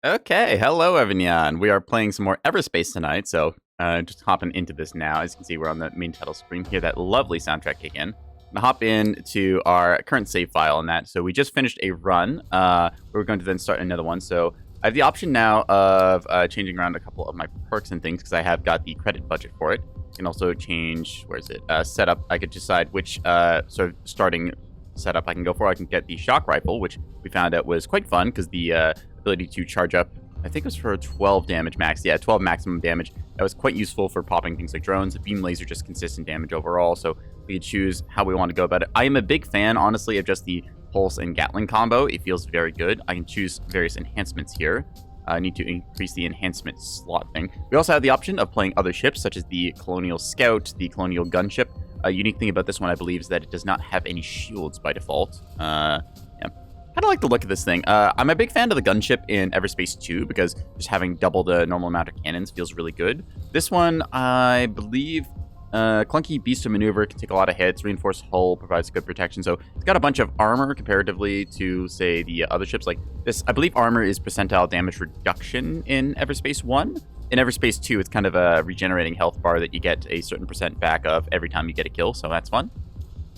Okay, hello everyone. We are playing some more Everspace tonight, so just hopping into this now. As you can see, we're on the main title screen. Hear that lovely soundtrack kick in. I'm gonna hop into our current save file on that. So we just finished a run. We're going to then start another one. So I have the option now of changing around a couple of my perks and things because I have got the credit budget for it. I can also change, where is it? Setup. I could decide which sort of starting setup I can go for. I can get the shock rifle, which we found out was quite fun because the ability to charge up, I think it was for 12 damage max. Yeah, 12 maximum damage. That was quite useful for popping things like drones. The beam laser, just consistent damage overall. So we could choose how we want to go about it. I am a big fan, honestly, of just the pulse and Gatling combo. It feels very good. I can choose various enhancements here. I need to increase the enhancement slot thing. We also have the option of playing other ships, such as the Colonial Scout, the Colonial Gunship. A unique thing about this one, I believe, is that it does not have any shields by default. Yeah. Kind of like the look of this thing. I'm a big fan of the gunship in Everspace 2 because just having double the normal amount of cannons feels really good. This one, I believe, clunky beast to maneuver, can take a lot of hits. Reinforced hull provides good protection. So it's got a bunch of armor comparatively to, say, the other ships. Like this, I believe armor is percentile damage reduction in Everspace 1. In Everspace 2, it's kind of a regenerating health bar that you get a certain percent back of every time you get a kill, so that's fun.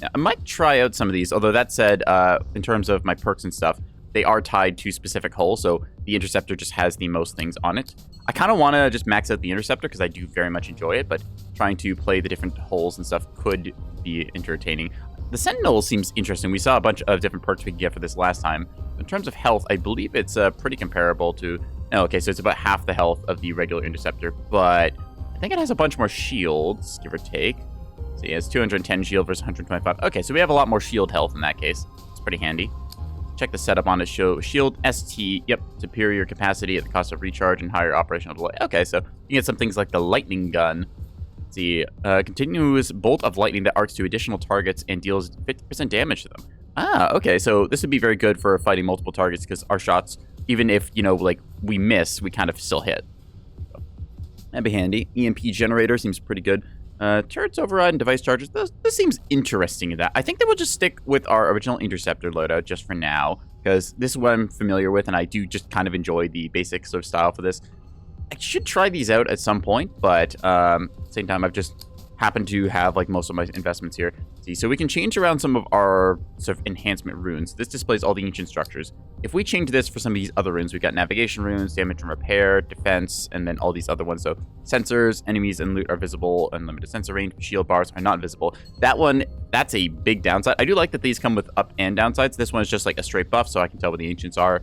Yeah, I might try out some of these, although that said, in terms of my perks and stuff, they are tied to specific hulls, so the Interceptor just has the most things on it. I kind of want to just max out the Interceptor because I do very much enjoy it, but trying to play the different hulls and stuff could be entertaining. The Sentinel seems interesting. We saw a bunch of different perks we could get for this last time. In terms of health, I believe it's pretty comparable to... Oh, okay, so it's about half the health of the regular Interceptor, but I think it has a bunch more shields, give or take. So yeah, it's 210 shield versus 125. Okay, so we have a lot more shield health in that case. It's pretty handy. Check the setup on it. Show shield ST. Yep, superior capacity at the cost of recharge and higher operational delay. Okay, so you get some things like the lightning gun. Let's see, continuous bolt of lightning that arcs to additional targets and deals 50% damage to them. Ah, okay, so this would be very good for fighting multiple targets because our shots, even if, you know, like we miss, we kind of still hit. So, that'd be handy. EMP generator seems pretty good. Turrets override and device charges. This seems interesting in that. I think that we'll just stick with our original Interceptor loadout just for now, because this is what I'm familiar with, and I do just kind of enjoy the basic sort of style for this. I should try these out at some point, but at the same time, I've just happened to have like most of my investments here. See, so we can change around some of our sort of enhancement runes. This displays all the ancient structures. If we change this for some of these other runes, we've got navigation runes, damage and repair, defense, and then all these other ones. So sensors, enemies, and loot are visible. Unlimited sensor range, shield bars are not visible. That one, that's a big downside. I do like that these come with up and downsides. This one is just like a straight buff, so I can tell what the ancients are.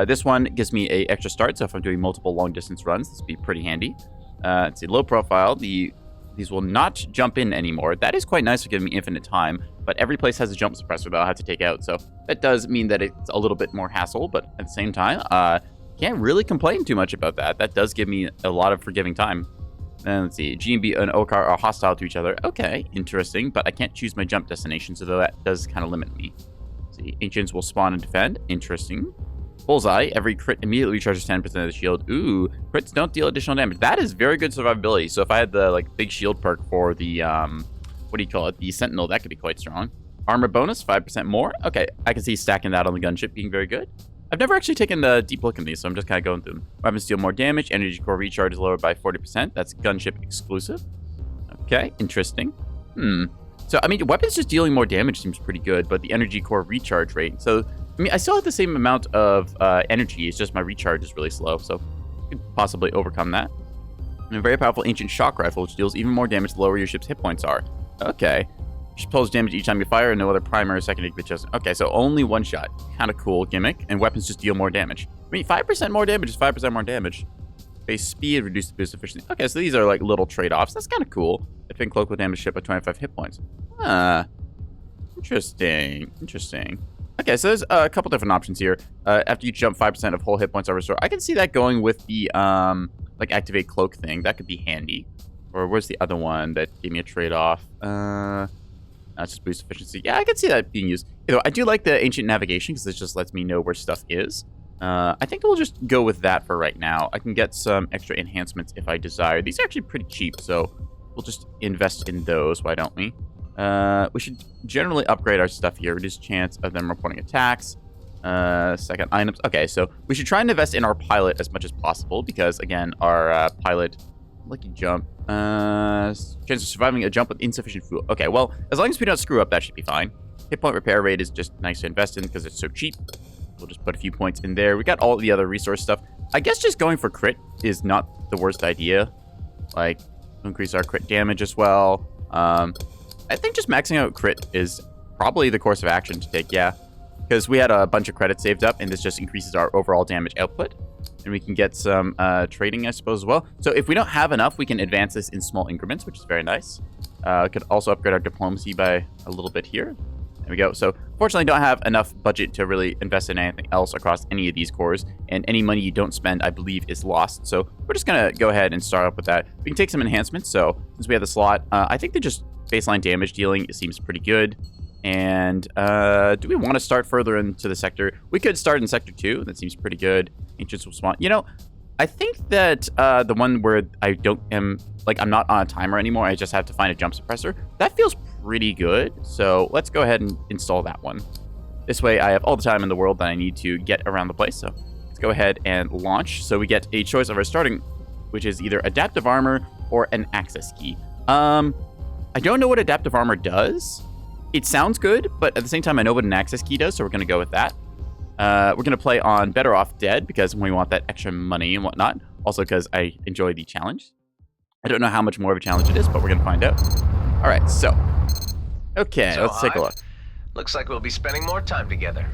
This one gives me a extra start, so if I'm doing multiple long distance runs, this would be pretty handy. Let's see, low profile. These will not jump in anymore. That is quite nice for giving me infinite time, but every place has a jump suppressor that I'll have to take out, so that does mean that it's a little bit more hassle, but at the same time, can't really complain too much about that. That does give me a lot of forgiving time. And let's see, GMB and Okar are hostile to each other. Okay, interesting, but I can't choose my jump destination, so that does kind of limit me. Let's see, Ancients will spawn and defend. Interesting. Bullseye, every crit immediately recharges 10% of the shield. Ooh, crits don't deal additional damage. That is very good survivability. So if I had the like big shield perk for the, what do you call it? The Sentinel, that could be quite strong. Armor bonus, 5% more. Okay, I can see stacking that on the gunship being very good. I've never actually taken a deep look at these, so I'm just kind of going through them. Weapons deal more damage. Energy core recharge is lowered by 40%. That's gunship exclusive. Okay, interesting. So, I mean, weapons just dealing more damage seems pretty good, but the energy core recharge rate. So, I mean, I still have the same amount of energy. It's just my recharge is really slow, so I could possibly overcome that. And a very powerful ancient shock rifle, which deals even more damage the lower your ship's hit points are. Okay. Ship pulls damage each time you fire, and no other primary or secondary bitches. Okay, so only one shot. Kind of cool gimmick. And weapons just deal more damage. I mean, 5% more damage is 5% more damage. Base speed, reduce the boost efficiency. Okay, so these are like little trade-offs. That's kind of cool. Advent cloak will damage ship by 25 hit points. Interesting. Interesting. Okay, so there's a couple different options here. After you jump, 5% of whole hit points are restored. I can see that going with the like activate cloak thing. That could be handy. Or where's the other one that gave me a trade-off? That's just boost efficiency. Yeah, I can see that being used. You know, I do like the ancient navigation because it just lets me know where stuff is. I think we'll just go with that for right now. I can get some extra enhancements if I desire. These are actually pretty cheap, so we'll just invest in those. Why don't we? We should generally upgrade our stuff here. Reduce chance of them reporting attacks. Second items. Okay, so we should try and invest in our pilot as much as possible because, again, our pilot, lucky jump, chance of surviving a jump with insufficient fuel. Okay, well, as long as we don't screw up, that should be fine. Hit point repair rate is just nice to invest in because it's so cheap. We'll just put a few points in there. We got all the other resource stuff. I guess just going for crit is not the worst idea. Like, increase our crit damage as well. I think just maxing out crit is probably the course of action to take, yeah. Because we had a bunch of credits saved up, and this just increases our overall damage output. And we can get some trading, I suppose, as well. So if we don't have enough, we can advance this in small increments, which is very nice. Could also upgrade our diplomacy by a little bit here. There we go. So fortunately, don't have enough budget to really invest in anything else across any of these cores. And any money you don't spend, I believe, is lost. So we're just going to go ahead and start up with that. We can take some enhancements. So since we have the slot, I think that just baseline damage dealing, it seems pretty good. And do we want to start further into the sector? We could start in sector 2. That seems pretty good. Ancients will spawn. You know, I think that the one where I'm not on a timer anymore. I just have to find a jump suppressor. That feels pretty good. So let's go ahead and install that one. This way I have all the time in the world that I need to get around the place. So let's go ahead and launch. So we get a choice of our starting, which is either adaptive armor or an access key. I don't know what adaptive armor does. It sounds good, but at the same time, I know what an access key does, so we're going to go with that. We're going to play on Better Off Dead because we want that extra money and whatnot. Also because I enjoy the challenge. I don't know how much more of a challenge it is, but we're going to find out. All right, so. Okay, let's take a look. Looks like we'll be spending more time together.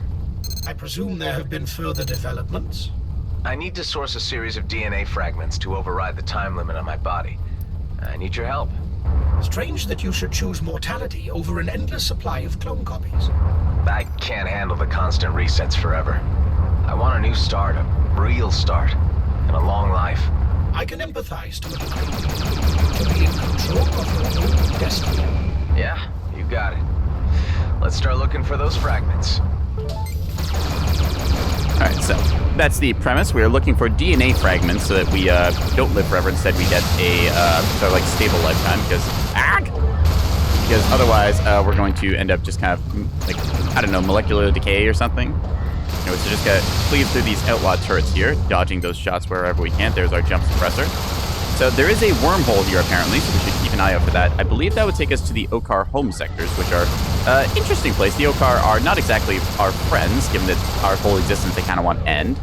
I presume there have been further developments? I need to source a series of DNA fragments to override the time limit on my body. I need your help. Strange that you should choose mortality over an endless supply of clone copies. I can't handle the constant resets forever. I want a new start, a real start, and a long life. I can empathize to a degree. To be in control of your own destiny. Yeah, you got it. Let's start looking for those fragments. Alright, so that's the premise. We are looking for DNA fragments so that we don't live forever. Instead, we get a sort of like stable lifetime because otherwise we're going to end up just kind of like, I don't know, molecular decay or something. Anyway, so just gotta cleave through these outlaw turrets here, dodging those shots wherever we can. There's our jump suppressor. So there is a wormhole here apparently, so we should keep an eye out for that. I believe that would take us to the Okar home sectors, which are interesting place. The Okar are not exactly our friends, given that our whole existence they kind of want to end.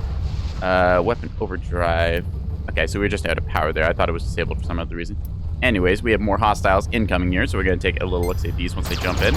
Weapon overdrive. Okay, so we're just out of power there. I thought it was disabled for some other reason. Anyways, we have more hostiles incoming here, so we're going to take a little look at these once they jump in,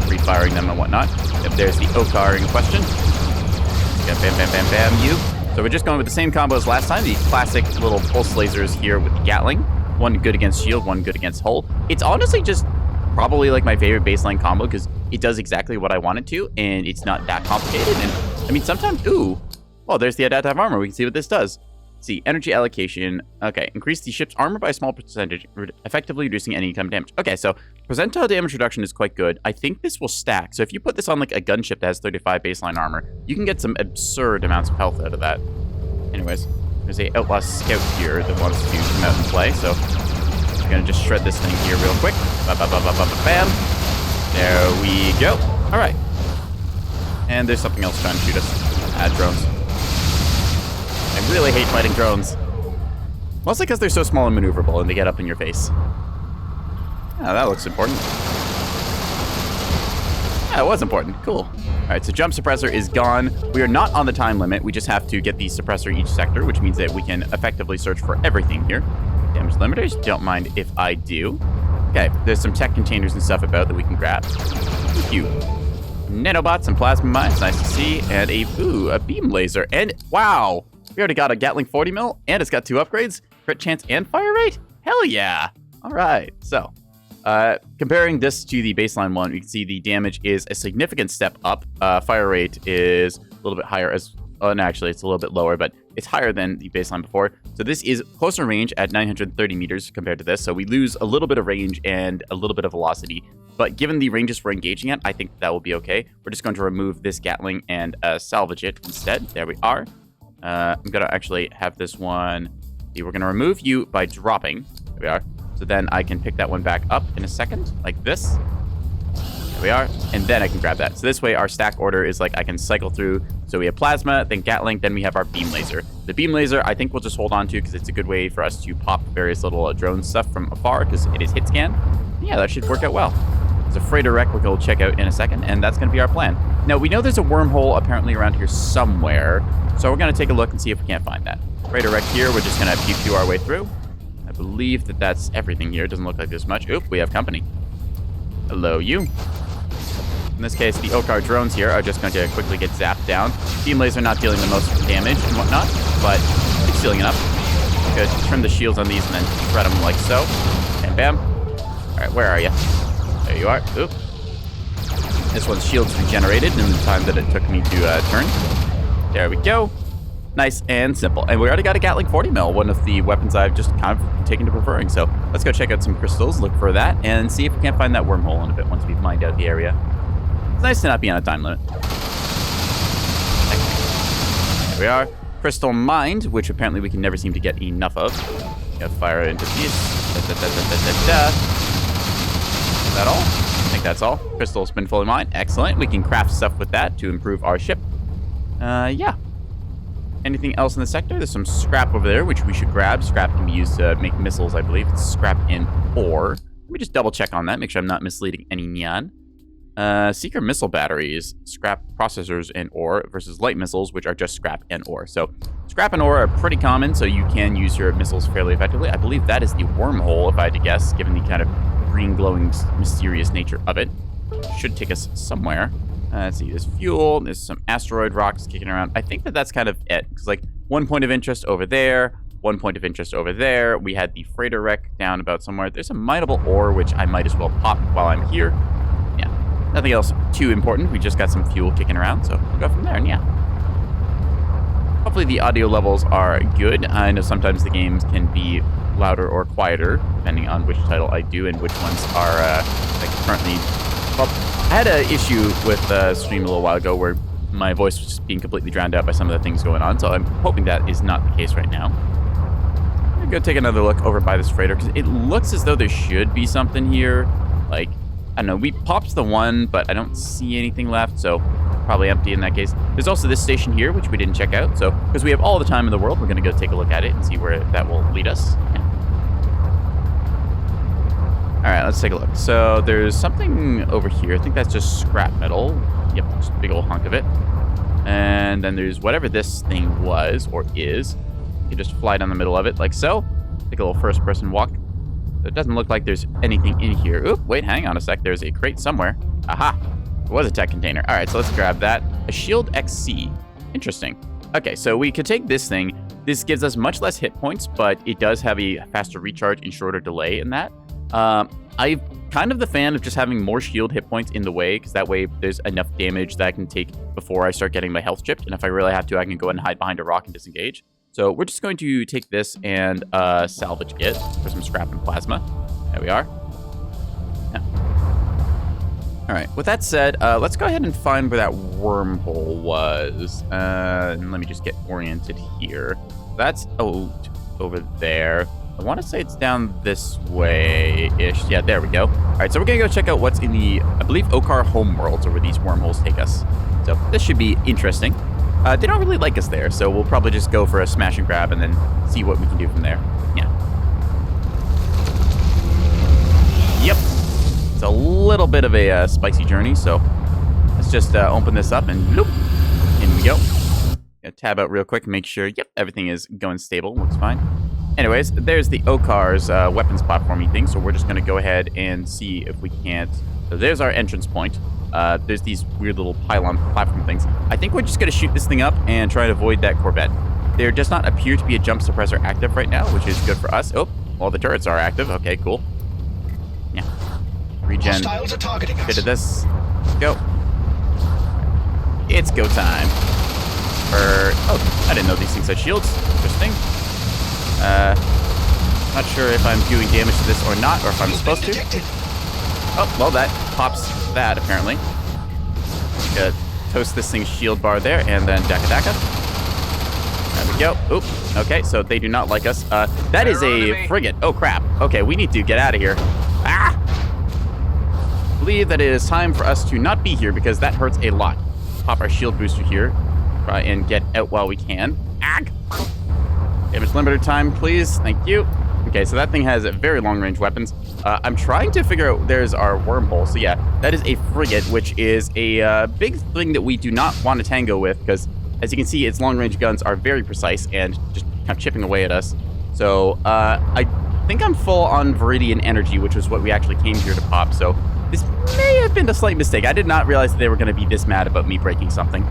pre-firing them and whatnot. If there's the Okar in question. Bam, bam, bam, bam, you. So we're just going with the same combo as last time, the classic little pulse lasers here with the Gatling. One good against shield, one good against hull. It's honestly just probably like my favorite baseline combo because it does exactly what I want it to, and it's not that complicated. And I mean, sometimes, ooh, well, there's the adaptive armor. We can see what this does. Let's see, energy allocation. Okay, increase the ship's armor by a small percentage, effectively reducing any income damage. Okay, so percentile damage reduction is quite good. I think this will stack. So if you put this on like a gunship that has 35 baseline armor, you can get some absurd amounts of health out of that. Anyways, there's a outlaw scout here that wants to come out and play, so I'm gonna just shred this thing here real quick. Bam. There we go. All right. And there's something else trying to shoot us. Drones. I really hate fighting drones. Mostly because they're so small and maneuverable and they get up in your face. Oh, that looks important. Yeah, it was important. Cool. Alright, so jump suppressor is gone. We are not on the time limit. We just have to get the suppressor each sector, which means that we can effectively search for everything here. Damage limiters, don't mind if I do. Okay, there's some tech containers and stuff about that we can grab. Thank you. Nanobots and plasma mines, nice to see. And a beam laser. And wow! We already got a Gatling 40 mil, and it's got 2 upgrades, crit chance and fire rate? Hell yeah! Alright, so, comparing this to the baseline one, we can see the damage is a significant step up. Fire rate is a little bit higher no, actually, it's a little bit lower, but it's higher than the baseline before. So this is closer range at 930 meters compared to this, so we lose a little bit of range and a little bit of velocity. But given the ranges we're engaging at, I think that will be okay. We're just going to remove this Gatling and salvage it instead. There we are. I'm going to actually have this one. We're going to remove you by dropping. There we are. So then I can pick that one back up in a second, like this. There we are. And then I can grab that. So this way our stack order is like I can cycle through. So we have plasma, then Gatling, then we have our beam laser. The beam laser I think we'll just hold on to because it's a good way for us to pop various little drone stuff from afar because it is hit scan. Yeah, that should work out well. There's a freighter wreck we'll go check out in a second, and that's going to be our plan. Now, we know there's a wormhole apparently around here somewhere, so we're going to take a look and see if we can't find that. Freighter wreck here, we're just going to pew our way through. I believe that that's everything here. It doesn't look like there's much. Oop, we have company. Hello, you. In this case, the Okar drones here are just going to quickly get zapped down. Beam laser not dealing the most damage and whatnot, but it's dealing enough. Good. Trim the shields on these and then thread them like so. Bam, bam. All right, where are you? There you are. Oop. This one's shields regenerated in the time that it took me to turn. There we go. Nice and simple. And we already got a Gatling 40 mil, one of the weapons I've just kind of taken to preferring. So let's go check out some crystals, look for that, and see if we can't find that wormhole in a bit once we've mined out the area. It's nice to not be on a time limit. There we are. Crystal mined, which apparently we can never seem to get enough of. Gotta fire into these. Is that all? I think that's all. Crystal's been fully mined. Excellent. We can craft stuff with that to improve our ship. Yeah. Anything else in the sector? There's some scrap over there, which we should grab. Scrap can be used to make missiles, I believe. It's scrap and ore. Let me just double check on that, make sure I'm not misleading any neon. Seeker missile batteries, scrap processors and ore versus light missiles, which are just scrap and ore. So scrap and ore are pretty common, so you can use your missiles fairly effectively. I believe that is the wormhole, if I had to guess, given the kind of green glowing mysterious nature of it. Should take us somewhere. Let's see, there's fuel, there's some asteroid rocks kicking around. I think that that's kind of it, because like 1 point of interest over there, 1 point of interest over there. We had the freighter wreck down about somewhere. There's a mineable ore, which I might as well pop while I'm here. Yeah, nothing else too important. We just got some fuel kicking around, so we'll go from there, and yeah. Hopefully the audio levels are good. I know sometimes the games can be louder or quieter, depending on which title I do and which ones are like currently... Well, I had an issue with stream a little while ago where my voice was just being completely drowned out by some of the things going on, so I'm hoping that is not the case right now. I'm gonna go take another look over by this freighter, because it looks as though there should be something here. Like, I don't know, we popped the one, but I don't see anything left, so probably empty in that case. There's also this station here, which we didn't check out, so because we have all the time in the world, we're gonna go take a look at it and see where that will lead us. Yeah. All right, let's take a look. So there's something over here. I think that's just scrap metal. Yep, just a big old hunk of it. And then there's whatever this thing was or is. You can just fly down the middle of it like so. Take a little first-person walk. So it doesn't look like there's anything in here. Oop, wait, hang on a sec. There's a crate somewhere. Aha, it was a tech container. All right, so let's grab that. A Shield XC. Interesting. Okay, so we could take this thing. This gives us much less hit points, but it does have a faster recharge and shorter delay in that. I'm kind of the fan of just having more shield hit points in the way, because that way there's enough damage that I can take before I start getting my health chipped. And if I really have to, I can go ahead and hide behind a rock and disengage. So we're just going to take this and salvage it for some scrap and plasma. There we are. Yeah. All right, with that said, let's go ahead and find where that wormhole was. And let me just get oriented here. That's over there. I want to say it's down this way-ish. Yeah, there we go. All right, so we're going to go check out what's in the, I believe, Okar homeworlds, or where these wormholes take us. So this should be interesting. They don't really like us there, so we'll probably just go for a smash and grab and then see what we can do from there. Yeah. Yep. It's a little bit of a spicy journey, so let's just open this up and loop. In we go. Gonna tab out real quick and make sure, yep, everything is going stable. Looks fine. Anyways, there's the Okar's weapons platforming thing, so we're just going to go ahead and see if we can't... So there's our entrance point. There's these weird little pylon platform things. I think we're just going to shoot this thing up and try to avoid that Corvette. There does not appear to be a jump suppressor active right now, which is good for us. Oh, well, the turrets are active. Okay, cool. Yeah. Regen. Hostiles are targeting us. Bit of this. Go. It's go time. Oh, I didn't know these things had shields. Interesting. Not sure if I'm doing damage to this or not, or if I'm supposed to. Oh, well, that pops that, apparently. Gonna toast this thing's shield bar there, and then Daka. There we go. Oop. Okay, so they do not like us. That is a frigate. Oh, crap. Okay, we need to get out of here. Ah! believe that it is time for us to not be here because that hurts a lot. Pop our shield booster here. Try and get out while we can. Ag! Damage limiter time, please. Thank you. Okay, so that thing has very long-range weapons. I'm trying to figure out... There's our wormhole. So yeah, that is a frigate, which is a big thing that we do not want to tango with because, as you can see, its long-range guns are very precise and just kind of chipping away at us. So I think I'm full on Viridian energy, which was what we actually came here to pop. So this may have been a slight mistake. I did not realize that they were going to be this mad about me breaking something.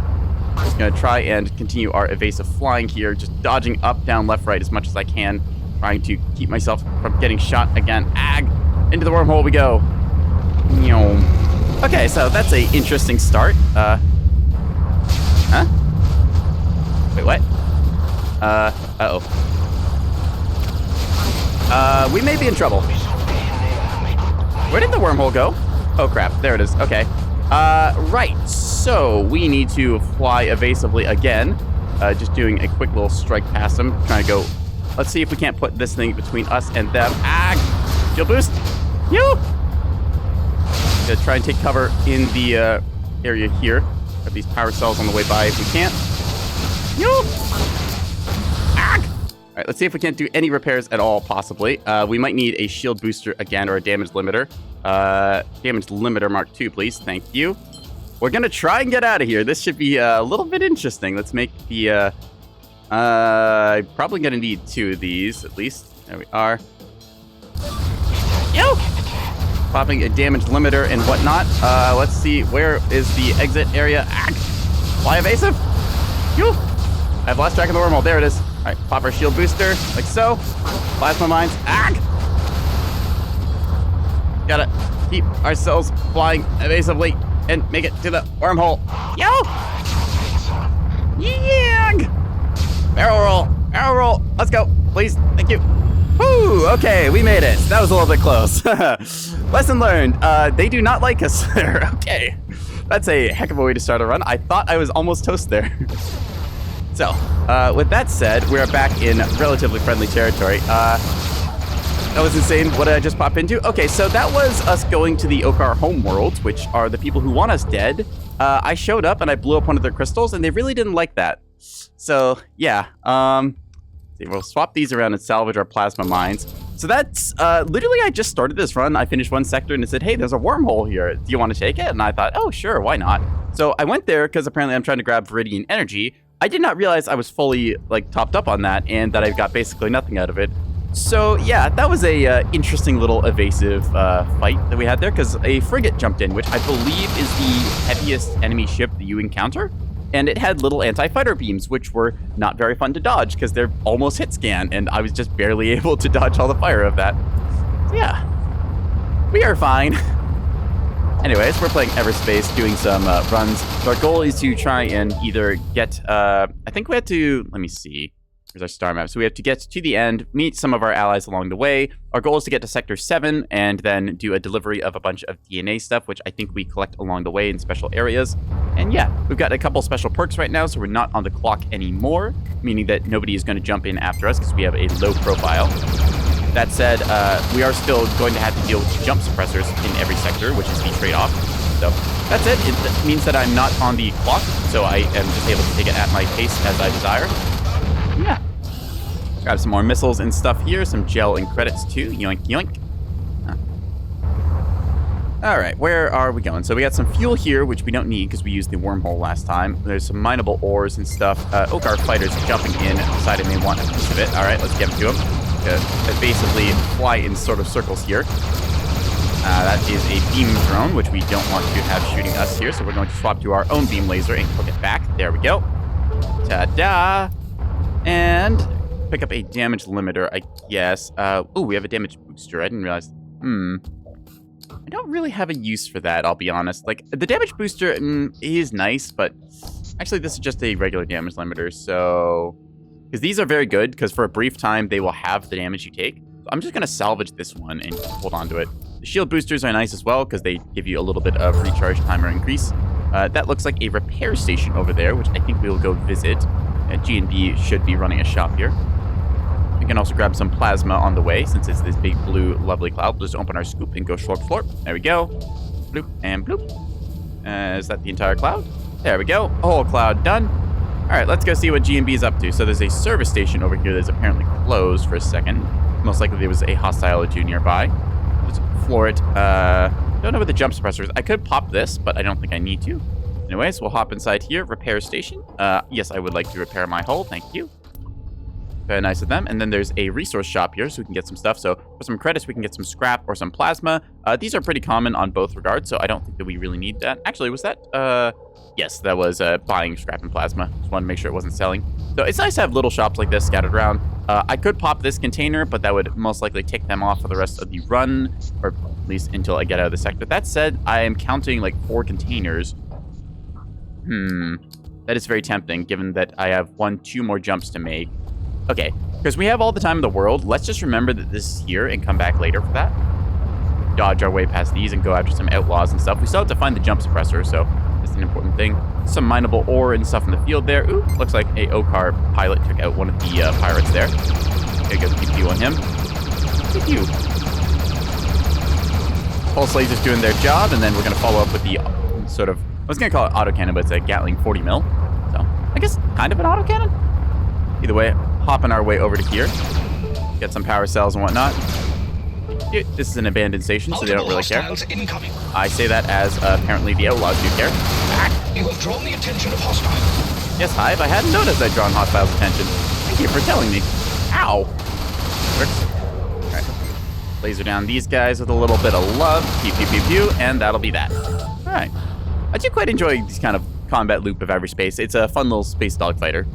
Just going to try and continue our evasive flying here, just dodging up, down, left, right as much as I can, trying to keep myself from getting shot again. Ag! Into the wormhole we go. Okay, so that's a interesting start. Huh? Wait, what? Uh-oh. We may be in trouble. Where did the wormhole go? Oh, crap. There it is. Okay. Right. So, we need to fly evasively again. Just doing a quick little strike past them. Trying to go... Let's see if we can't put this thing between us and them. Ah! Shield boost! You! Gonna try and take cover in the area here. Got these power cells on the way by if we can't. You! Ah! Alright, let's see if we can't do any repairs at all, possibly. We might need a shield booster again, or a damage limiter. Damage limiter Mark II, please. Thank you. We're gonna try and get out of here. This should be a little bit interesting. Let's make the, probably gonna need 2 of these, at least. There we are. Yo! Popping a damage limiter and whatnot. Let's see, where is the exit area? Ah! Fly evasive! Yo! I've lost track of the wormhole. There it is. Alright, pop our shield booster, like so. Plasma mines. Ah! Gotta keep ourselves flying evasively and make it to the wormhole. Yo! Yeah! Barrel roll! Barrel roll! Let's go! Please! Thank you! Woo! Okay, we made it. That was a little bit close. Lesson learned. They do not like us there. Okay. That's a heck of a way to start a run. I thought I was almost toast there. So, with that said, we are back in relatively friendly territory. That was insane. What did I just pop into? Okay, so that was us going to the Okar homeworlds, which are the people who want us dead. I showed up and I blew up one of their crystals, and they really didn't like that. So, yeah. We'll swap these around and salvage our plasma mines. So that's, literally I just started this run. I finished one sector and it said, hey, there's a wormhole here. Do you want to take it? And I thought, oh, sure, why not? So I went there because apparently I'm trying to grab Viridian energy. I did not realize I was fully, like, topped up on that and that I got basically nothing out of it. So, yeah, that was a interesting little evasive fight that we had there because a frigate jumped in, which I believe is the heaviest enemy ship that you encounter. And it had little anti-fighter beams, which were not very fun to dodge because they're almost hit scan, and I was just barely able to dodge all the fire of that. So yeah, we are fine. Anyways, we're playing Everspace, doing some runs. So our goal is to try and either get, I think we had to, let me see. Here's our star map. So we have to get to the end, meet some of our allies along the way. Our goal is to get to Sector 7 and then do a delivery of a bunch of DNA stuff, which I think we collect along the way in special areas. And yeah, we've got a couple special perks right now, so we're not on the clock anymore, meaning that nobody is going to jump in after us because we have a low profile. That said, we are still going to have to deal with jump suppressors in every sector, which is the trade-off. So that's it. It means that I'm not on the clock, so I am just able to take it at my pace as I desire. Yeah. Grab some more missiles and stuff here. Some gel and credits too. Yoink, yoink. Alright, where are we going? So we got some fuel here, which we don't need because we used the wormhole last time. There's some mineable ores and stuff. Okar fighters jumping in, deciding they want a piece of it. Alright, let's give it to them. Basically fly in sort of circles here. That is a beam drone, which we don't want to have shooting us here. So we're going to swap to our own beam laser and click it back. There we go. Ta-da! And pick up a damage limiter, I guess. Oh, we have a damage booster. I didn't realize. I don't really have a use for that, I'll be honest. Like, the damage booster is nice, but actually this is just a regular damage limiter, so... Because these are very good, because for a brief time, they will have the damage you take. So I'm just going to salvage this one and hold on to it. The shield boosters are nice as well, because they give you a little bit of recharge timer increase. That looks like a repair station over there, which I think we will go visit. G&B should be running a shop here. We can also grab some plasma on the way, since it's this big blue lovely cloud. We'll just open our scoop and go slurp slurp. There we go. Bloop and bloop. Is that the entire cloud? There we go. Whole cloud done. All right, let's go see what G&B is up to. So there's a service station over here that's apparently closed for a second. Most likely there was a hostile or two nearby. Let's floor it. Don't know what the jump suppressor is. I could pop this, but I don't think I need to. Anyways, we'll hop inside here. Repair station. Yes, I would like to repair my hull. Thank you. Very nice of them. And then there's a resource shop here, so we can get some stuff. So for some credits, we can get some scrap or some plasma. These are pretty common on both regards, so I don't think that we really need that. Actually, was that... Yes, that was buying scrap and plasma. Just wanted to make sure it wasn't selling. So it's nice to have little shops like this scattered around. I could pop this container, but that would most likely take them off for the rest of the run, or at least until I get out of the sector. That said, I am counting like 4 containers. That is very tempting, given that I have 2 more jumps to make. Okay, because we have all the time in the world, let's just remember that this is here and come back later for that. Dodge our way past these and go after some outlaws and stuff. We still have to find the jump suppressor, so that's an important thing. Some mineable ore and stuff in the field there. Ooh, looks like a Okar pilot took out one of the pirates there. Gotta go pew-pew on him. Pew-pew. Pulse laser's doing their job, and then we're gonna follow up with the sort of, I was gonna call it autocannon, but it's a Gatling 40 mil. So, I guess kind of an autocannon? Either way, hopping our way over to here. Get some power cells and whatnot. This is an abandoned station, so they don't really care. Incoming. I say that as apparently the outlaws do care. You have drawn the attention of hostiles. Yes, Hive, I hadn't noticed I'd drawn hostiles' attention. Thank you for telling me. Ow. Works. Alright. Laser down these guys with a little bit of love. Pew, pew, pew, pew, and that'll be that. Alright. I do quite enjoy this kind of combat loop of Everspace. It's a fun little space dogfighter.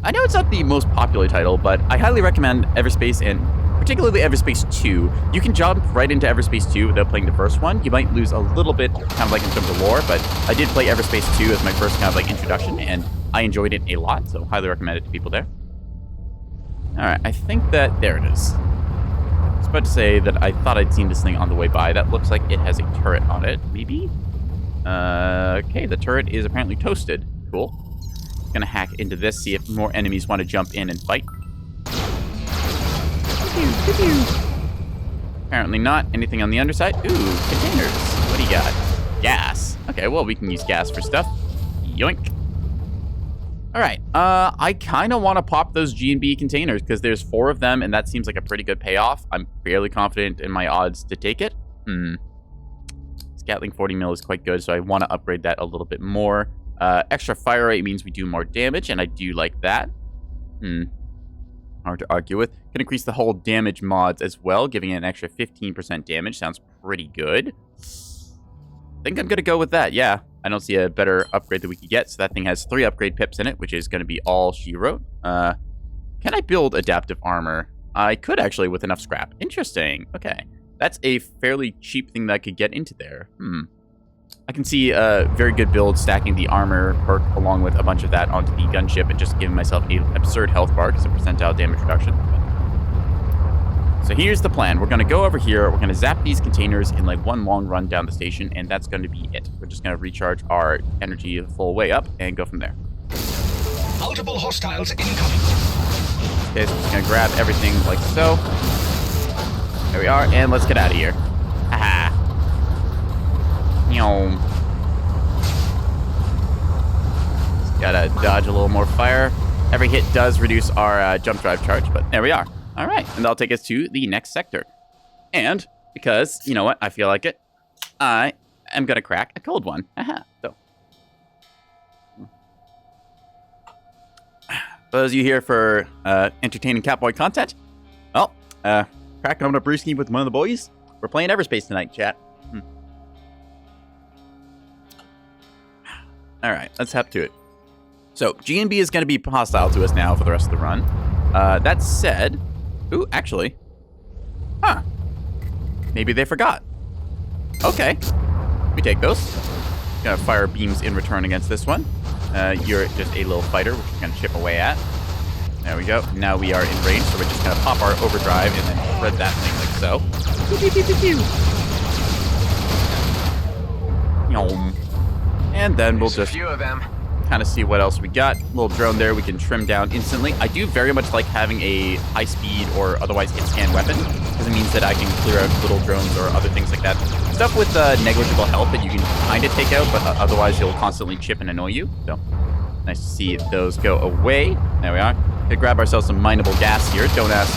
I know it's not the most popular title, but I highly recommend Everspace, and particularly Everspace 2. You can jump right into Everspace 2 without playing the first one. You might lose a little bit, kind of like in terms of lore, but I did play Everspace 2 as my first kind of like introduction, and I enjoyed it a lot, so highly recommend it to people there. Alright, I think that, there it is. I was about to say that I thought I'd seen this thing on the way by. That looks like it has a turret on it, maybe? Okay, the turret is apparently toasted. Cool. Gonna hack into this, see if more enemies want to jump in and fight. Apparently not. Anything on the underside? Ooh, containers. What do you got? Gas. Okay, well, we can use gas for stuff. Yoink. All right. I kind of want to pop those G&B containers because there's 4 of them, and that seems like a pretty good payoff. I'm fairly confident in my odds to take it. Gatling 40 mil is quite good, so I want to upgrade that a little bit more. Extra fire rate means we do more damage, and I do like that. Hard to argue with. Can increase the whole damage mods as well, giving it an extra 15% damage. Sounds pretty good. I think I'm going to go with that, yeah. I don't see a better upgrade that we could get, so that thing has 3 upgrade pips in it, which is going to be all she wrote. Can I build adaptive armor? I could actually with enough scrap. Interesting. Okay. That's a fairly cheap thing that I could get into there. I can see a very good build stacking the armor perk along with a bunch of that onto the gunship and just giving myself an absurd health bar because of percentile damage reduction. So here's the plan. We're going to go over here. We're going to zap these containers in like one long run down the station, and that's going to be it. We're just going to recharge our energy the full way up and go from there. Multiple hostiles incoming. Okay, so I'm just going to grab everything like so. There we are, and let's get out of here. Haha. Just gotta dodge a little more fire. Every hit does reduce our jump drive charge, but there we are. All right, and that'll take us to the next sector. And because, you know what, I feel like it, I am gonna crack a cold one. Haha. So, for those of you here for entertaining Catboy content, well, cracking open a brewski with one of the boys. We're playing Everspace tonight, chat. All right, let's hop to it. So, G&B is going to be hostile to us now for the rest of the run. That said... Ooh, actually... Huh. Maybe they forgot. Okay. We take those. Gonna fire beams in return against this one. You're just a little fighter, which we're gonna chip away at. There we go. Now we are in range, so we're just gonna pop our overdrive and then shred that thing like so. Pew, pew, pew, pew, pew. And then we'll just kind of see what else we got. Little drone there we can trim down instantly. I do very much like having a high speed or otherwise hit scan weapon, because it means that I can clear out little drones or other things like that stuff with negligible health that you can kind of take out, but otherwise you'll constantly chip and annoy you. So nice to see those go away. There we are. Gonna grab ourselves some mineable gas here. Don't ask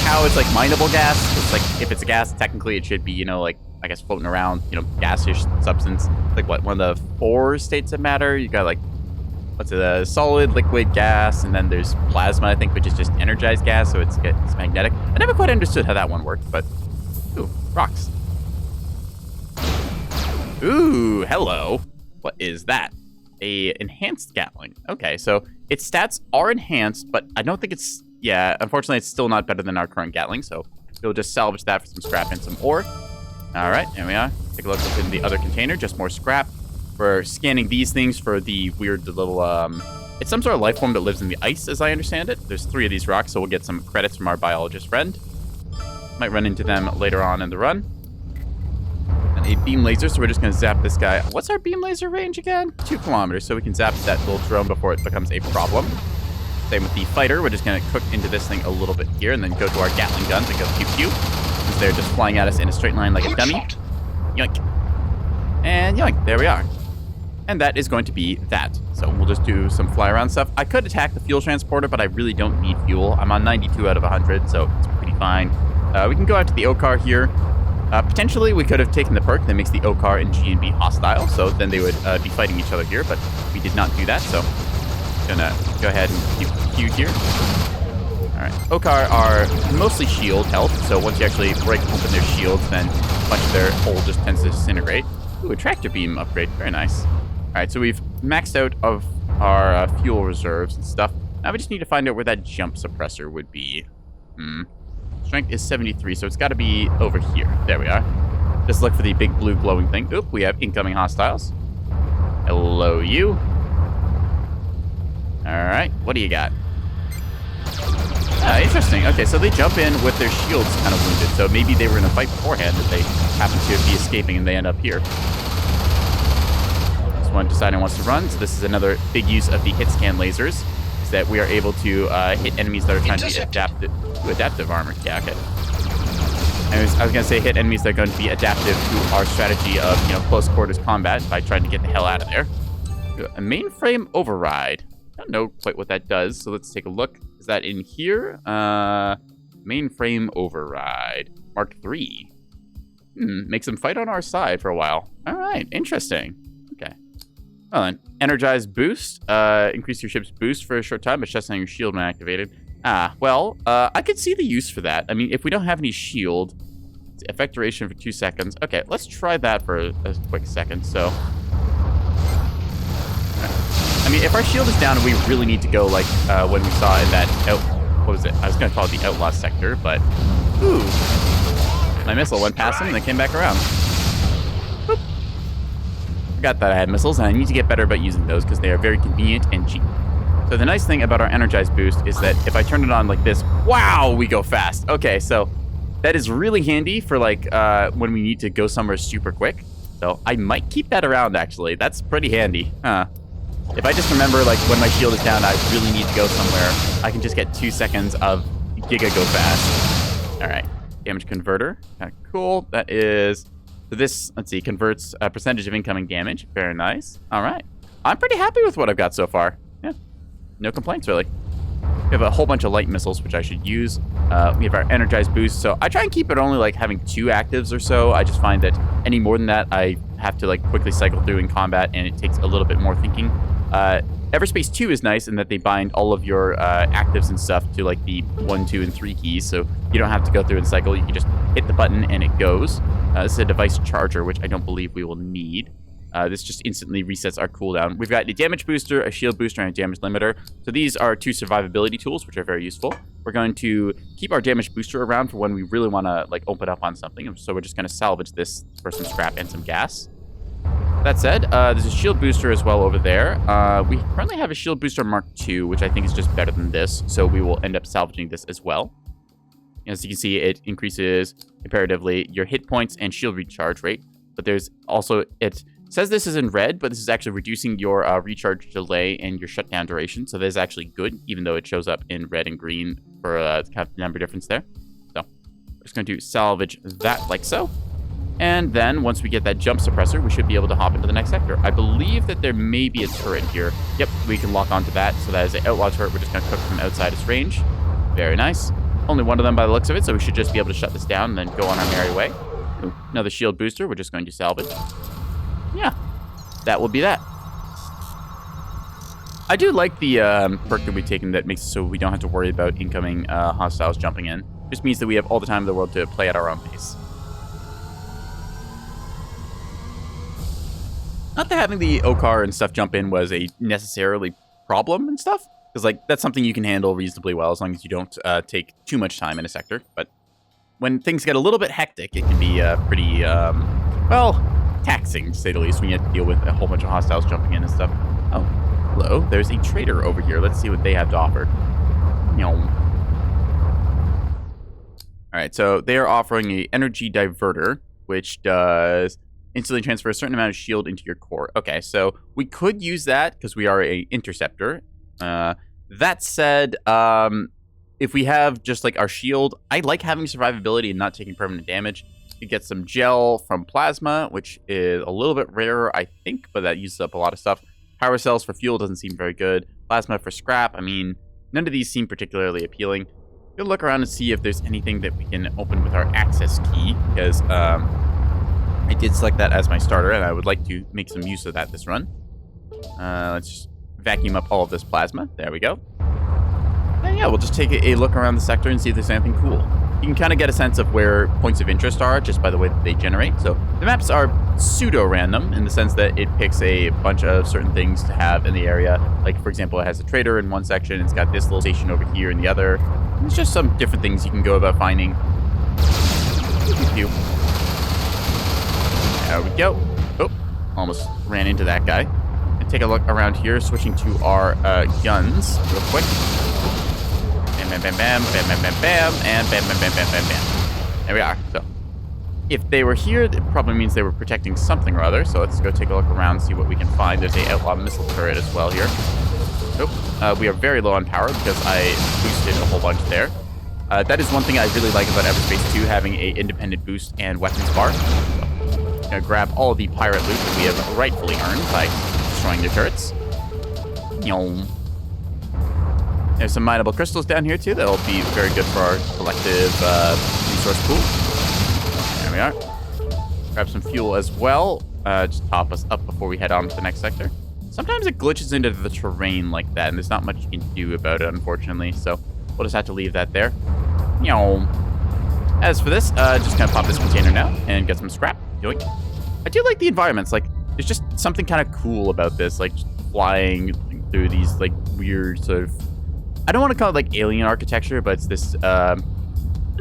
how it's like mineable gas. It's like if it's a gas, technically it should be, you know, like I guess floating around, you know, gaseous substance. Like what, one of the 4 states that matter? You got like, what's it, a solid, liquid, gas, and then there's plasma, I think, which is just energized gas, so it's magnetic. I never quite understood how that one worked, but ooh, rocks. Ooh, hello. What is that? A enhanced Gatling. Okay, so its stats are enhanced, but I don't think it's, yeah, unfortunately it's still not better than our current Gatling, so we'll just salvage that for some scrap and some ore. All right, there we are. Take a look within the other container, just more scrap. We're scanning these things for the weird little, it's some sort of life form that lives in the ice, as I understand it. There's 3 of these rocks, so we'll get some credits from our biologist friend. Might run into them later on in the run. And a beam laser, so we're just going to zap this guy. What's our beam laser range again? 2 kilometers, so we can zap that little drone before it becomes a problem. Same with the fighter. We're just going to cook into this thing a little bit here, and then go to our Gatling guns and go pew-pew. Because they're just flying at us in a straight line like a dummy. Yoink. And yoink, there we are. And that is going to be that. So we'll just do some fly around stuff. I could attack the fuel transporter, but I really don't need fuel. I'm on 92 out of 100, so it's pretty fine. We can go out to the Okar here. Potentially, we could have taken the perk that makes the Okar and GNB hostile, so then they would be fighting each other here, but we did not do that, so gonna go ahead and keep Q here. Alright, Okar are mostly shield health, so once you actually break open their shields, then a bunch of their hull just tends to disintegrate. Ooh, a tractor beam upgrade, very nice. Alright, so we've maxed out of our fuel reserves and stuff. Now we just need to find out where that jump suppressor would be. Strength is 73, so it's got to be over here. There we are. Just look for the big blue glowing thing. Oop, we have incoming hostiles. Hello, you. Alright, what do you got? Interesting. Okay, so they jump in with their shields kind of wounded, so maybe they were in a fight beforehand that they happen to be escaping and they end up here. This one deciding wants to run, so this is another big use of the hit scan lasers, is that we are able to hit enemies that are trying to be adaptive armor. Yeah, okay. Anyways, I was going to say hit enemies that are going to be adaptive to our strategy of, you know, close quarters combat by trying to get the hell out of there. A mainframe override. I don't know quite what that does, so let's take a look. Is that in here? Mainframe override. Mark 3. Makes them fight on our side for a while. All right, interesting. Okay. Well then, energize boost. Increase your ship's boost for a short time, but just on your shield when activated. I could see the use for that. I mean, if we don't have any shield, effect duration for 2 seconds. Okay, let's try that for a quick second. So, I mean, if our shield is down and we really need to go, like when we saw in that, what was it? I was going to call it the Outlaw sector, but, ooh, my missile went past him and then came back around. Boop. Forgot that I had missiles, and I need to get better about using those because they are very convenient and cheap. So the nice thing about our energized boost is that if I turn it on like this, wow, we go fast. Okay, so that is really handy for like when we need to go somewhere super quick. So I might keep that around, actually. That's pretty handy. If I just remember, like, when my shield is down, I really need to go somewhere, I can just get 2 seconds of Giga Go Fast. All right, damage converter. Kind of cool. That is, so this, let's see, converts a percentage of incoming damage. Very nice. All right. I'm pretty happy with what I've got so far. Yeah, no complaints, really. We have a whole bunch of light missiles, which I should use. We have our energized boost, so I try and keep it only, like, having 2 actives or so. I just find that any more than that, I have to, like, quickly cycle through in combat, and it takes a little bit more thinking. Everspace 2 is nice in that they bind all of your actives and stuff to like the 1, 2, and 3 keys, so you don't have to go through and cycle. You can just hit the button and it goes. This is a device charger, which I don't believe we will need. This just instantly resets our cooldown. We've got a damage booster, a shield booster, and a damage limiter. So these are 2 survivability tools, which are very useful. We're going to keep our damage booster around for when we really want to like open up on something. So we're just going to salvage this for some scrap and some gas. That said, there's a shield booster as well over there. We currently have a shield booster Mark II, which I think is just better than this, so we will end up salvaging this as well. As you can see, it increases comparatively your hit points and shield recharge rate, but there's also, it says this is in red, but this is actually reducing your recharge delay and your shutdown duration, so that is actually good, even though it shows up in red and green for kind of number difference there. So, we're just going to salvage that like so. And then, once we get that jump suppressor, we should be able to hop into the next sector. I believe that there may be a turret here. Yep, we can lock onto that. So that is an outlaw turret. We're just going to cook from outside its range. Very nice. Only one of them by the looks of it, so we should just be able to shut this down and then go on our merry way. Ooh, another shield booster. We're just going to salvage. Yeah, that will be that. I do like the perk that we've taken that makes it so we don't have to worry about incoming hostiles jumping in. Just means that we have all the time in the world to play at our own pace. Not that having the OCAR and stuff jump in was a necessarily problem and stuff, because like that's something you can handle reasonably well as long as you don't take too much time in a sector. But when things get a little bit hectic, it can be pretty, well, taxing to say the least when you have to deal with a whole bunch of hostiles jumping in and stuff. Oh, hello, there's a trader over here. Let's see what they have to offer. Alright, so they are offering a energy diverter, which does instantly transfer a certain amount of shield into your core. Okay, so we could use that because we are a interceptor. That said, if we have just like our shield, I like having survivability and not taking permanent damage. You get some gel from plasma, which is a little bit rarer, I think, but that uses up a lot of stuff. Power cells for fuel doesn't seem very good. Plasma for scrap, I mean, none of these seem particularly appealing. We'll look around and see if there's anything that we can open with our access key, because I did select that as my starter, and I would like to make some use of that this run. Let's just vacuum up all of this plasma. There we go. And yeah, we'll just take a look around the sector and see if there's anything cool. You can kind of get a sense of where points of interest are just by the way that they generate. So the maps are pseudo-random in the sense that it picks a bunch of certain things to have in the area. Like, for example, it has a trader in one section. It's got this little station over here in the other. And there's just some different things you can go about finding. There we go. Oh, almost ran into that guy. And take a look around here, switching to our guns real quick. Bam, bam, bam, bam, bam, bam, bam, and bam, bam, bam, bam, bam, bam. There we are. So, if they were here, it probably means they were protecting something or other. So let's go take a look around, see what we can find. There's a outlaw missile turret as well here. Nope. We are very low on power because I boosted a whole bunch there. That is one thing I really like about Everspace 2, having a independent boost and weapons bar. So, gonna grab all of the pirate loot that we have rightfully earned by destroying the turrets. There's some mineable crystals down here too that'll be very good for our collective resource pool. There we are. Grab some fuel as well. Just top us up before we head on to the next sector. Sometimes it glitches into the terrain like that, and there's not much you can do about it, unfortunately. So we'll just have to leave that there. As for this, just gonna pop this container now and get some scrap. Yoink. I do like the environments. Like, there's just something kind of cool about this, like just flying through these like weird sort of, I don't want to call it like alien architecture, but it's this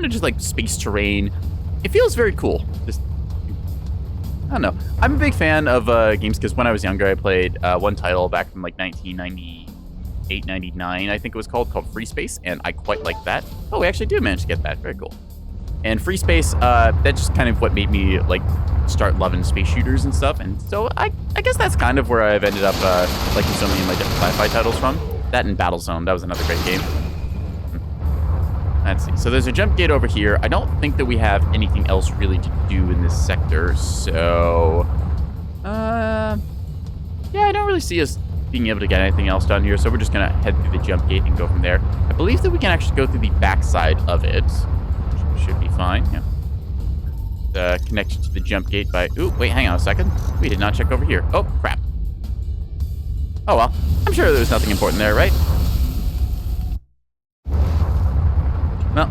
just like space terrain. It feels very cool. Just, I don't know. I'm a big fan of games because when I was younger, I played one title back from like 1998, 99, I think it was called Free Space, and I quite liked that. Oh, we actually did manage to get that. Very cool. And Free Space, that's just kind of what made me like start loving space shooters and stuff. And so I guess that's kind of where I've ended up liking so many of my different sci-fi titles from. That and Battlezone, that was another great game. Let's see. So there's a jump gate over here. I don't think that we have anything else really to do in this sector. So, yeah, I don't really see us being able to get anything else done here. So we're just gonna head through the jump gate and go from there. I believe that we can actually go through the backside of it. Should be fine. Yeah. The connection to the jump gate by. Ooh, wait, hang on a second. We did not check over here. Oh, crap. Oh well. I'm sure there's nothing important there, right? Well,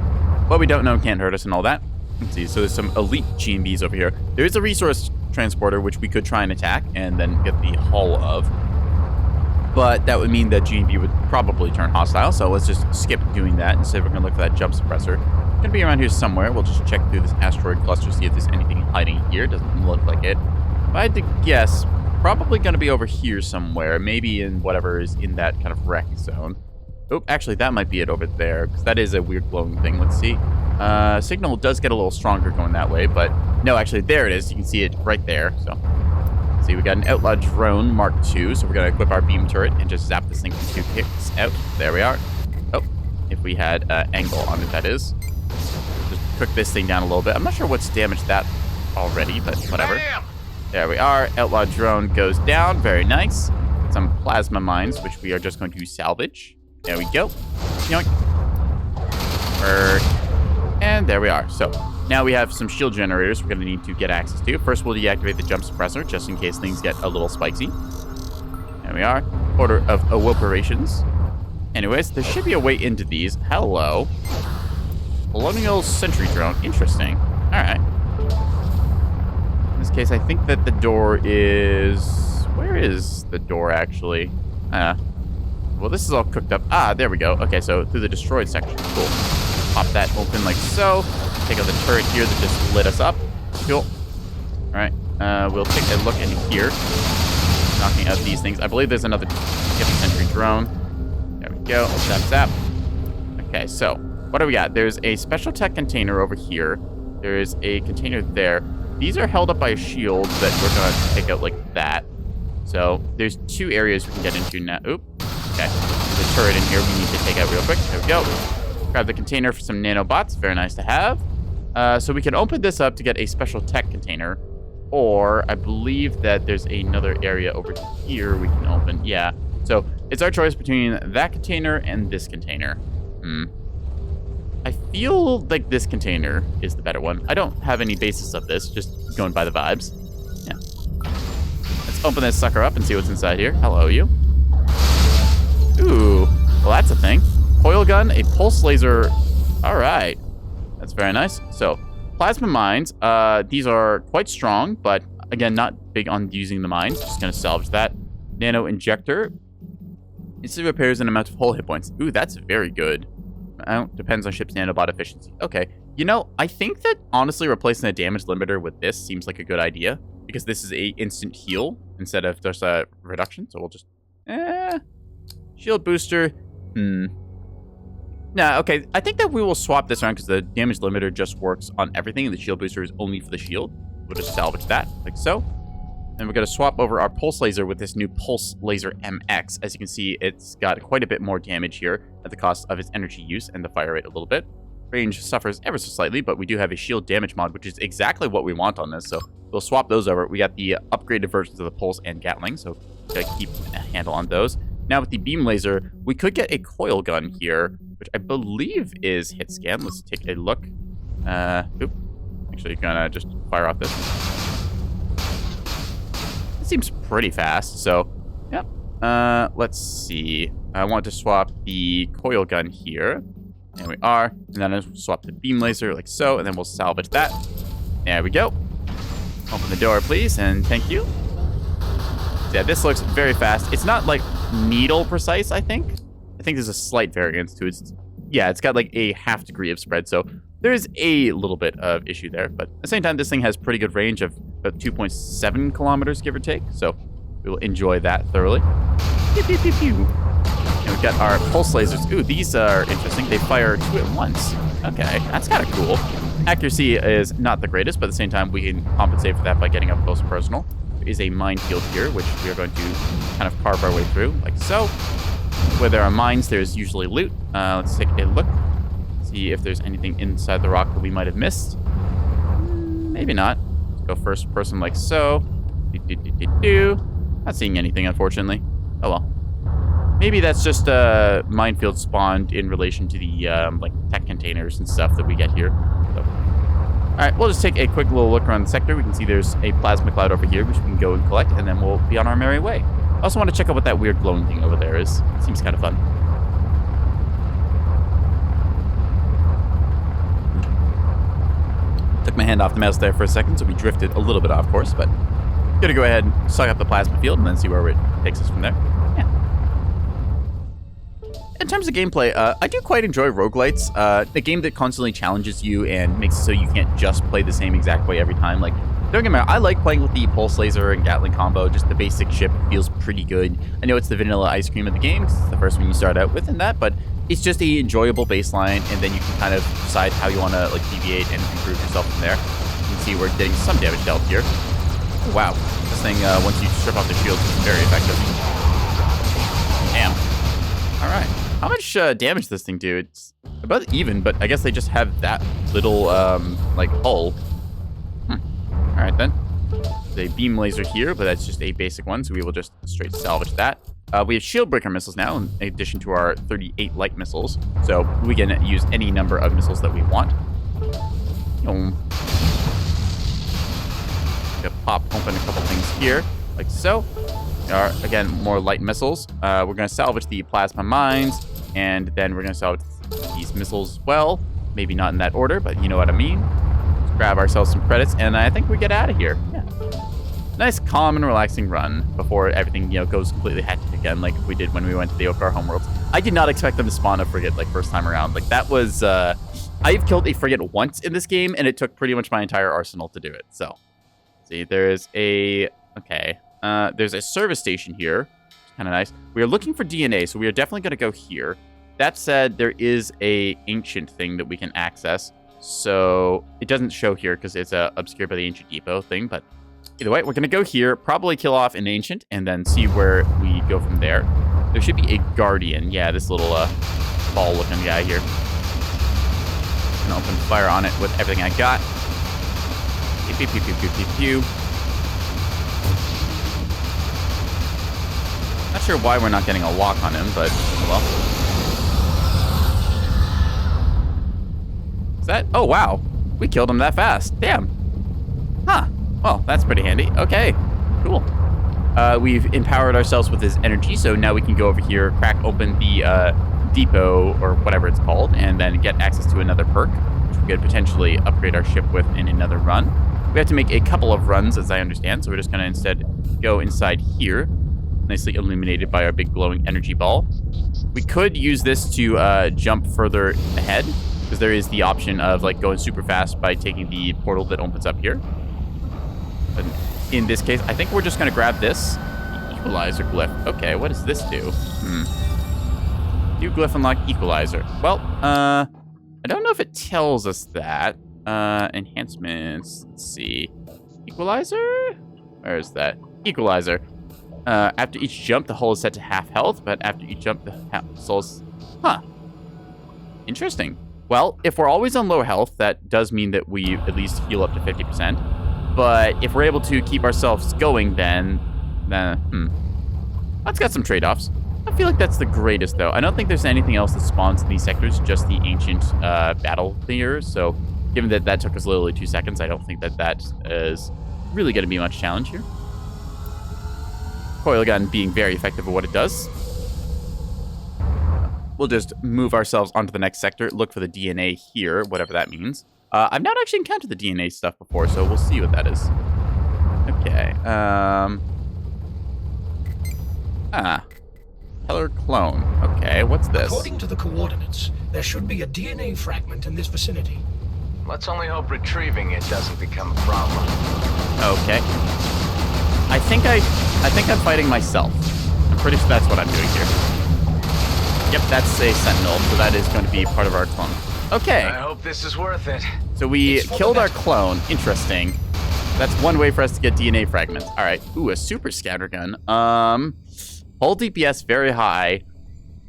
what we don't know can't hurt us and all that. Let's see. So there's some elite GMBs over here. There is a resource transporter which we could try and attack and then get the hull of. But that would mean that GMB would probably turn hostile. So let's just skip doing that. Instead, we're gonna look for that jump suppressor. It's gonna be around here somewhere. We'll just check through this asteroid cluster, see if there's anything hiding here. Doesn't look like it. If I had to guess, probably gonna be over here somewhere. Maybe in whatever is in that kind of wreck zone. Oh, actually, that might be it over there, because that is a weird glowing thing. Let's see. Signal does get a little stronger going that way, but no, actually, there it is. You can see it right there. So, see, we got an outlaw drone Mark II, so we're gonna equip our beam turret and just zap this thing for 2 kicks out. There we are. Oh, if we had angle on it, that is. Just cook this thing down a little bit. I'm not sure what's damaged that already, but whatever. There we are. Outlaw drone goes down. Very nice. Some plasma mines, which we are just going to salvage. There we go. Yoink. And there we are. So now we have some shield generators we're going to need to get access to. First, we'll deactivate the jump suppressor just in case things get a little spicy. There we are. Order of operations. Anyways, there should be a way into these. Hello. Colonial sentry drone. Interesting. All right. In this case, I think that the door is... Where is the door, actually? Well, this is all cooked up. Ah, there we go. Okay, so through the destroyed section. Cool. Pop that open like so. Take out the turret here that just lit us up. Cool. All right. We'll take a look in here. Knocking out these things. I believe there's another sentry drone. There we go. Zap, zap. Okay, so what do we got? There's a special tech container over here. There is a container there. These are held up by a shield that we're going to take out like that. So there's 2 areas we can get into now. Oop. Okay. There's a turret in here we need to take out real quick. There we go. Grab the container for some nanobots. Very nice to have. So we can open this up to get a special tech container. Or I believe that there's another area over here we can open. Yeah. So it's our choice between that container and this container. I feel like this container is the better one. I don't have any basis of this, just going by the vibes. Yeah. Let's open this sucker up and see what's inside here. Hello, you. Ooh. Well, that's a thing. Coil gun, a pulse laser. All right. That's very nice. So, plasma mines. These are quite strong, but again, not big on using the mines. Just going to salvage that. Nano injector. Instantly repairs an amount of whole hit points. Ooh, that's very good. Depends on ship's nanobot efficiency. Okay. You know, I think that honestly replacing the damage limiter with this seems like a good idea. Because this is a instant heal instead of just a reduction. So we'll just... Shield booster. Nah, okay. I think that we will swap this around because the damage limiter just works on everything. And the shield booster is only for the shield. We'll just salvage that, like so. And we're going to swap over our pulse laser with this new Pulse Laser MX. As you can see, it's got quite a bit more damage here at the cost of its energy use and the fire rate a little bit. Range suffers ever so slightly, but we do have a shield damage mod, which is exactly what we want on this. So we'll swap those over. We got the upgraded versions of the Pulse and Gatling, so gotta keep a handle on those. Now with the beam laser, we could get a coil gun here, which I believe is hit scan. Let's take a look. Oop. Actually, gonna just fire off this. It seems pretty fast, so yep. Let's see. I want to swap the coil gun here. There we are. And then I'll swap the beam laser like so, and then we'll salvage that. There we go. Open the door, please, and thank you. Yeah, this looks very fast. It's not like needle precise, I think. I think there's a slight variance to it. Yeah, it's got like a half degree of spread, so there is a little bit of issue there. But at the same time, this thing has pretty good range of about 2.7 kilometers, give or take. So we will enjoy that thoroughly. Pew, pew, pew, pew. And we've got our pulse lasers. Ooh, these are interesting. They fire 2 at once. Okay, that's kind of cool. Accuracy is not the greatest, but at the same time, we can compensate for that by getting up close and personal. There is a minefield here, which we are going to kind of carve our way through, like so. Where there are mines, there's usually loot. Let's take a look. See if there's anything inside the rock that we might have missed. Maybe not. Let's go first person like so. Not seeing anything, unfortunately. Oh well. Maybe that's just a minefield spawned in relation to the like tech containers and stuff that we get here. So. All right, we'll just take a quick little look around the sector. We can see there's a plasma cloud over here, which we can go and collect, and then we'll be on our merry way. I also want to check out what that weird glowing thing over there is. It seems kind of fun. Took my hand off the mouse there for a second, so we drifted a little bit off course, but gonna go ahead and suck up the plasma field and then see where it takes us from there. Yeah. In terms of gameplay, I do quite enjoy roguelites. A game that constantly challenges you and makes it so you can't just play the same exact way every time. Like, don't get me wrong, I like playing with the Pulse Laser and Gatling combo. Just the basic ship feels pretty good. I know it's the vanilla ice cream of the game, 'cause it's the first one you start out with and that, but it's just a enjoyable baseline, and then you can kind of decide how you want to like deviate and improve yourself from there. You can see we're getting some damage dealt here. Oh, wow, this thing, once you strip off the shields, is very effective. Damn. All right. How much damage does this thing do? It's about even, but I guess they just have that little, like, hull. Alright then. There's a beam laser here, but that's just a basic one, so we will just straight salvage that. We have shield breaker missiles now, in addition to our 38 light missiles. So we can use any number of missiles that we want. Gonna pop open a couple things here, like so. Again, more light missiles. We're going to salvage the plasma mines, and then we're going to salvage these missiles as well. Maybe not in that order, but you know what I mean. Let's grab ourselves some credits, and I think we get out of here. Yeah. Nice, calm, and relaxing run before everything, goes completely hectic again, like we did when we went to the Okar homeworlds. I did not expect them to spawn a frigate, first time around. That was, I've killed a frigate once in this game, and it took pretty much my entire arsenal to do it. So, see, there's a service station here. Kind of nice. We are looking for DNA, so we are definitely going to go here. That said, there is a ancient thing that we can access. So, it doesn't show here because it's obscured by the ancient depot thing, but either way, we're going to go here, probably kill off an ancient, and then see where we go from there. There should be a guardian. Yeah, this little ball-looking guy here. Gonna open fire on it with everything I got. Pew, pew, pew, pew, pew, pew, pew. Not sure why we're not getting a lock on him, but well. Is that? Oh, wow. We killed him that fast. Damn. Huh. Well, that's pretty handy. Okay, cool. We've empowered ourselves with his energy, so now we can go over here, crack open the depot, or whatever it's called, and then get access to another perk, which we could potentially upgrade our ship with in another run. We have to make a couple of runs, as I understand, so we're just going to instead go inside here, nicely illuminated by our big glowing energy ball. We could use this to jump further ahead, because there is the option of going super fast by taking the portal that opens up here. But in this case, I think we're just going to grab this. Equalizer glyph. Okay, what does this do? New glyph unlock equalizer. Well, I don't know if it tells us that. Enhancements. Let's see. Equalizer? Where is that? Equalizer. After each jump, the hull is set to half health, but after each jump, the hull is... Huh. Interesting. Well, if we're always on low health, that does mean that we at least heal up to 50%. But if we're able to keep ourselves going, then that's got some trade-offs. I feel like that's the greatest, though. I don't think there's anything else that spawns in these sectors, just the ancient battle here. So, given that that took us literally 2 seconds, I don't think that is really going to be much challenge here. Coil gun being very effective at what it does. We'll just move ourselves onto the next sector, look for the DNA here, whatever that means. I've not actually encountered the DNA stuff before, so we'll see what that is. Okay. Peller clone. Okay, what's this? According to the coordinates, there should be a DNA fragment in this vicinity. Let's only hope retrieving it doesn't become a problem. Okay. I think I'm fighting myself. I'm pretty sure that's what I'm doing here. Yep, that's a sentinel, so that is going to be part of our clone. Okay. I hope this is worth it. So we killed our clone. Interesting. That's one way for us to get DNA fragments. All right. Ooh, a super scatter gun. Hull DPS very high.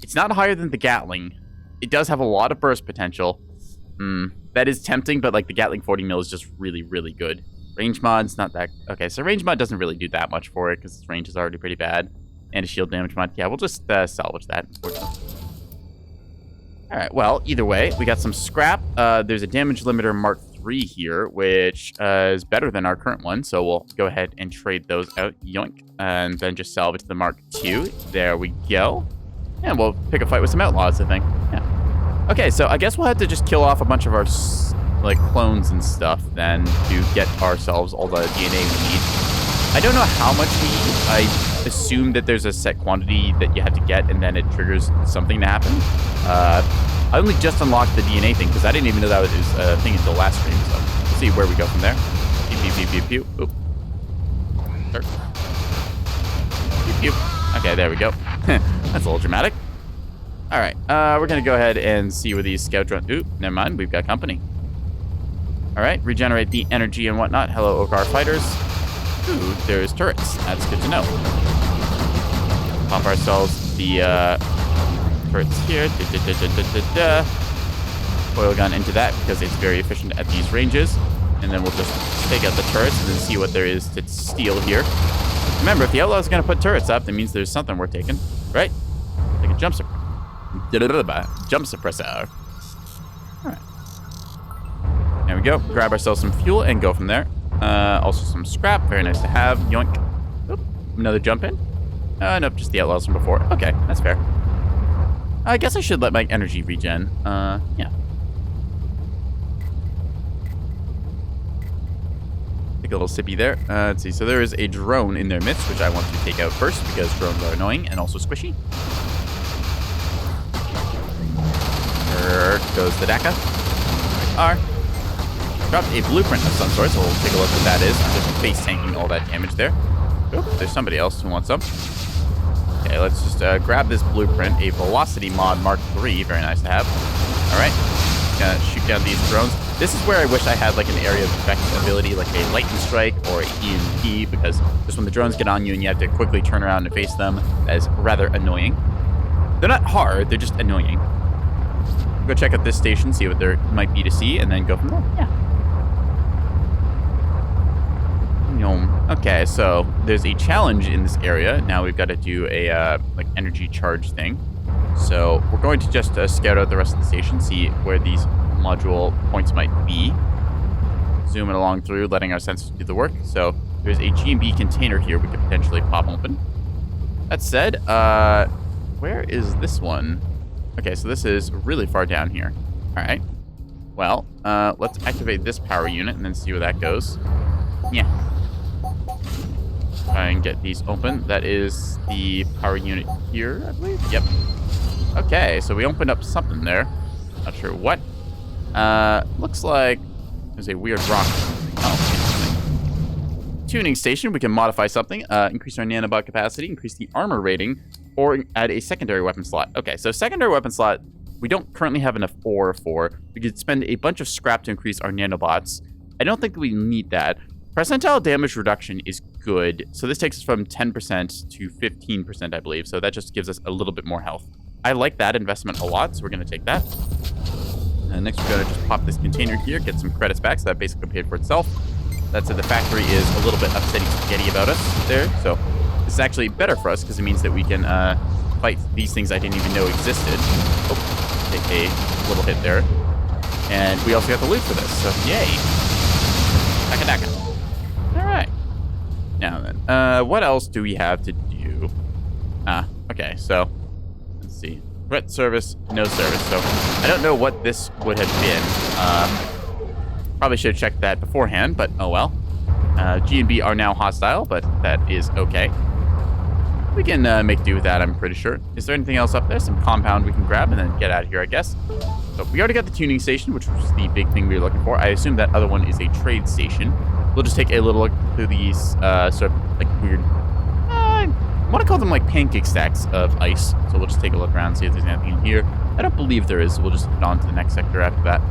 It's not higher than the Gatling. It does have a lot of burst potential. That is tempting, but the Gatling 40 mil is just really, really good. Range mod's not that... Okay, so range mod doesn't really do that much for it because its range is already pretty bad. And a shield damage mod. Yeah, we'll just salvage that, unfortunately. All right, well, either way, we got some scrap. There's a damage limiter Mark III here, which is better than our current one. So we'll go ahead and trade those out. Yoink. And then just salvage the Mark II. There we go. And we'll pick a fight with some outlaws, I think. Yeah. Okay, so I guess we'll have to just kill off a bunch of our clones and stuff then to get ourselves all the DNA we need. I don't know how much we need. I assume that there's a set quantity that you have to get and then it triggers something to happen. I only just unlocked the DNA thing because I didn't even know that was a thing until last stream, so we'll see where we go from there. Pew, pew, pew, pew, pew. Oop. Start. Pew, pew. Okay, there we go. That's a little dramatic. All right, we're going to go ahead and see where these scout drones... Oop, never mind, we've got company. All right, regenerate the energy and whatnot. Hello, Okar fighters. Ooh, there's turrets. That's good to know. Pump ourselves the turrets here. Oil gun into that because it's very efficient at these ranges. And then we'll just take out the turrets and then see what there is to steal here. Remember, if the Outlaw's going to put turrets up, that means there's something worth taking, right? Like a jump suppressor. All right. There we go. Grab ourselves some fuel and go from there. Also some scrap. Very nice to have. Yoink. Oop. Another jump in. Nope, just the Outlaws from before. Okay, that's fair. I guess I should let my energy regen. Yeah. Take a little sippy there. Let's see. So there is a drone in their midst, which I want to take out first because drones are annoying and also squishy. There goes the Daka. R. Dropped a blueprint of some sort, so we'll take a look what that is. I'm just face tanking all that damage there. Oop, there's somebody else who wants some. Okay, let's just grab this blueprint. A Velocity Mod Mark III. Very nice to have. All right. Gonna shoot down these drones. This is where I wish I had like an area of effect ability, like a lightning strike or an EMP, because just when the drones get on you and you have to quickly turn around and face them, that is rather annoying. They're not hard, they're just annoying. Go check out this station, see what there might be to see, and then go from there. Yeah. Okay, so there's a challenge in this area. Now we've got to do a like energy charge thing. So we're going to just scout out the rest of the station, see where these module points might be. Zooming along through, letting our sensors do the work. So there's a G&B container here we could potentially pop open. That said, where is this one? Okay, so this is really far down here. All right. Well, let's activate this power unit and then see where that goes. Yeah. Try and get these open. That is the power unit here, I believe. Yep. Okay, so we opened up something there. Not sure what. Looks like there's a weird rock. Oh, interesting. Tuning station. We can modify something. Increase our nanobot capacity, increase the armor rating, or add a secondary weapon slot. Okay, so secondary weapon slot, we don't currently have enough ore for. We could spend a bunch of scrap to increase our nanobots. I don't think we need that. Percentile damage reduction is good. So this takes us from 10% to 15%, I believe. So that just gives us a little bit more health. I like that investment a lot, so we're going to take that. And next we're going to just pop this container here, get some credits back, so that basically paid for itself. That said, the factory is a little bit upsetting spaghetti about us there, so this is actually better for us because it means that we can fight these things I didn't even know existed. Oh, take a little hit there. And we also got the loot for this, so yay. Daka. Alright. Now then, what else do we have to do? Okay, so let's see. Threat service, no service. So I don't know what this would have been. Probably should have checked that beforehand, but oh well. G&B are now hostile, but that is okay. We can make do with that, I'm pretty sure. Is there anything else up there? Some compound we can grab and then get out of here, I guess. So we already got the tuning station, which was the big thing we were looking for. I assume that other one is a trade station. We'll just take a little look through these sort of like weird... I want to call them like pancake stacks of ice. So we'll just take a look around and see if there's anything in here. I don't believe there is, so we'll just head on to the next sector after that.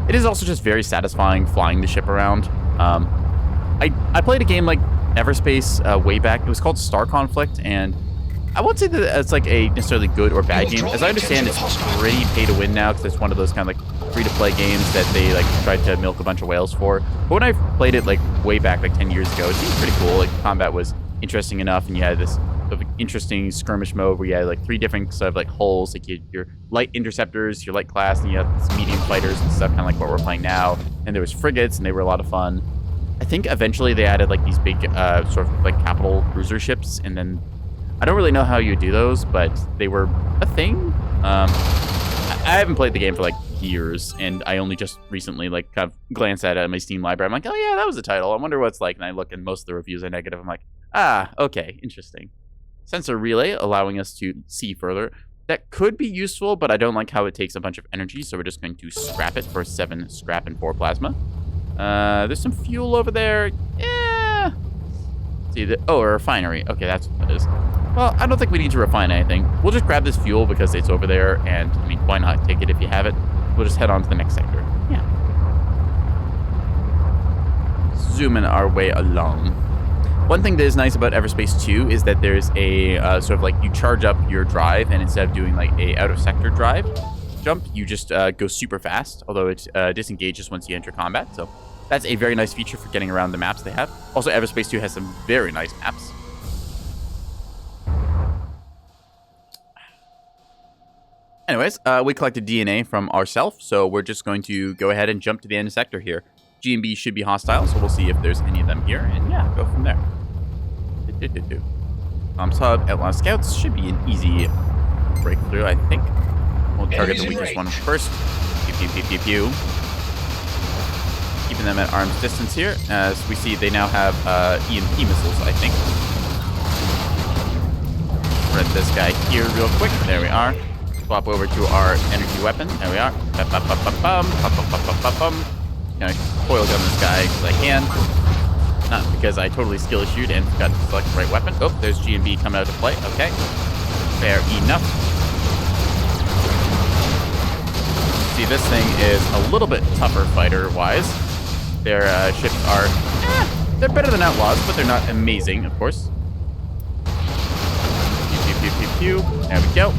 It is also just very satisfying flying the ship around. I played a game like Everspace way back. It was called Star Conflict, and I won't say that it's like a necessarily good or bad game. As I understand, it's pretty pay to win now because it's one of those kind of like free-to-play games that they like tried to milk a bunch of whales for. But when I played it like way back, like 10 years ago, it seemed pretty cool. Like combat was interesting enough, and you had this sort of interesting skirmish mode where you had like 3 different sort of like hulls, like your light interceptors, your light class, and you have some medium fighters and stuff, kind of like what we're playing now. And there was frigates, and they were a lot of fun. I think eventually they added like these big sort of like capital cruiser ships, and then I don't really know how you do those, but they were a thing. I haven't played the game for like years, and I only just recently like kind of glanced at it on my Steam library. I'm like, oh yeah, that was the title. I wonder what it's like. And I look, and most of the reviews are negative. I'm like, okay, interesting. Sensor relay allowing us to see further. That could be useful, but I don't like how it takes a bunch of energy, so we're just going to scrap it for 7 scrap and 4 plasma. There's some fuel over there. Yeah. See a refinery. Okay, that's what it is. Well, I don't think we need to refine anything. We'll just grab this fuel because it's over there, and I mean, why not take it if you have it? We'll just head on to the next sector. Yeah. Zooming our way along. One thing that is nice about Everspace 2 is that there's a sort of like you charge up your drive, and instead of doing like a out of sector drive, jump, you just go super fast, although it disengages once you enter combat. So that's a very nice feature for getting around the maps they have. Also, Everspace 2 has some very nice maps. Anyways, we collected DNA from ourselves, so we're just going to go ahead and jump to the end sector here. G&B should be hostile, so we'll see if there's any of them here, and yeah, go from there. Hub, Outlaw Scouts should be an easy breakthrough, I think. We'll target the weakest one first. Pew, pew, pew, pew, pew. Keeping them at arm's distance here. As we see, they now have EMP missiles, I think. Rip this guy here real quick. There we are. Swap over to our energy weapon. There we are. Gonna coil gun this guy because I can. Not because I totally skill issued and forgot to select the right weapon. Oh, there's G&B coming out to play. Okay. Fair enough. See, this thing is a little bit tougher fighter-wise. Their ships are... they're better than Outlaws, but they're not amazing, of course. Pew, pew, pew, pew, pew. There we go.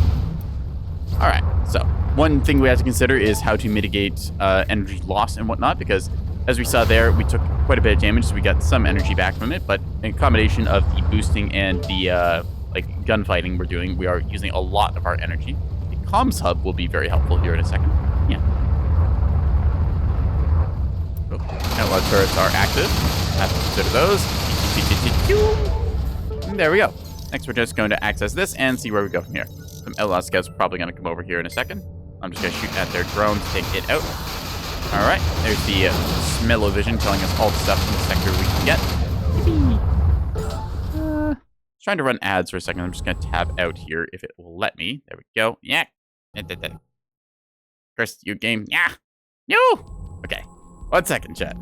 Alright, so one thing we have to consider is how to mitigate energy loss and whatnot, because as we saw there, we took quite a bit of damage, so we got some energy back from it, but in combination of the boosting and the gunfighting we're doing, we are using a lot of our energy. The comms hub will be very helpful here in a second. Yeah. Oh, Outlaw turrets are active. Have to consider those. And there we go. Next, we're just going to access this and see where we go from here. Some Outlaw scouts are probably going to come over here in a second. I'm just going to shoot at their drone to take it out. All right, there's the smell-o-vision telling us all the stuff in the sector we can get. Trying to run ads for a second. I'm just going to tab out here if it will let me. There we go. Yeah. First, you game. Yeah. No. Okay. 1 second, chat.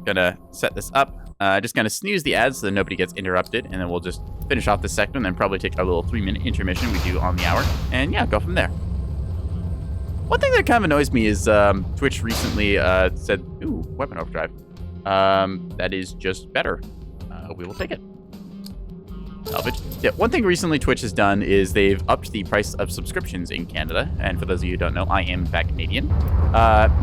Gonna set this up. Just gonna snooze the ads so that nobody gets interrupted, and then we'll just finish off this sector and then probably take our little 3-minute intermission we do on the hour. And yeah, go from there. One thing that kind of annoys me is Twitch recently said, ooh, weapon overdrive. That is just better. We will take it. Salvage. Yeah, one thing recently Twitch has done is they've upped the price of subscriptions in Canada. And for those of you who don't know, I am in fact Canadian.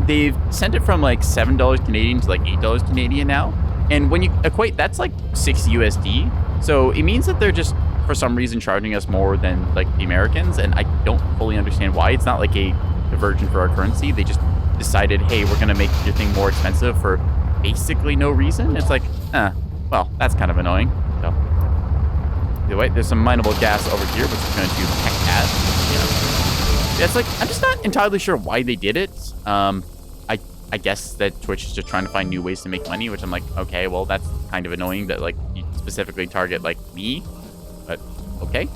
They've sent it from like $7 Canadian to like $8 Canadian now. And when you equate, that's like 6 USD. So it means that they're just, for some reason, charging us more than like the Americans. And I don't fully understand why. It's not like a diversion for our currency. They just decided, hey, we're going to make your thing more expensive for basically no reason. It's like, well, that's kind of annoying. So, either way, there's some mineable gas over here, which is going to heck at. Yeah, it's like, I'm just not entirely sure why they did it. I guess that Twitch is just trying to find new ways to make money, which I'm like, okay, well, that's kind of annoying that, like, you specifically target, like, me. But, okay.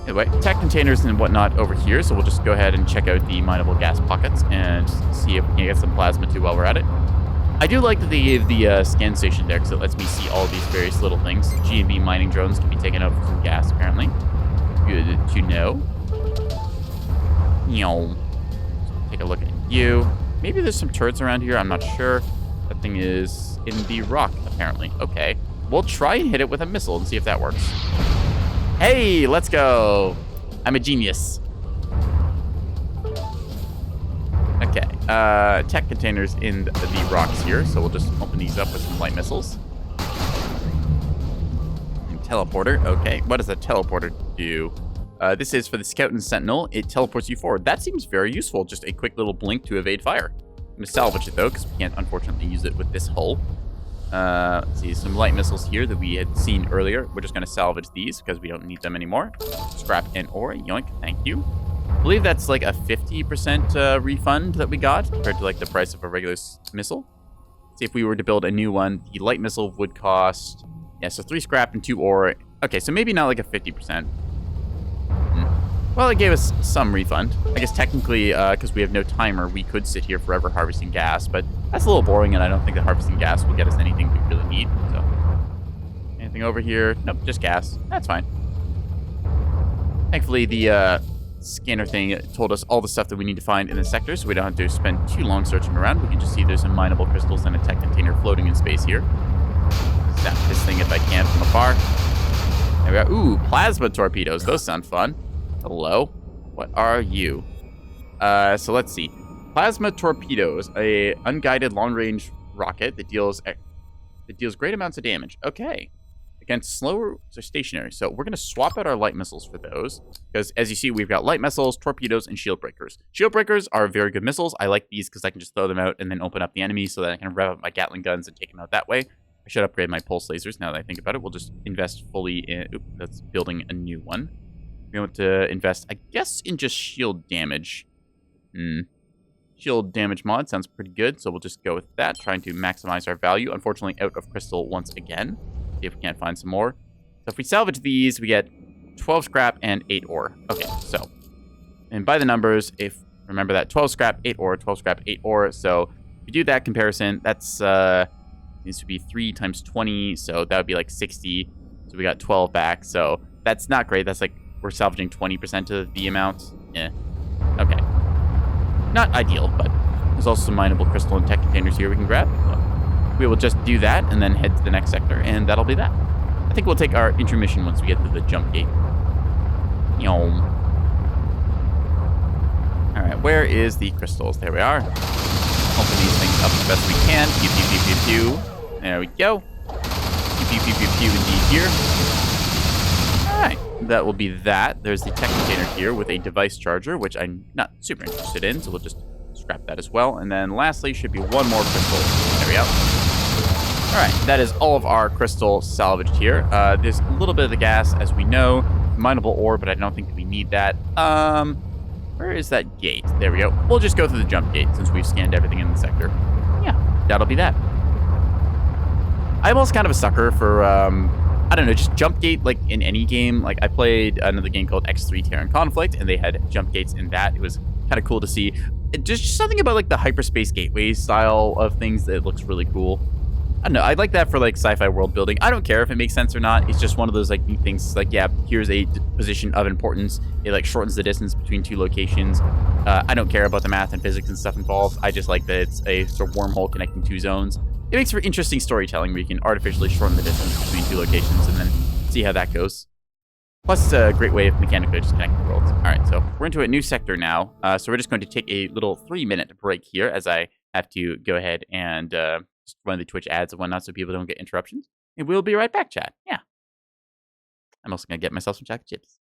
Anyway, tech containers and whatnot over here, so we'll just go ahead and check out the mineable gas pockets and see if we can get some plasma too while we're at it. I do like that they gave the scan station there, because it lets me see all these various little things. G&B mining drones can be taken out for some gas, apparently. Good to know. Take a look at you. Maybe there's some turrets around here. I'm not sure. That thing is in the rock, apparently. Okay. We'll try and hit it with a missile and see if that works. Hey, let's go. I'm a genius. Okay. Tech containers in the rocks here. So we'll just open these up with some light missiles. And teleporter. Okay. What does a teleporter do? This is for the Scout and Sentinel. It teleports you forward. That seems very useful. Just a quick little blink to evade fire. I'm going to salvage it, though, because we can't, unfortunately, use it with this hull. Let's see, some light missiles here that we had seen earlier. We're just going to salvage these because we don't need them anymore. Scrap and ore. Yoink. Thank you. I believe that's like a 50% refund that we got compared to like the price of a regular missile. See, if we were to build a new one, the light missile would cost... Yeah, so 3 scrap and 2 ore. Okay, so maybe not like a 50%. Well, it gave us some refund. I guess technically, because we have no timer, we could sit here forever harvesting gas, but that's a little boring, and I don't think that harvesting gas will get us anything we really need. So, anything over here? Nope, just gas. That's fine. Thankfully, the scanner thing told us all the stuff that we need to find in the sector, so we don't have to spend too long searching around. We can just see there's some mineable crystals and a tech container floating in space here. Zap this thing if I can from afar. There we go. Ooh, plasma torpedoes. Those sound fun. Hello. What are you? So let's see. Plasma torpedoes, a unguided long-range rocket that deals great amounts of damage. Okay. Against slower or stationary. So we're going to swap out our light missiles for those. Because as you see, we've got light missiles, torpedoes, and shield breakers. Shield breakers are very good missiles. I like these because I can just throw them out and then open up the enemy so that I can rev up my Gatling guns and take them out that way. I should upgrade my pulse lasers now that I think about it. We'll just invest fully in... Oop, that's building a new one. We want to invest, I guess, in just shield damage. Shield damage mod sounds pretty good, so we'll just go with that, trying to maximize our value. Unfortunately, out of crystal once again. See if we can't find some more. So if we salvage these, we get 12 scrap and 8 ore. Okay, so, and by the numbers, if, remember that, 12 scrap, 8 ore, 12 scrap, 8 ore. So if you do that comparison, that's, needs to be 3 times 20, so that would be like 60. So we got 12 back, so that's not great. That's like, we're salvaging 20% of the amount. Yeah, okay. Not ideal, but there's also some mineable crystal and tech containers here we can grab. So we will just do that and then head to the next sector, and that'll be that. I think we'll take our intermission once we get to the jump gate. Yom. Alright, where is the crystals? There we are. Open these things up as best we can. Pew, pew, pew, pew, pew. There we go. Pew, pew, pew, pew, pew, indeed here. Alright, that will be that. There's the tech container here with a device charger, which I'm not super interested in, so we'll just scrap that as well. And then lastly, should be one more crystal. There we go. Alright, that is all of our crystal salvaged here. There's a little bit of the gas, as we know. Mineable ore, but I don't think we need that. Where is that gate? There we go. We'll just go through the jump gate since we've scanned everything in the sector. Yeah, that'll be that. I'm also kind of a sucker for, I don't know, just jump gate, like, in any game. Like, I played another game called X3 Terran Conflict, and they had jump gates in that. It was kind of cool to see. Just something about, like, the hyperspace gateway style of things that looks really cool. I don't know. I like that for, like, sci-fi world building. I don't care if it makes sense or not. It's just one of those, like, neat things. Like, yeah, here's a position of importance. It, like, shortens the distance between two locations. I don't care about the math and physics and stuff involved. I just like that it's a sort of wormhole connecting two zones. It makes for interesting storytelling where you can artificially shorten the distance between two locations and then see how that goes. Plus, it's a great way of mechanically just connecting the worlds. All right, so we're into a new sector now. So we're just going to take a little 3-minute break here as I have to go ahead and just run the Twitch ads and whatnot so people don't get interruptions. And we'll be right back, chat. Yeah. I'm also going to get myself some chocolate chips.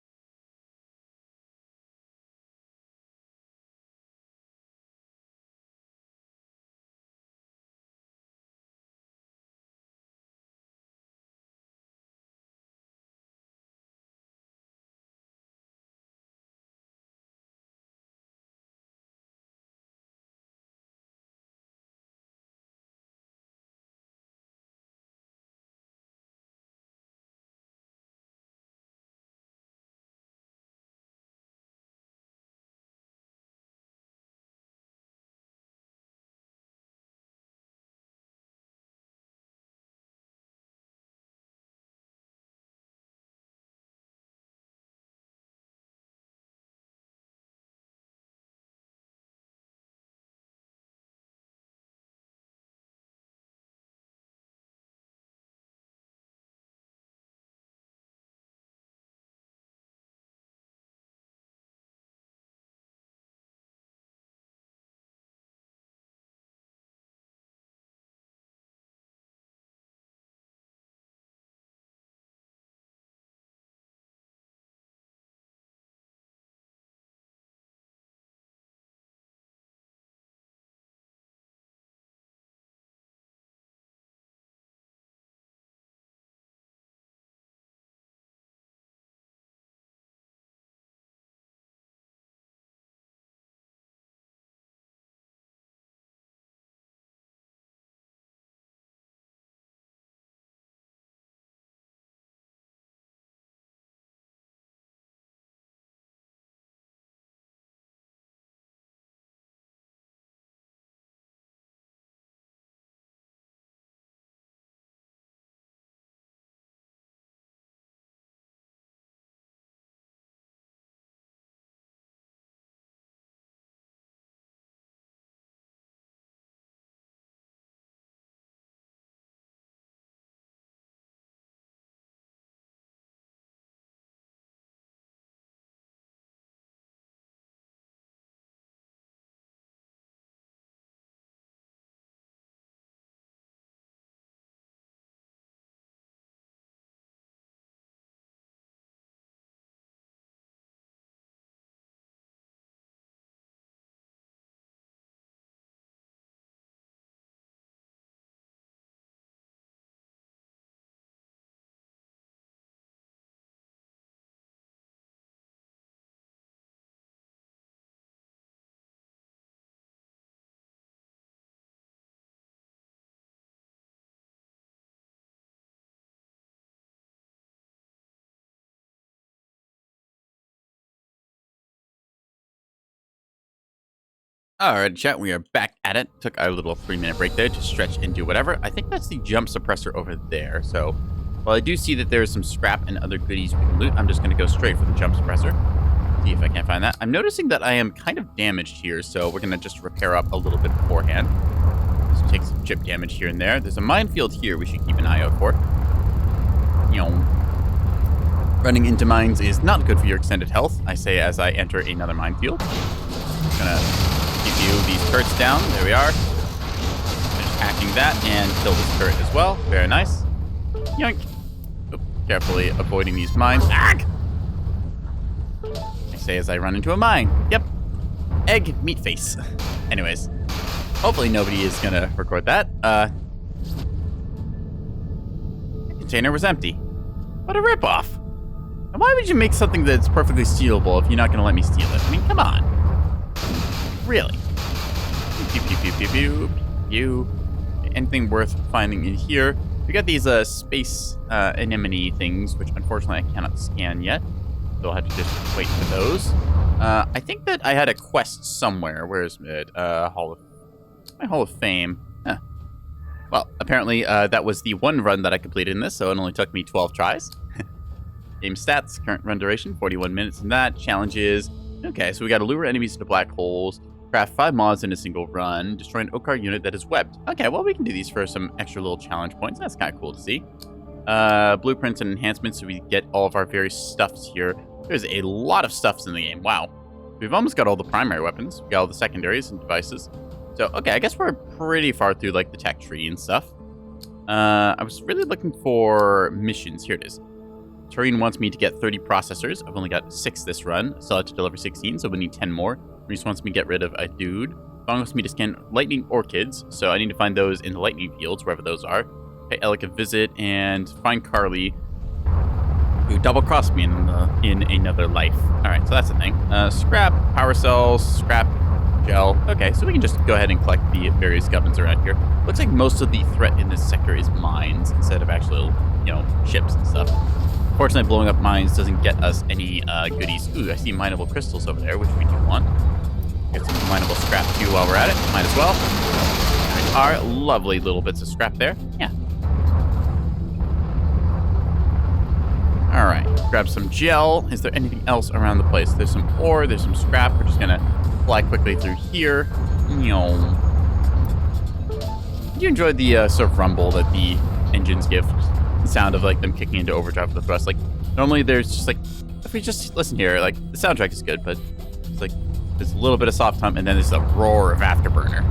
Alright, chat, we are back at it. Took a little 3-minute break there to stretch and do whatever. I think that's the jump suppressor over there. So, while I do see that there's some scrap and other goodies we can loot, I'm just going to go straight for the jump suppressor. See if I can't find that. I'm noticing that I am kind of damaged here, so we're going to just repair up a little bit beforehand. Just take some chip damage here and there. There's a minefield here we should keep an eye out for. Running into mines is not good for your extended health, I say as I enter another minefield. Just going to give you these turrets down. There we are. Finish hacking that and kill this turret as well. Very nice. Yoink. Oop, carefully avoiding these mines. Ah! I say as I run into a mine. Yep. Egg meat face. Anyways. Hopefully nobody is going to record that. The container was empty. What a ripoff. And why would you make something that's perfectly stealable if you're not going to let me steal it? I mean, come on. Really? Pew, pew, pew, pew, pew, pew. Anything worth finding in here? We got these space anemone things, which unfortunately I cannot scan yet. So I'll have to just wait for those. I think that I had a quest somewhere. Where is it? My Hall of Fame. Huh. Well, apparently that was the one run that I completed in this, so it only took me 12 tries. Game stats, current run duration, 41 minutes in that. Challenges. Okay, so we got to lure enemies into black holes, craft 5 mods in a single run, destroy an Okar unit that is webbed. Okay, well, we can do these for some extra little challenge points. That's kind of cool to see. Blueprints and enhancements, so we get all of our various stuffs here. There's a lot of stuffs in the game. Wow. We've almost got all the primary weapons. We got all the secondaries and devices. So, okay, I guess we're pretty far through, like, the tech tree and stuff. I was really looking for missions. Here it is. Turin wants me to get 30 processors. I've only got 6 this run. Still have to deliver 16, so we need 10 more. Reese wants me to get rid of a dude. Fong wants me to scan lightning orchids, so I need to find those in the lightning fields, wherever those are. Pay Alec a visit and find Carly, who double-crossed me in another life. Alright, so that's the thing. Scrap, power cells, scrap, gel. Okay, so we can just go ahead and collect the various gubbins around here. Looks like most of the threat in this sector is mines instead of actual, ships and stuff. Fortunately, blowing up mines doesn't get us any goodies. Ooh, I see mineable crystals over there, which we do want. Get some mineable scrap too while we're at it. Might as well. There are lovely little bits of scrap there. Yeah. All right, grab some gel. Is there anything else around the place? There's some ore, there's some scrap. We're just gonna fly quickly through here. Did you enjoy the sort of rumble that the engines give? The sound of like them kicking into overdrive with the thrust. Like normally there's just like, if we just listen here, like the soundtrack is good, but it's like there's a little bit of soft hum and then there's a roar of Afterburner.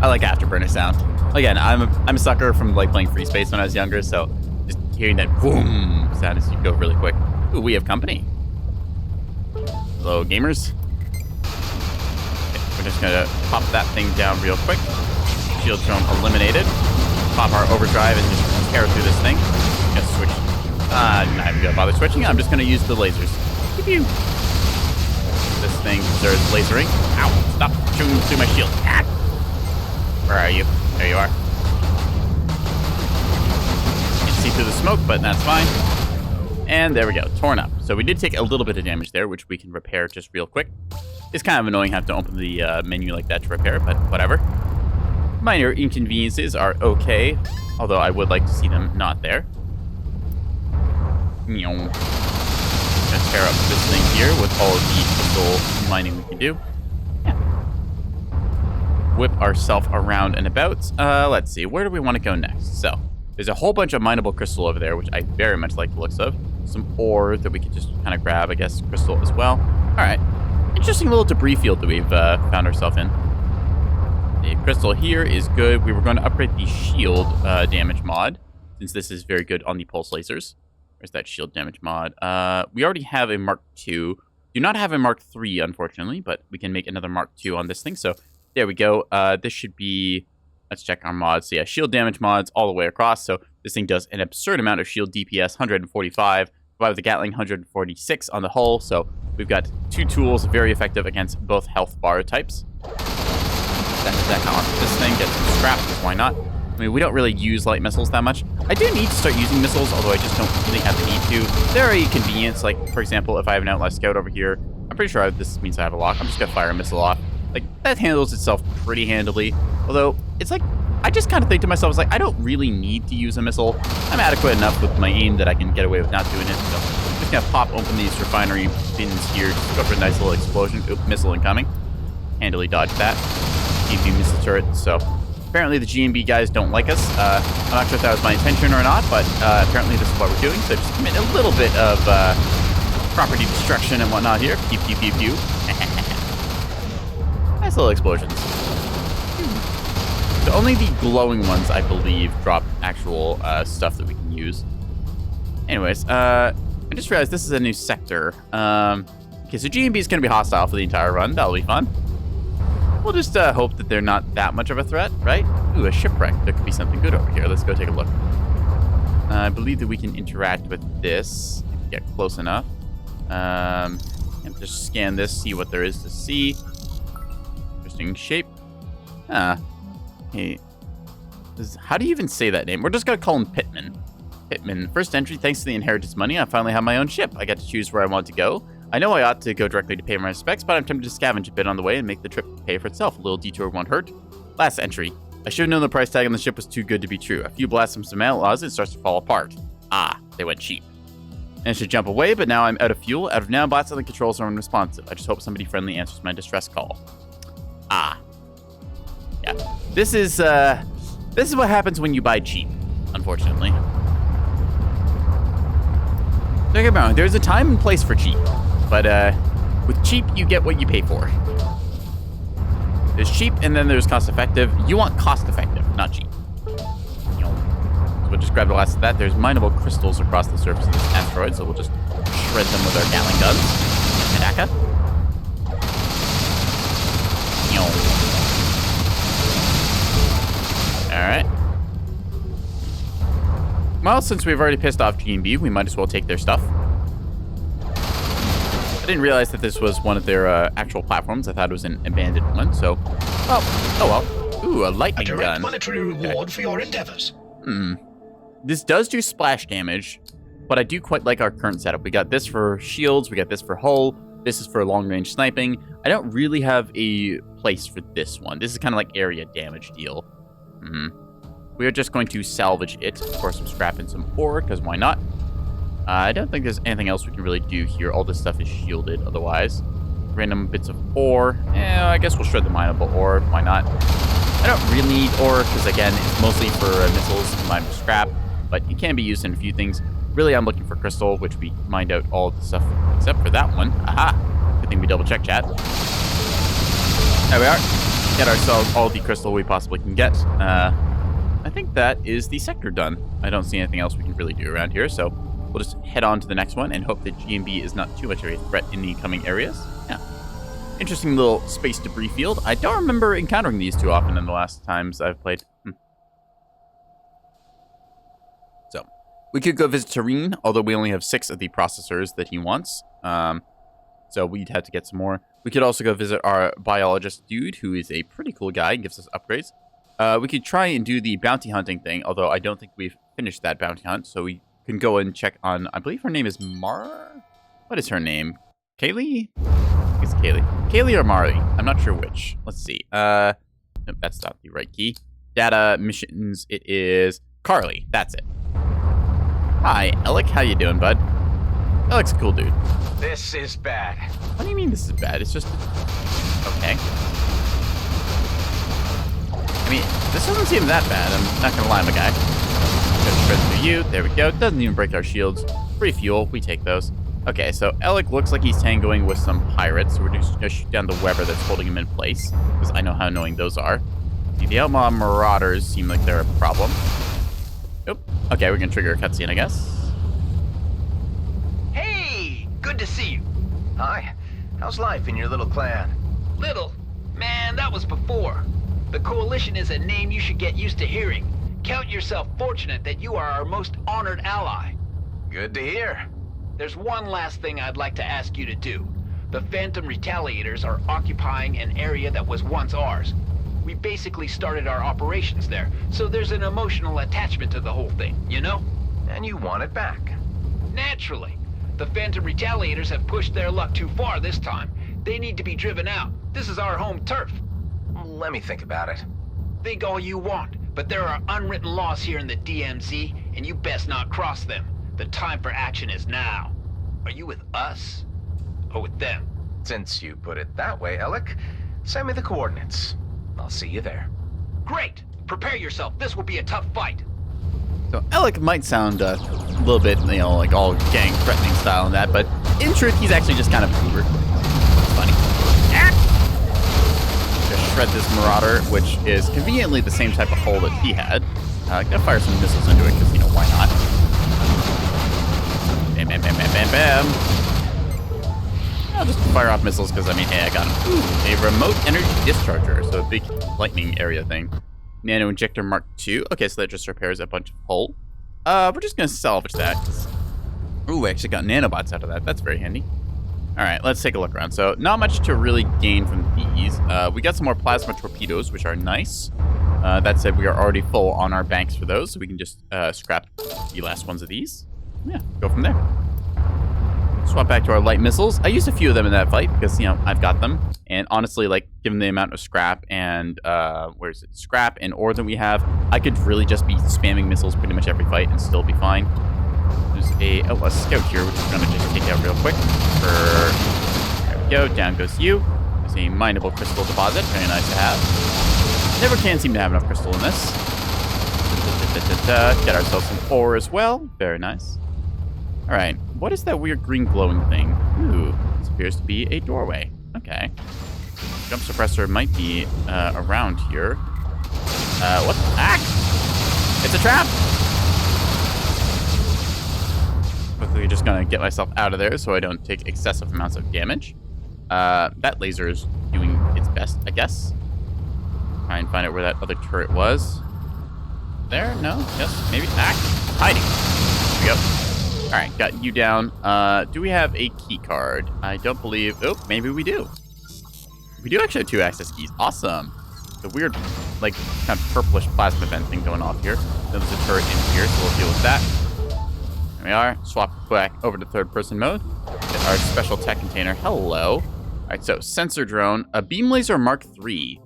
I like Afterburner sound. Again, I'm a sucker from like playing Free Space when I was younger, so just hearing that boom sound as you go really quick. Ooh, we have company. Hello, gamers. Okay, we're just gonna pop that thing down real quick. Shield drone eliminated. Pop our overdrive and just tear through this thing. Just switch. I'm not even gonna bother switching. I'm just gonna use the lasers. Pew-pew. This thing deserves lasering. Ow! Stop shooting through my shield. Ah! Where are you? There you are. Can't see through the smoke, but that's fine. And there we go. Torn up. So we did take a little bit of damage there, which we can repair just real quick. It's kind of annoying having to open the menu like that to repair, but whatever. Minor inconveniences are okay, although I would like to see them not there. Gonna tear up this thing here with all of the crystal mining we can do. Yeah. Whip ourselves around and about. Let's see, where do we want to go next? So, there's a whole bunch of mineable crystal over there, which I very much like the looks of. Some ore that we could just kind of grab, I guess, crystal as well. Alright, interesting little debris field that we've found ourselves in. The crystal here is good. We were going to upgrade the shield damage mod, since this is very good on the pulse lasers. Where's that shield damage mod? We already have a Mark II. Do not have a Mark III, unfortunately, but we can make another Mark II on this thing. So there we go. This should be... Let's check our mods. So yeah, shield damage mods all the way across. So this thing does an absurd amount of shield DPS, 145. By the Gatling, 146 on the hull. So we've got 2 tools, very effective against both health bar types. That on this thing, get some scrap, because why not? I mean, we don't really use light missiles that much. I do need to start using missiles, although I just don't really have the need to. They're a convenience. Like, for example, if I have an Outlast Scout over here, I'm pretty sure this means I have a lock. I'm just going to fire a missile off. Like, that handles itself pretty handily. Although, it's like, I just kind of think to myself, it's like, I don't really need to use a missile. I'm adequate enough with my aim that I can get away with not doing it. So, I'm just going to pop open these refinery bins here. Just go for a nice little explosion. Oop, missile incoming. Handily dodged that. GMB missile turret. So, apparently the GMB guys don't like us. I'm not sure if that was my intention or not, but apparently this is what we're doing. So, just commit a little bit of property destruction and whatnot here. Pew, pew, pew, pew. Nice little explosions. So only the glowing ones, I believe, drop actual stuff that we can use. Anyways, I just realized this is a new sector. Okay, so GMB is going to be hostile for the entire run. That'll be fun. We'll just hope that they're not that much of a threat, right? Ooh, a shipwreck. There could be something good over here. Let's go take a look. I believe that we can interact with this if we get close enough. Just scan this, see what there is to see. Interesting shape. Hey, how do you even say that name? We're just gonna call him Pittman. Pittman, first entry. Thanks to the inheritance money, I finally have my own ship. I got to choose where I want to go. I know I ought to go directly to pay my respects, but I'm tempted to scavenge a bit on the way and make the trip pay for itself. A little detour won't hurt. Last entry. I should have known the price tag on the ship was too good to be true. A few blasts from some outlaws, it starts to fall apart. Ah, they went cheap. And I should jump away, but now I'm out of fuel. Out of now, blasts on the controls are unresponsive. I just hope somebody friendly answers my distress call. Ah. Yeah. This is what happens when you buy cheap, unfortunately. Don't get me wrong, there's a time and place for cheap. But with cheap, you get what you pay for. There's cheap, and then there's cost-effective. You want cost-effective, not cheap. So we'll just grab the last of that. There's mineable crystals across the surface of this asteroid, so we'll just shred them with our Gatling guns. Medaka. Alright. Well, since we've already pissed off GMB, we might as well take their stuff. I didn't realize that this was one of their actual platforms. I thought it was an abandoned one, so... Oh well. Ooh, a lightning gun. A direct monetary reward for your endeavors. This does do splash damage, but I do quite like our current setup. We got this for shields, we got this for hull, this is for long-range sniping. I don't really have a place for this one. This is kind of like area damage deal. We are just going to salvage it for some scrap and some ore, because why not? I don't think there's anything else we can really do here. All this stuff is shielded otherwise. Random bits of ore. I guess we'll shred the mineable ore. Why not? I don't really need ore, because again, it's mostly for missiles combined with scrap, but it can be used in a few things. Really, I'm looking for crystal, which we mined out all the stuff except for that one. Aha! Good thing we double check, chat. There we are. Get ourselves all the crystal we possibly can get. I think that is the sector done. I don't see anything else we can really do around here, so we'll just head on to the next one and hope that GMB is not too much of a threat in the coming areas. Yeah. Interesting little space debris field. I don't remember encountering these too often in the last times I've played. So, we could go visit Tareen, although we only have 6 of the processors that he wants. So we'd have to get some more. We could also go visit our biologist dude, who is a pretty cool guy and gives us upgrades. We could try and do the bounty hunting thing, although I don't think we've finished that bounty hunt, so we can go and check on, I believe her name is Mara? What is her name? Kaylee? I think it's Kaylee. Kaylee or Mari? I'm not sure which. Let's see. Nope, that's not the right key. Data missions, it is Carly. That's it. Hi, Alec. How you doing, bud? Alec's a cool dude. This is bad. What do you mean this is bad? It's just... Okay. I mean, this doesn't seem that bad. I'm not gonna lie, my guy. Go straight through you. There we go. Doesn't even break our shields. Free fuel. We take those. Okay, so Alec looks like he's tangoing with some pirates. So we're just gonna shoot down the Weber that's holding him in place, because I know how annoying those are. The Outlaw Marauders seem like they're a problem. Nope. Okay, we can trigger a cutscene, I guess. Hey, good to see you. Hi. How's life in your little clan? Little? Man, that was before. The Coalition is a name you should get used to hearing. Count yourself fortunate that you are our most honored ally. Good to hear. There's one last thing I'd like to ask you to do. The Phantom Retaliators are occupying an area that was once ours. We basically started our operations there, so there's an emotional attachment to the whole thing, you know? And you want it back. Naturally. The Phantom Retaliators have pushed their luck too far this time. They need to be driven out. This is our home turf. Let me think about it. Think all you want, but there are unwritten laws here in the DMZ, and you best not cross them. The time for action is now. Are you with us? Or with them? Since you put it that way, Alec, send me the coordinates. I'll see you there. Great! Prepare yourself. This will be a tough fight. So Alec might sound a little bit, like all gang threatening style in that, but in truth, he's actually just kind of uber. It's funny. Just shred this Marauder, which is conveniently the same type of hull that he had. Gonna fire some missiles into it, because, why not? Bam, bam, bam, bam, bam, bam. I'll just fire off missiles, because, hey, I got him. Ooh, a remote energy discharger, so a big lightning area thing. Nano Injector Mark II. Okay, so that just repairs a bunch of hull. We're just going to salvage that. Ooh, we actually got nanobots out of that. That's very handy. All right, let's take a look around. So not much to really gain from these. We got some more plasma torpedoes, which are nice. That said, we are already full on our banks for those, so we can just scrap the last ones of these. Yeah, go from there. Swap back to our light missiles. I used a few of them in that fight because, I've got them. And honestly, given the amount of scrap and, scrap and ore that we have, I could really just be spamming missiles pretty much every fight and still be fine. There's a scout here, which we're going to just take out real quick. There we go. Down goes you. There's a mineable crystal deposit. Very nice to have. Never can seem to have enough crystal in this. Get ourselves some ore as well. Very nice. All right, what is that weird green glowing thing? Ooh, this appears to be a doorway. Okay. Jump suppressor might be around here. What the heck? It's a trap! Quickly just gonna get myself out of there so I don't take excessive amounts of damage. That laser is doing its best, I guess. Try and find out where that other turret was. There? No? Yes? Maybe? Hiding. There we go. All right, got you down. Do we have a key card? I don't believe... Oh, maybe we do. We do actually have 2 access keys. Awesome. The weird, kind of purplish plasma vent thing going off here. There's a turret in here, so we'll deal with that. There we are. Swap back over to third-person mode. Get our special tech container. Hello. All right, so sensor drone. A beam laser Mark III.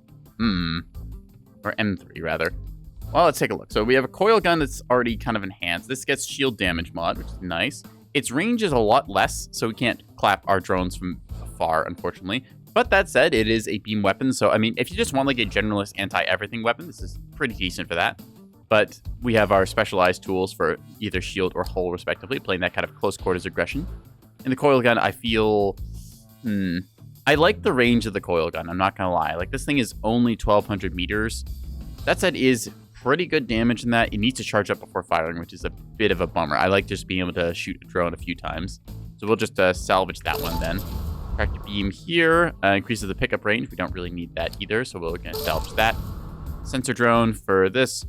Or M3, rather. Well, let's take a look. So we have a coil gun that's already kind of enhanced. This gets shield damage mod, which is nice. Its range is a lot less, so we can't clap our drones from afar, unfortunately. But that said, it is a beam weapon. So, if you just want a generalist anti-everything weapon, this is pretty decent for that. But we have our specialized tools for either shield or hull, respectively, playing that kind of close quarters aggression. In the coil gun, I feel... I like the range of the coil gun, I'm not going to lie. This thing is only 1,200 meters. That said, is pretty good damage in that. It needs to charge up before firing, which is a bit of a bummer. I like just being able to shoot a drone a few times. So we'll just salvage that one then. Tractor beam here increases the pickup range. We don't really need that either, so we're going to salvage that. Sensor drone for this.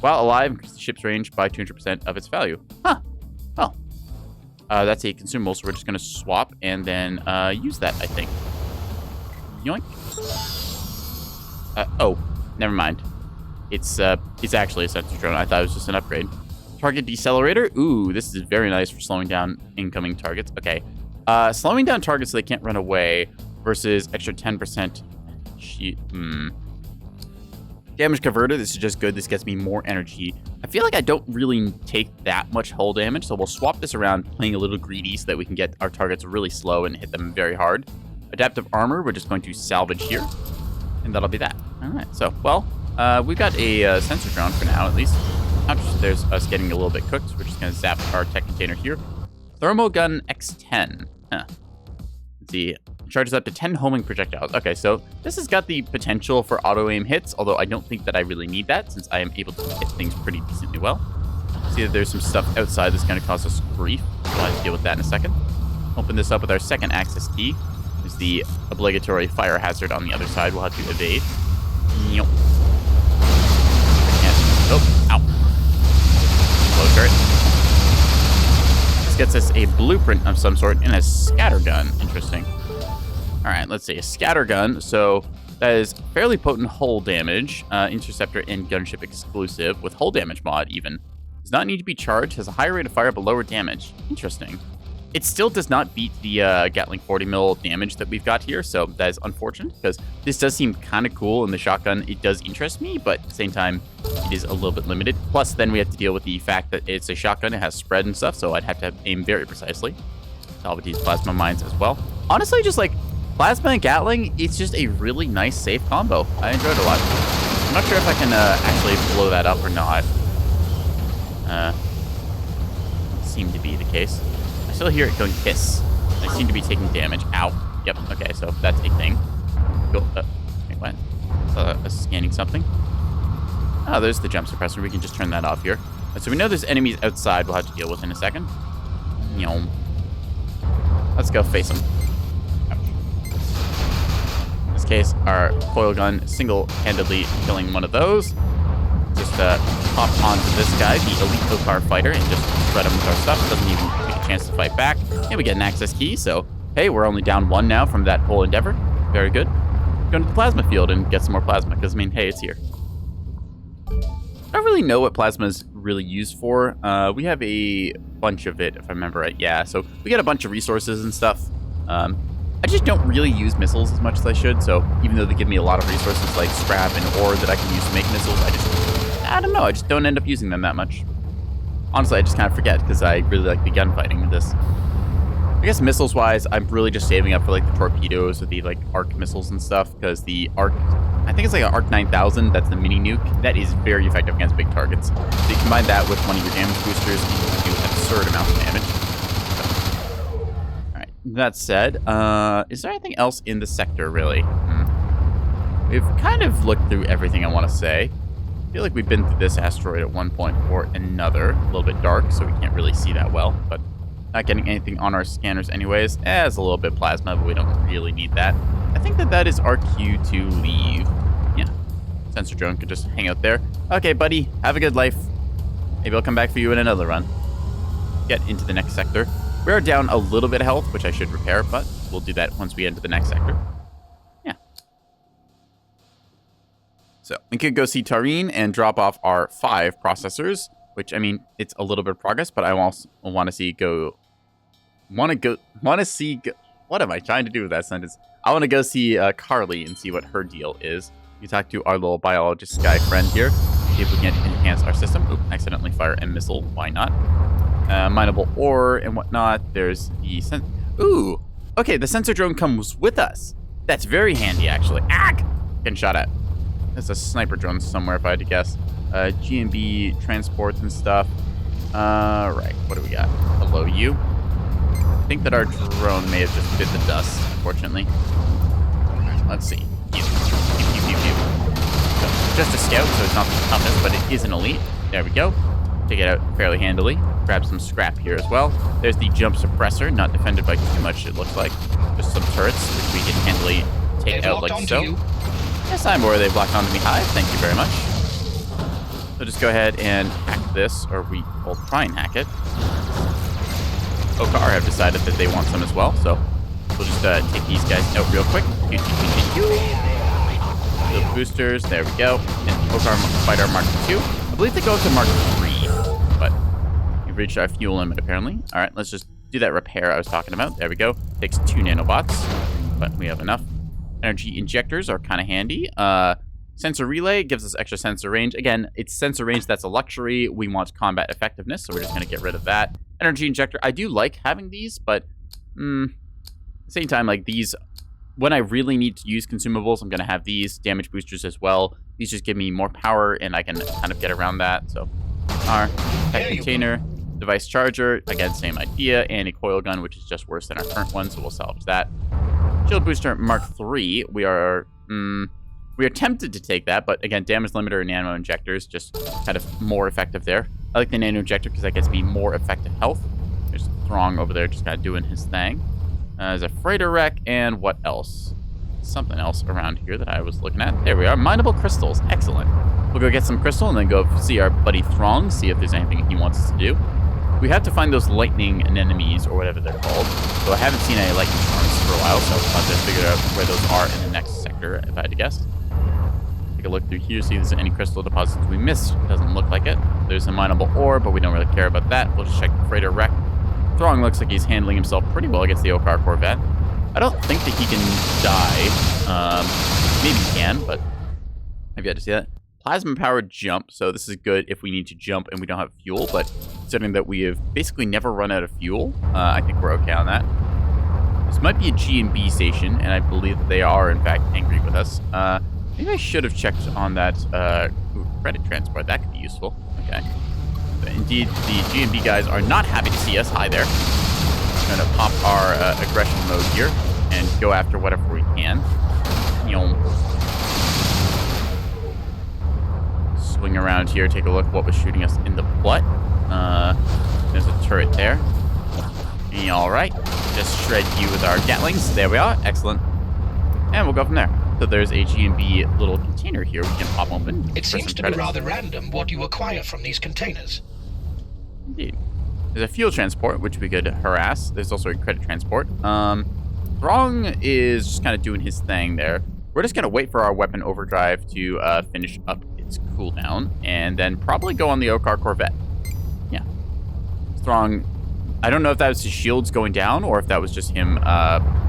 While alive, increase the ship's range by 200% of its value. Huh. Well, that's a consumable, so we're just going to swap and then use that, I think. Yoink. Oh, never mind. It's actually a sensor drone. I thought it was just an upgrade. Target decelerator. Ooh, this is very nice for slowing down incoming targets. Okay. Slowing down targets so they can't run away versus extra 10% damage converter. This is just good. This gets me more energy. I feel like I don't really take that much hull damage, so we'll swap this around, playing a little greedy so that we can get our targets really slow and hit them very hard. Adaptive armor, we're just going to salvage here, and that'll be that. All right, so, well, we've got a sensor drone for now, at least. There's us getting a little bit cooked, so we're just going to zap our tech container here. Thermogun X10. Huh. Let's see. Charges up to 10 homing projectiles. Okay, so this has got the potential for auto-aim hits, although I don't think that I really need that, since I am able to hit things pretty decently well. See that there's some stuff outside that's going to cause us grief. We'll have to deal with that in a second. Open this up with our second access key. There's the obligatory fire hazard on the other side. We'll have to evade. Nope. Oh, ow. Low turret. This gets us a blueprint of some sort and a scattergun. Interesting. All right, let's see. A scattergun. So that is fairly potent hull damage. Interceptor and gunship exclusive with hull damage mod even. Does not need to be charged. Has a higher rate of fire but lower damage. Interesting. It still does not beat the Gatling 40 mil damage that we've got here, so that is unfortunate, because this does seem kind of cool, and the shotgun, it does interest me, but at the same time, it is a little bit limited. Plus, then we have to deal with the fact that it's a shotgun, it has spread and stuff, so I'd have to aim very precisely. Salvage these plasma mines as well. Honestly, just like plasma and Gatling, it's just a really nice, safe combo. I enjoyed it a lot. I'm not sure if I can actually blow that up or not. Seem to be the case. I still hear it going hiss. I seem to be taking damage. Ow. Yep. Okay, so that's a thing. Cool. Wait, what? Scanning something. Oh, there's the jump suppressor. We can just turn that off here. So we know there's enemies outside we'll have to deal with in a second. Yum. Let's go face them. Ouch. In this case, our coil gun single-handedly killing one of those. Just hop onto this guy, the elite Okar fighter, and just shred him with our stuff. Doesn't even take a chance to fight back. And we get an access key, so hey, we're only down one now from that whole endeavor. Very good. Go to the plasma field and get some more plasma, because I mean, hey, it's here. I don't really know what plasma is really used for. We have a bunch of it, if I remember right. Yeah, so we got a bunch of resources and stuff. I just don't really use missiles as much as I should, so even though they give me a lot of resources like scrap and ore that I can use to make missiles, I don't know, I just don't end up using them that much. Honestly, I just kind of forget because I really like the gunfighting with this. I guess missiles-wise, I'm really just saving up for like the torpedoes or the like arc missiles and stuff, because the arc, I think it's like an arc 9000, that's the mini nuke, that is very effective against big targets. So you combine that with one of your damage boosters, and you can do absurd amounts of damage. Alright, that said, is there anything else in the sector, really? We've kind of looked through everything I want to say. I feel like we've been through this asteroid at one point or another. A little bit dark, so we can't really see that well, but not getting anything on our scanners anyways. It's a little bit plasma, but we don't really need that. I think that is our cue to leave. Yeah, sensor drone could just hang out there. Okay, buddy, have a good life. Maybe I'll come back for you in another run. Get into the next sector. We are down a little bit of health, which I should repair, but we'll do that once we enter the next sector. So we could go see Tareen and drop off our 5 processors, which, I mean, it's a little bit of progress, but I also want to see what am I trying to do with that sentence? I want to go see Carly and see what her deal is. We talk to our little biologist guy friend here, see if we can enhance our system. Oop, accidentally fire a missile. Why not? Mineable ore and whatnot. There's the ooh, okay, the sensor drone comes with us. That's very handy, actually. Getting shot at. There's a sniper drone somewhere, if I had to guess. G&B transports and stuff. Right, what do we got? Hello, you. I think that our drone may have just bit the dust, unfortunately. Let's see. You. So, just a scout, so it's not the toughest, but it is an elite. There we go. Take it out fairly handily. Grab some scrap here as well. There's the jump suppressor, not defended by too much, it looks like. Just some turrets, which we can handily take out like so. Yes, I'm aware they blocked onto me high. Thank you very much. So just go ahead and hack this, or we will try and hack it. Okar have decided that they want some as well, so we'll just take these guys out real quick. The boosters, there we go. And Okar fighter Mark 2. I believe they go up to Mark 3, but we've reached our fuel limit apparently. All right, let's just do that repair I was talking about. There we go. Takes 2 nanobots, but we have enough. Energy injectors are kind of handy. Sensor relay gives us extra sensor range. Again, it's sensor range that's a luxury. We want combat effectiveness, so we're just going to get rid of that. Energy injector, I do like having these, but at the same time, like these, when I really need to use consumables, I'm going to have these damage boosters as well. These just give me more power, and I can kind of get around that. So, our tech container, device charger, again, same idea, and a coil gun, which is just worse than our current one, so we'll salvage that. Shield booster Mark 3. We are tempted to take that, but again, damage limiter and nano injectors just kind of more effective there. I like the nano injector because that gets me more effective health. There's Throng over there just kind of doing his thing. There's a freighter wreck, and what else? Something else around here that I was looking at. There we are. Mineable crystals. Excellent. We'll go get some crystal and then go see our buddy Throng, see if there's anything he wants us to do. We have to find those lightning anemones, or whatever they're called. So I haven't seen any lightning storms for a while, so I'll have to figure out where those are in the next sector, if I had to guess. Take a look through here, see if there's any crystal deposits we missed. Doesn't look like it. There's a mineable ore, but we don't really care about that. We'll just check the freighter wreck. Throng looks like he's handling himself pretty well against the Okar Corvette. I don't think that he can die. Maybe he can, but I've yet to see that. Plasma-powered jump, so this is good if we need to jump and we don't have fuel, but considering that we have basically never run out of fuel, I think we're okay on that. This might be a G&B station, and I believe that they are, in fact, angry with us. Maybe I should have checked on that credit transport. That could be useful. Okay. But indeed, the G&B guys are not happy to see us. Hi there. We're going to pop our aggression mode here and go after whatever we can. Swing around here, take a look at what was shooting us in the butt. There's a turret there. Alright. Just shred you with our Gatlings. There we are. Excellent. And we'll go from there. So there's a G&B little container here we can pop open. It seems to be rather random what you acquire from these containers. Indeed. There's a fuel transport, which we could harass. There's also a credit transport. Throng is just kind of doing his thing there. We're just going to wait for our weapon overdrive to finish up its cooldown, and then probably go on the Okar Corvette. Yeah. Throng, I don't know if that was his shields going down, or if that was just him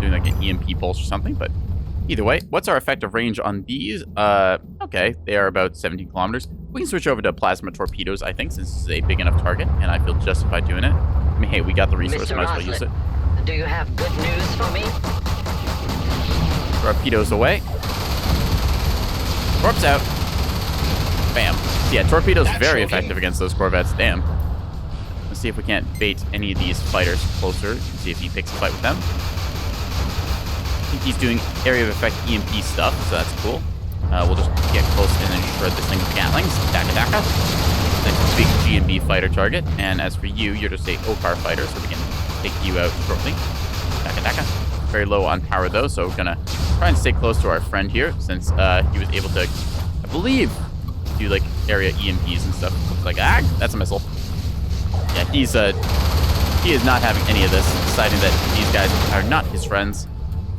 doing like an EMP pulse or something, but either way, what's our effective range on these? Okay, they are about 17 kilometers. We can switch over to plasma torpedoes, I think, since this is a big enough target, and I feel justified doing it. I mean, hey, we got the resource, Mr. might as well use it. Do you have good news for me? Torpedoes away. Torps out. Bam. So yeah, torpedoes very effective against those Corvettes. Damn. Let's see if we can't bait any of these fighters closer. See if he picks a fight with them. I think he's doing area of effect EMP stuff, so that's cool. We'll just get close and then shred this thing with Gatlings. Daka Daka. Nice big G&B fighter target. And as for you, you're just a Okar fighter, so we can take you out shortly. Daka Daka. Very low on power though, so we're gonna try and stay close to our friend here, since he was able to, I believe, do like area EMPs and stuff. Looks like, that's a missile. Yeah, he is not having any of this, deciding that these guys are not his friends.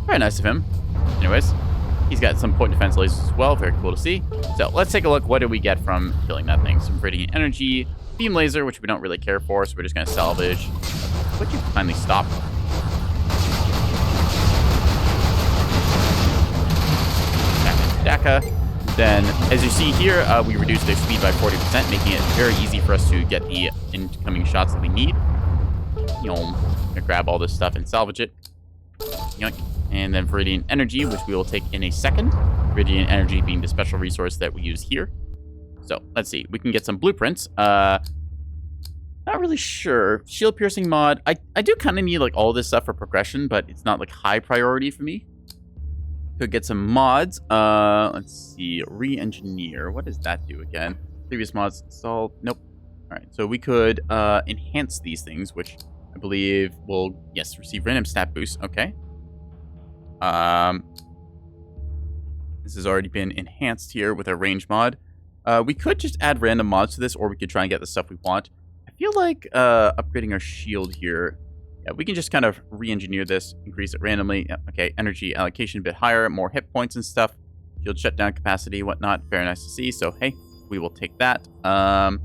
Very nice of him. Anyways, he's got some point defense lasers as well. Very cool to see. So let's take a look. What did we get from killing that thing? Some radiant energy, beam laser, which we don't really care for, so we're just gonna salvage. Would you kindly stop? Daka. Then, as you see here, we reduced their speed by 40%, making it very easy for us to get the incoming shots that we need. Gonna grab all this stuff and salvage it. Yoink. And then Viridian Energy, which we will take in a second. Viridian Energy being the special resource that we use here. So, let's see. We can get some blueprints. Not really sure. Shield piercing mod. I do kind of need like all this stuff for progression, but it's not like high priority for me. Could get some mods. Let's see. Re-engineer. What does that do again? Previous mods installed. Nope. All right. So we could enhance these things, which I believe will, yes, receive random stat boosts. Okay. This has already been enhanced here with a range mod. We could just add random mods to this, or we could try and get the stuff we want. I feel like upgrading our shield here. Yeah, we can just kind of re-engineer this, increase it randomly. Yeah, okay, energy allocation a bit higher, more hit points and stuff. Shield shutdown capacity, whatnot. Very nice to see. So, hey, we will take that. Yeah.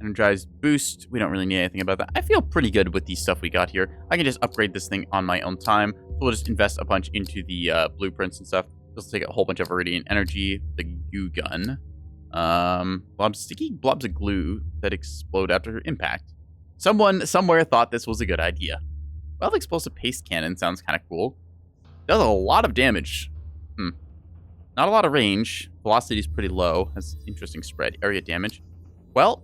Energized boost. We don't really need anything about that. I feel pretty good with the stuff we got here. I can just upgrade this thing on my own time. So we'll just invest a bunch into the blueprints and stuff. Just take a whole bunch of Viridian Energy. The goo gun. Sticky blobs of glue that explode after impact. Someone somewhere thought this was a good idea. Well, explosive paste cannon sounds kind of cool. Does a lot of damage. Not a lot of range. Velocity is pretty low. Has interesting spread. Area damage. Well,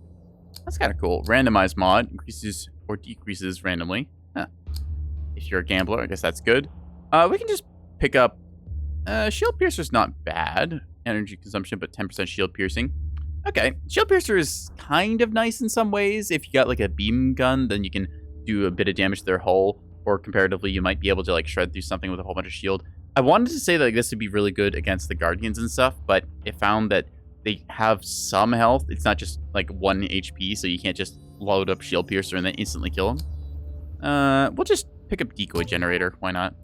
that's kind of cool. Randomized mod. Increases or decreases randomly. Huh. If you're a gambler, I guess that's good. We can just pick up... shield piercer's not bad. Energy consumption, but 10% shield piercing. Okay, shield piercer is kind of nice in some ways. If you got like a beam gun, then you can do a bit of damage to their hull, or comparatively, you might be able to like shred through something with a whole bunch of shield. I wanted to say that like, this would be really good against the Guardians and stuff, but it found that they have some health. It's not just like 1 HP, so you can't just load up shield piercer and then instantly kill them. We'll just pick up decoy generator. Why not?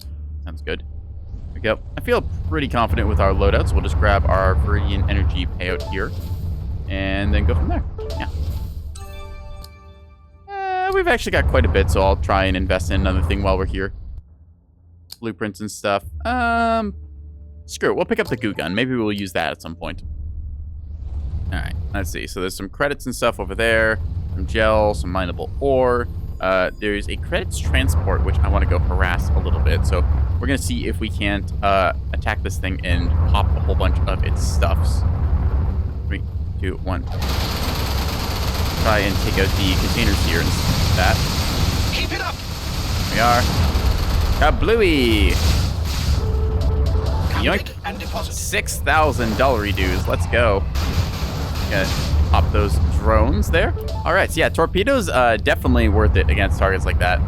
Sounds good. There we go. I feel pretty confident with our loadouts. We'll just grab our Viridian Energy payout here. And then go from there. Yeah. We've actually got quite a bit, so I'll try and invest in another thing while we're here. Blueprints and stuff. Screw it. We'll pick up the goo gun. Maybe we'll use that at some point. Alright, let's see. So there's some credits and stuff over there. Some gel, some mineable ore. There's a credits transport, which I want to go harass a little bit. So we're going to see if we can't attack this thing and pop a whole bunch of its stuffs. 3, 2, 1. Try and take out the containers here and that. Keep it up! There we are. Kablooey! Counted and deposited. $6,000 dues. Let's go. Gonna pop those drones there. All right, so yeah, torpedoes definitely worth it against targets like that.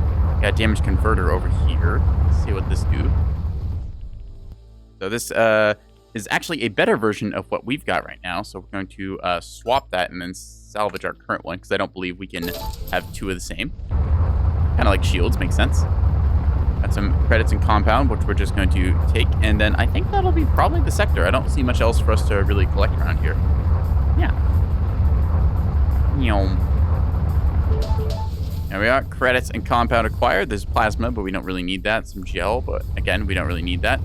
Got damage converter over here. Let's see what this do. So this is actually a better version of what we've got right now. So we're going to swap that and then salvage our current one because I don't believe we can have two of the same. Kind of like shields, makes sense. Got some credits and compound, which we're just going to take. And then I think that'll be probably the sector. I don't see much else for us to really collect around here. Yeah. There we are. Credits and compound acquired. There's plasma, but we don't really need that. Some gel, but again, we don't really need that.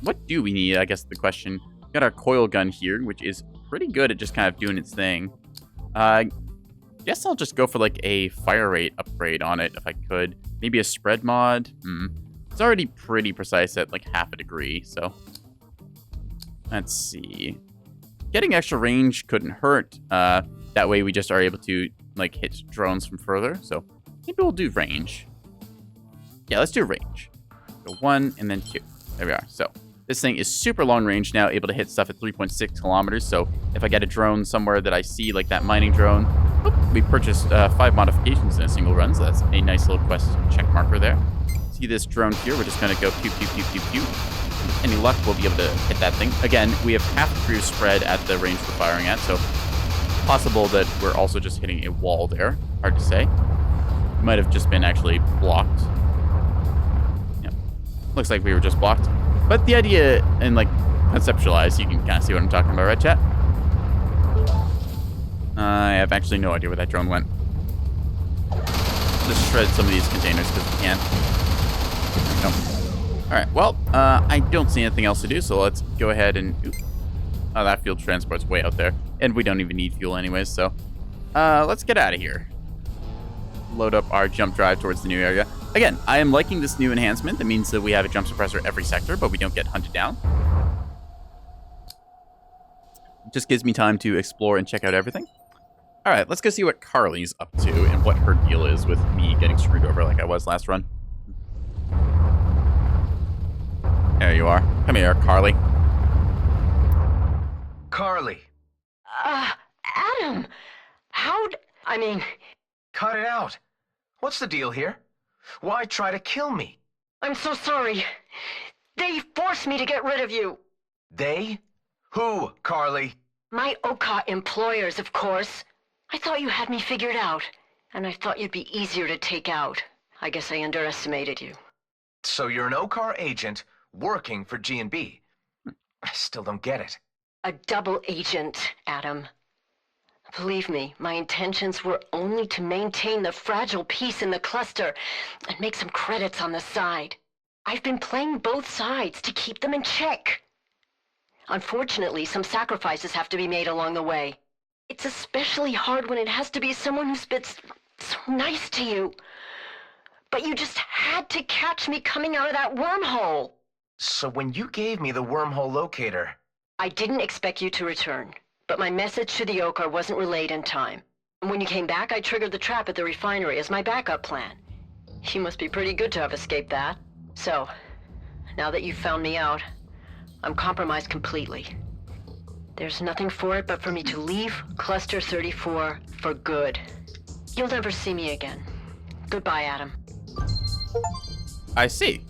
What do we need? I guess the question. We got our coil gun here, which is pretty good at just kind of doing its thing. Guess I'll just go for like a fire rate upgrade on it if I could. Maybe a spread mod. It's already pretty precise at like half a degree, so let's see. Getting extra range couldn't hurt. That way we just are able to like hit drones from further. So maybe we'll do range. Yeah, let's do range. So 1 and then 2. There we are. So this thing is super long range now, able to hit stuff at 3.6 kilometers. So if I get a drone somewhere that I see, like that mining drone, we purchased 5 modifications in a single run. So that's a nice little quest check marker there. See this drone here? We're just going to go pew, pew, pew, pew, pew. Any luck, we'll be able to hit that thing. Again, we have half the crew spread at the range we're firing at, so possible that we're also just hitting a wall there. Hard to say. Might have just been actually blocked. Yep. Looks like we were just blocked. But the idea, and like conceptualize, you can kind of see what I'm talking about, right, chat? I have actually no idea where that drone went. Just shred some of these containers because we can. There we go. Alright, well, I don't see anything else to do, so let's go ahead and... Oh, that fuel transport's way out there. And we don't even need fuel anyways, so... let's get out of here. Load up our jump drive towards the new area. Again, I am liking this new enhancement. That means that we have a jump suppressor every sector, but we don't get hunted down. It just gives me time to explore and check out everything. Alright, let's go see what Carly's up to and what her deal is with me getting screwed over like I was last run. There you are. Come here, Carly. Carly, Adam! I mean... cut it out. What's the deal here? Why try to kill me? I'm so sorry. They forced me to get rid of you. They? Who, Carly? My Oka employers, of course. I thought you had me figured out, and I thought you'd be easier to take out. I guess I underestimated you. So you're an OCAR agent working for G&B. I still don't get it. A double agent, Adam. Believe me, my intentions were only to maintain the fragile peace in the cluster and make some credits on the side. I've been playing both sides to keep them in check. Unfortunately, some sacrifices have to be made along the way. It's especially hard when it has to be someone who's been so nice to you. But you just had to catch me coming out of that wormhole. So when you gave me the wormhole locator... I didn't expect you to return, but my message to the Okar wasn't relayed in time. And when you came back, I triggered the trap at the refinery as my backup plan. You must be pretty good to have escaped that. So, now that you've found me out, I'm compromised completely. There's nothing for it but for me to leave Cluster 34 for good. You'll never see me again. Goodbye, Adam. I see.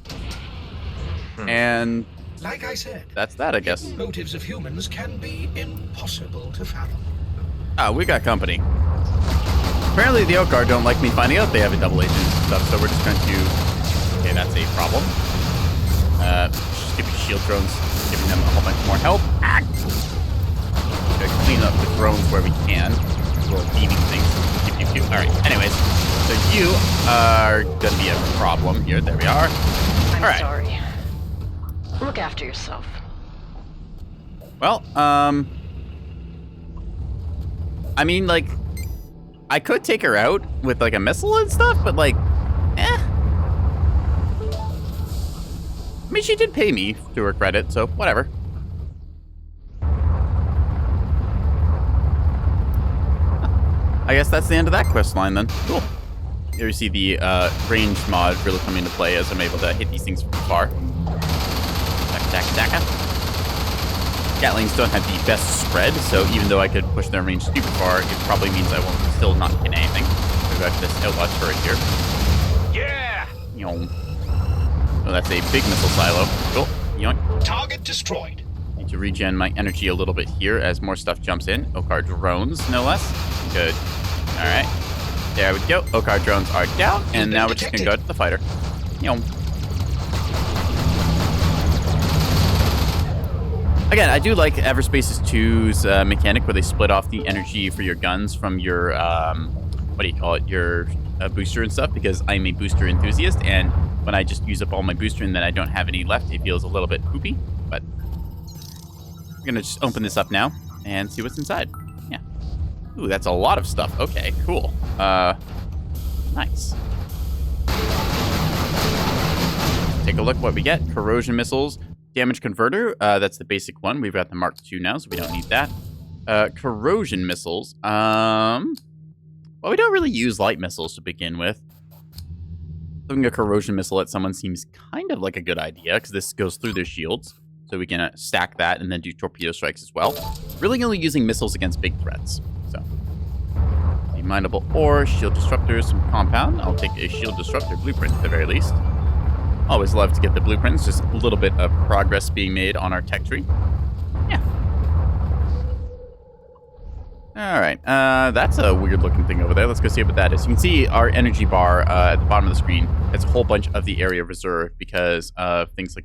And Like I said, that's that, I guess. hidden motives of humans can be impossible to fathom. Oh, we got company. Apparently the Okar don't like me finding out they have a double agent and stuff, so we're just going to... Okay, that's a problem. Just give me shield drones, giving them a whole bunch more help. Gotta clean up the drones where we can. Little beaming things. Pew, pew, you too. All right. Anyways, so you are gonna be a problem here. There we are. I'm All right. sorry. Look after yourself. Well, I mean, like, I could take her out with, like, a missile and stuff, but, like, I mean, she did pay me to her credit, so whatever. I guess that's the end of that quest line, then. Cool. Here you see the range mod really come into play as I'm able to hit these things from far. Daka. Gatlings don't have the best spread, so even though I could push their range super far, it probably means I won't still not hit anything. We've got this outlaw turret here. Yeah! Yoink. Oh, that's a big missile silo. Cool. Yoink. Target destroyed. Need to regen my energy a little bit here as more stuff jumps in. Okar drones, no less. Good. Alright. There we go. Okar drones are down, and now we're just gonna go to the fighter. Yoink. Again, I do like Everspace's 2's mechanic where they split off the energy for your guns from your, what do you call it, your booster and stuff, because I'm a booster enthusiast, and when I just use up all my booster and then I don't have any left, it feels a little bit poopy, but we're going to just open this up now and see what's inside. Yeah. Ooh, that's a lot of stuff. Okay, cool. Nice. Take a look what we get. Corrosion missiles. Damage converter, that's the basic one. We've got the Mark II now, so we don't need that. Corrosion missiles. Well, we don't really use light missiles to begin with. Throwing a corrosion missile at someone seems kind of like a good idea, because this goes through their shields. So we can stack that and then do torpedo strikes as well. Really only using missiles against big threats. So, the mineable ore, shield disruptors, some compound. I'll take a shield disruptor blueprint at the very least. Always love to get the blueprints, just a little bit of progress being made on our tech tree. Yeah. Alright, that's a weird looking thing over there. Let's go see what that is. You can see our energy bar at the bottom of the screen. It's a whole bunch of the area reserved because of things like,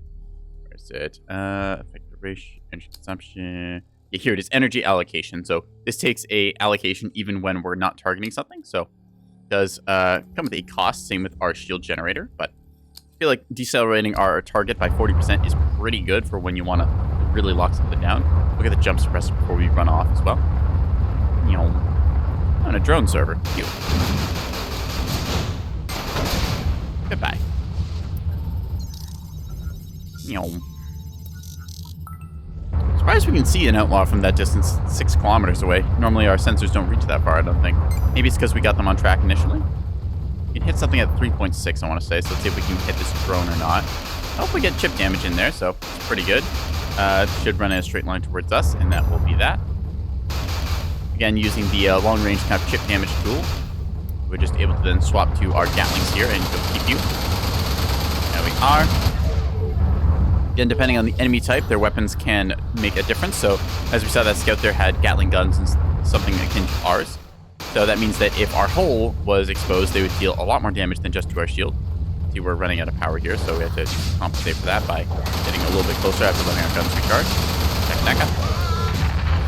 where is it? Effective ratio, energy consumption. Yeah, here it is, energy allocation. So this takes a allocation even when we're not targeting something. So it does come with a cost, same with our shield generator, but I feel like decelerating our target by 40% is pretty good for when you want to really lock something down. Look at the jump suppressor before we run off as well. On a drone server. Cute. Goodbye. Surprised we can see an outlaw from that distance 6 kilometers away. Normally our sensors don't reach that far, I don't think. Maybe it's because we got them on track initially. We can hit something at 3.6, I want to say, so let's see if we can hit this drone or not. I hope we get chip damage in there, so it's pretty good. Should run in a straight line towards us, and that will be that. Again, using the long-range kind of chip damage tool, we're just able to then swap to our Gatlings here and go keep you. There we are. Again, depending on the enemy type, their weapons can make a difference. So, as we saw, that scout there had Gatling guns and something akin to ours. So that means that if our hull was exposed, they would deal a lot more damage than just to our shield. See, we're running out of power here, so we have to compensate for that by getting a little bit closer after letting our guns recharge.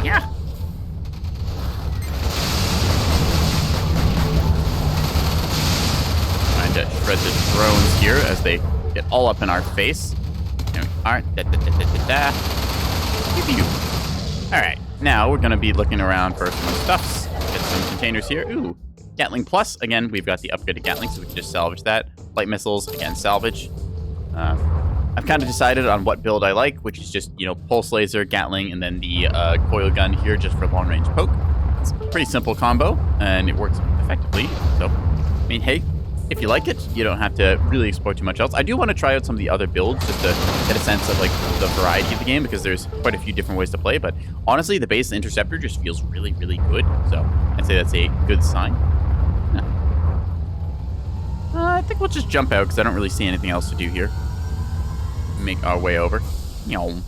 Yeah. Trying to shred the drones here as they get all up in our face. There we are. Alright, now we're going to be looking around for some stuffs. Get some containers here. Ooh, Gatling Plus. Again, we've got the upgraded Gatling, so we can just salvage that. Light missiles, again, salvage. I've kind of decided on what build I like, which is just, pulse laser, Gatling, and then the coil gun here just for long-range poke. It's a pretty simple combo, and it works effectively. So, I mean, hey, if you like it, you don't have to really explore too much else. I do want to try out some of the other builds just to get a sense of, the variety of the game, because there's quite a few different ways to play, but honestly, the base Interceptor just feels really, really good, so I'd say that's a good sign. I think we'll just jump out, because I don't really see anything else to do here. Make our way over. Oh.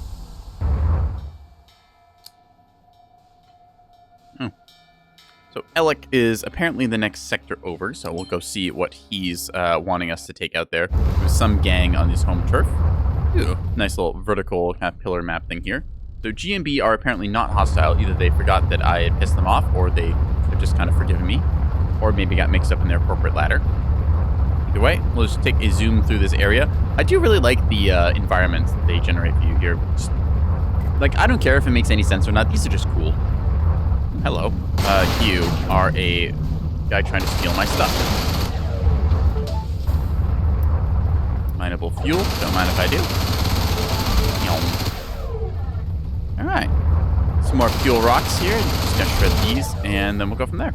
So Alec is apparently the next sector over, so we'll go see what he's wanting us to take out there. There's some gang on his home turf. Ooh, nice little vertical kind of pillar map thing here. So GMB are apparently not hostile. Either they forgot that I had pissed them off, or they've just kind of forgiven me. or maybe got mixed up in their corporate ladder. Either way, we'll just take a zoom through this area. I do really like the environments that they generate for you here. Just, like, I don't care if it makes any sense or not. These are just cool. Hello. You are a guy trying to steal my stuff. Mineable fuel. Don't mind if I do. Alright. Some more fuel rocks here. Just gonna shred these, and then we'll go from there.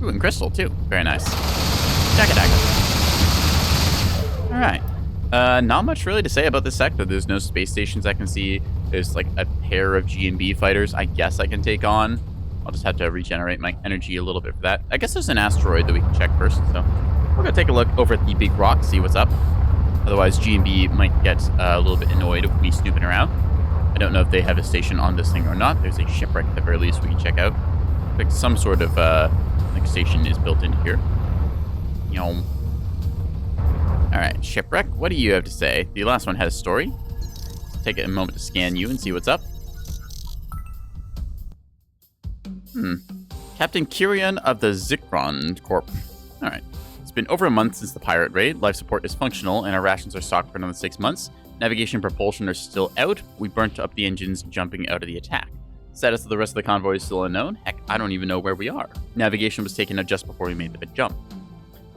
Ooh, and crystal, too. Very nice. Jack-a-dagger. Alright. Not much really to say about this sector. There's no space stations I can see. There's like a pair of G&B fighters I guess I can take on. I'll just have to regenerate my energy a little bit for that. I guess there's an asteroid that we can check first, so we're gonna take a look over at the big rock, see what's up. Otherwise, G&B might get a little bit annoyed with me snooping around. I don't know if they have a station on this thing or not. There's a shipwreck at the very least we can check out. Like some sort of like station is built in here. Alright, shipwreck, what do you have to say? The last one had a story. Let's take a moment to scan you and see what's up. Captain Kyrian of the Zikron Corp. Alright. It's been over a month since the pirate raid. Life support is functional, and our rations are stocked for another 6 months. Navigation and propulsion are still out. We burnt up the engines jumping out of the attack. Status of the rest of the convoy is still unknown. Heck, I don't even know where we are. Navigation was taken out just before we made the big jump.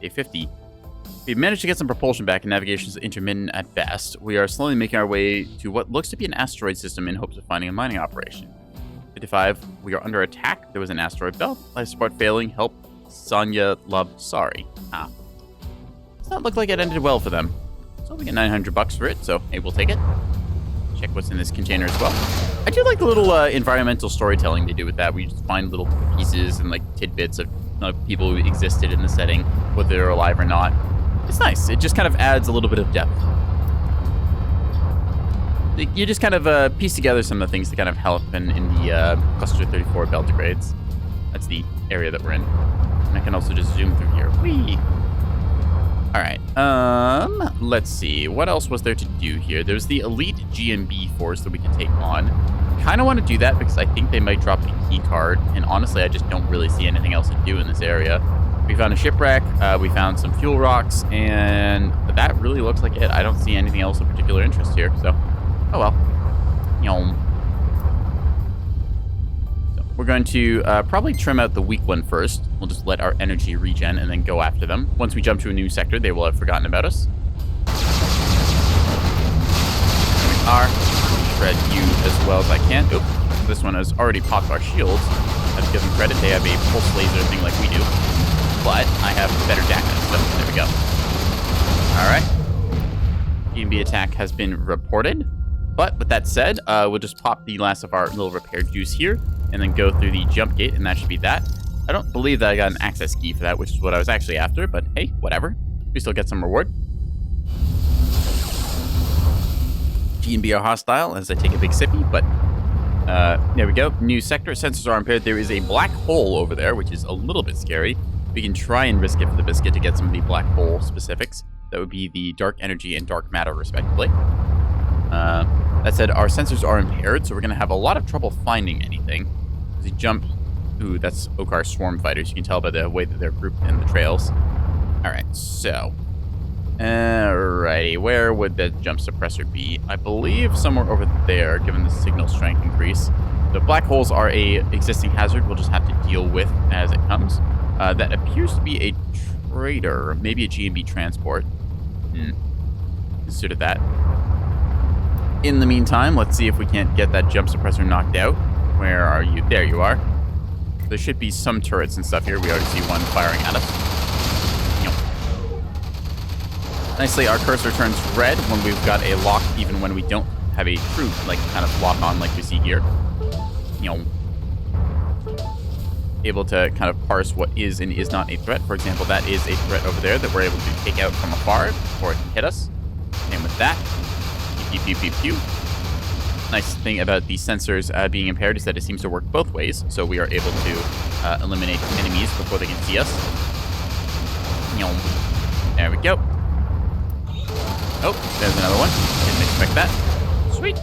Day 50. We've managed to get some propulsion back, and navigation is intermittent at best. We are slowly making our way to what looks to be an asteroid system in hopes of finding a mining operation. 55. We are under attack. There was an asteroid belt. Life support failing. Help. Sonya Love. Sorry. Does not look like it ended well for them. So we get $900 for it, so hey, we'll take it. Check what's in this container as well. I do like the little environmental storytelling they do with that. We just find little pieces and like tidbits of people who existed in the setting, whether they're alive or not. It's nice. It just kind of adds a little bit of depth. You just kind of piece together some of the things that kind of help in the Cluster 34 Belgrades. That's the area that we're in. And I can also just zoom through here. Whee! Alright, let's see. What else was there to do here? There's the Elite G&B force that we can take on. Kind of want to do that because I think they might drop a key card, and honestly, I just don't really see anything else to do in this area. We found a shipwreck, we found some fuel rocks, and that really looks like it. I don't see anything else of particular interest here, so, oh well. So we're going to probably trim out the weak one first. We'll just let our energy regen and then go after them. Once we jump to a new sector, they will have forgotten about us. There we are. Shred you as well as I can. Oop, this one has already popped our shields. I have to give them credit, they have a pulse laser thing like we do. But I have better damage, so there we go. Alright. E&B attack has been reported. But with that said, we'll just pop the last of our little repair juice here, and then go through the jump gate, and that should be that. I don't believe that I got an access key for that, which is what I was actually after, but hey, whatever. We still get some reward. G&B are hostile as I take a big sippy, but there we go. New sector. Sensors are impaired. There is a black hole over there, which is a little bit scary. We can try and risk it for the biscuit to get some of the black hole specifics. That would be the dark energy and dark matter, respectively. That said, our sensors are impaired, so we're going to have a lot of trouble finding anything. As we jump... Ooh, that's Okar swarm fighters. You can tell by the way that they're grouped in the trails. Alright, so... Alrighty, where would the jump suppressor be? I believe somewhere over there, given the signal strength increase. The black holes are a existing hazard we'll just have to deal with as it comes. That appears to be a trader, maybe a G&B transport. Consider that. In the meantime, let's see if we can't get that jump suppressor knocked out. Where are you? There you are. There should be some turrets and stuff here. We already see one firing at us. Nicely, our cursor turns red when we've got a lock, even when we don't have a true, like, kind of lock on like we see here. Able to kind of parse what is and is not a threat. For example, that is a threat over there that we're able to take out from afar before it can hit us. Same with that. Pew, pew, pew, pew. Nice thing about the sensors being impaired is that it seems to work both ways, so we are able to eliminate enemies before they can see us. There we go. Oh, there's another one. Didn't expect that. Sweet.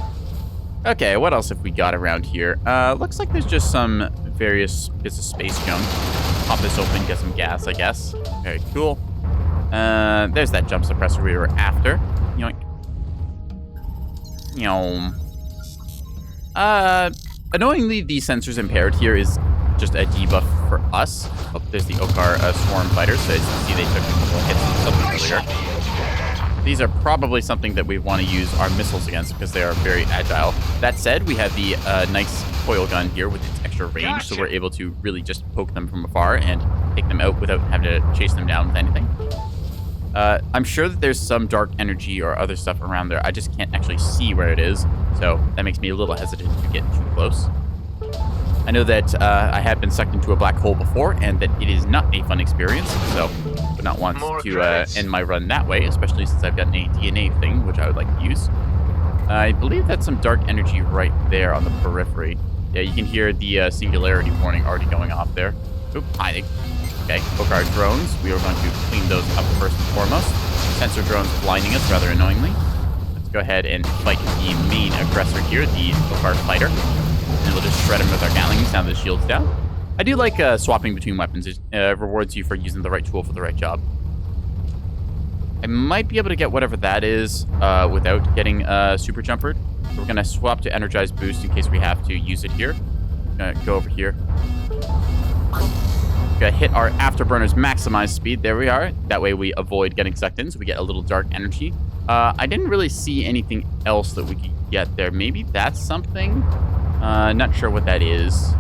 Okay, what else have we got around here? Looks like there's just some various bits of space junk. pop this open, get some gas, I guess. Very cool. There's that jump suppressor we were after. Yoink. Yom. Annoyingly, the sensors impaired here is just a debuff for us. Oh, there's the Okar swarm fighters. So as you can see, they took a couple hits and something earlier. These are probably something that we want to use our missiles against because they are very agile. That said, we have the nice coil gun here with its extra range, so we're able to really just poke them from afar and take them out without having to chase them down with anything. I'm sure that there's some dark energy or other stuff around there. I just can't actually see where it is, so that makes me a little hesitant to get too close. I know that I have been sucked into a black hole before, and that it is not a fun experience, so I would not want to end my run that way, especially since I've got a DNA thing, which I would like to use. I believe that's some dark energy right there on the periphery. Yeah, you can hear the singularity warning already going off there. Oop, hiding. Okay, Okar drones. We are going to clean those up first and foremost. Sensor drones blinding us rather annoyingly. Let's go ahead and fight the main aggressor here, the Okar fighter. And we'll just shred him with our Gatlings now that the shield's down. I do like swapping between weapons. It rewards you for using the right tool for the right job. I might be able to get whatever that is without getting super jumpered. So we're going to swap to energized boost in case we have to use it here. Go over here. Gotta hit our afterburners maximize speed. There we are. That way we avoid getting sucked in, so we get a little dark energy. I didn't really see anything else that we could get there. Maybe that's something? Not sure what that is.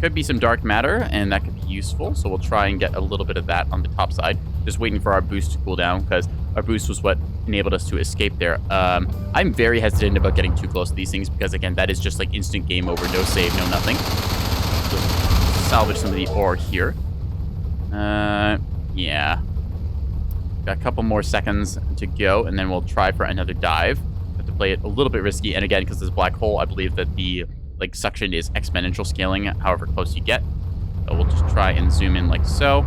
Could be some dark matter, and that could be useful, so we'll try and get a little bit of that on the top side. Just waiting for our boost to cool down, because our boost was what enabled us to escape there. I'm very hesitant about getting too close to these things, because again, that is just like instant game over, no save, no nothing. So, salvage some of the ore here. Yeah. Got a couple more seconds to go, and then we'll try for another dive. Have to play it a little bit risky, and again, because this black hole, I believe that the suction is exponential scaling however close you get. So we'll just try and zoom in like so.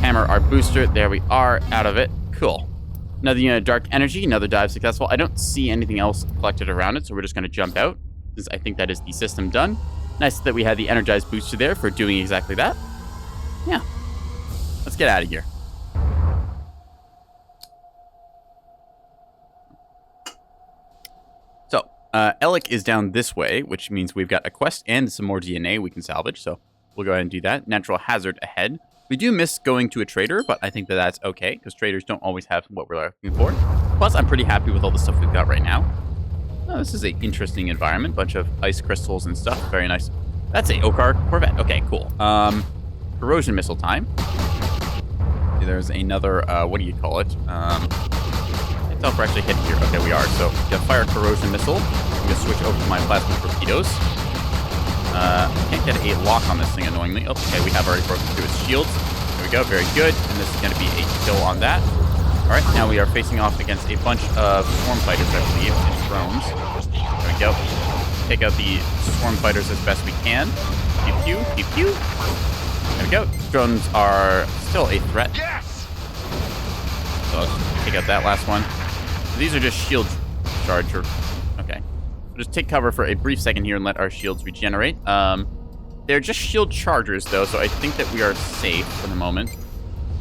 Hammer our booster. There we are, out of it. Cool. Another unit of dark energy, another dive successful. I don't see anything else collected around it, so we're just going to jump out, because I think that is the system done. Nice that we had the energized booster there for doing exactly that. Yeah. Let's get out of here. So, Alec is down this way, which means we've got a quest and some more DNA we can salvage, so we'll go ahead and do that. Natural hazard ahead. We do miss going to a trader, but I think that that's okay, because traders don't always have what we're looking for. Plus, I'm pretty happy with all the stuff we've got right now. Oh, this is an interesting environment. Bunch of ice crystals and stuff. Very nice. That's a Okar Corvette. Okay, cool. Corrosion missile time. There's another, what do you call it? I can't tell if we're actually hitting here. Okay, we are. So, we got fire corrosion missile. I'm going to switch over to my plasma torpedoes. Can't get a lock on this thing, annoyingly. Oh, okay, we have already broken through its shields. There we go, very good. And this is going to be a kill on that. Alright, now we are facing off against a bunch of swarm fighters, I believe, and drones. There we go. Take out the swarm fighters as best we can. Pew, pew, pew, pew. There we go. Drones are still a threat. Yes! So let's take out that last one. So these are just shield charge. Okay. We'll just take cover for a brief second here and let our shields regenerate. They're just shield chargers, though, so I think that we are safe for the moment.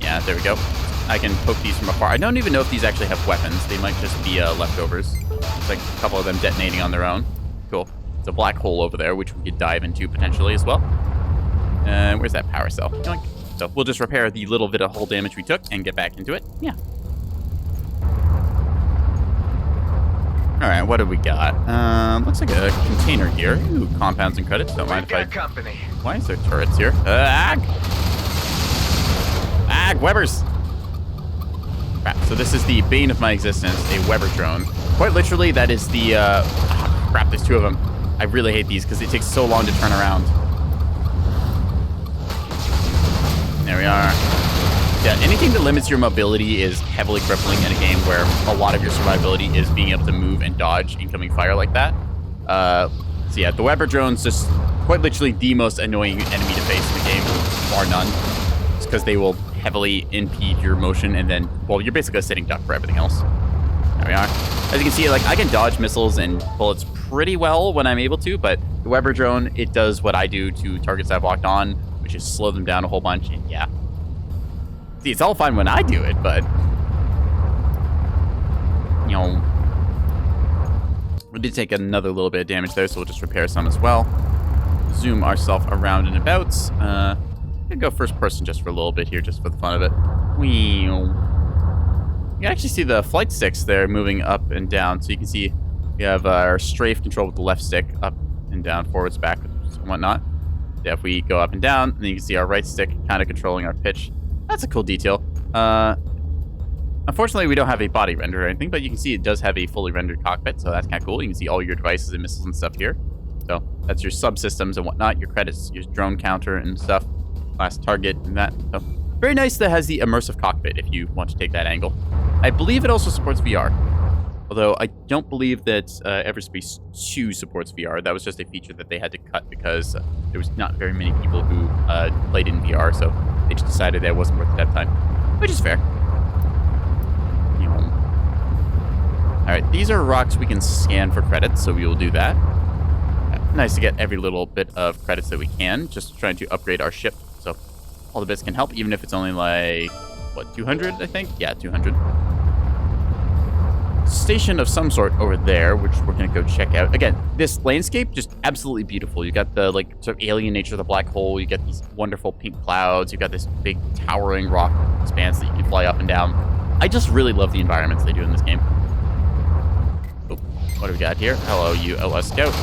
Yeah, there we go. I can poke these from afar. I don't even know if these actually have weapons. They might just be leftovers. It's like a couple of them detonating on their own. Cool. It's a black hole over there, which we could dive into potentially as well. Where's that power cell? Yoink. So we'll just repair the little bit of hull damage we took and get back into it. Yeah. All right, what do we got? Looks like a container here. Ooh, compounds and credits. Don't mind if I... company. Why is there turrets here? Ag! Webbers! Crap. So this is the bane of my existence, a Weber drone. Quite literally, that is the... crap, there's two of them. I really hate these because it takes so long to turn around. There we are. Yeah, anything that limits your mobility is heavily crippling in a game where a lot of your survivability is being able to move and dodge incoming fire like that. So yeah, the Weber drone's just quite literally the most annoying enemy to face in the game, bar none. It's because they will heavily impede your motion and then, well, you're basically a sitting duck for everything else. There we are. As you can see, like, I can dodge missiles and bullets pretty well when I'm able to, but the Weber drone, it does what I do to targets I've locked on, which is slow them down a whole bunch, and yeah. See, it's all fine when I do it, but... You know... We did take another little bit of damage there, so we'll just repair some as well. Zoom ourselves around and about. I'm gonna go first person just for a little bit here, just for the fun of it. You can actually see the flight sticks there moving up and down, so you can see we have our strafe control with the left stick, up and down, forwards, back, and whatnot. Yeah, if we go up and down, then you can see our right stick kind of controlling our pitch. That's a cool detail. Unfortunately, we don't have a body render or anything, but you can see it does have a fully rendered cockpit, so that's kind of cool. You can see all your devices and missiles and stuff here. So that's your subsystems and whatnot, your credits, your drone counter and stuff, last target and that. So very nice that it has the immersive cockpit if you want to take that angle. I believe it also supports VR, although I don't believe that Everspace 2 supports VR. That was just a feature that they had to cut because there was not very many people who played in VR, so they just decided that it wasn't worth the dev time, which is fair. Alright, these are rocks we can scan for credits, so we will do that. Nice to get every little bit of credits that we can, just trying to upgrade our ship, so all the bits can help, even if it's only like, what, 200, I think? Yeah, 200. Station of some sort over there, which we're going to go check out. Again, this landscape, just absolutely beautiful. You got the, like, sort of alien nature of the black hole, you get these wonderful pink clouds, you got this big towering rock expanse that you can fly up and down. I just really love the environments they do in this game. Oh, what do we got here? Hello, you LS Scout.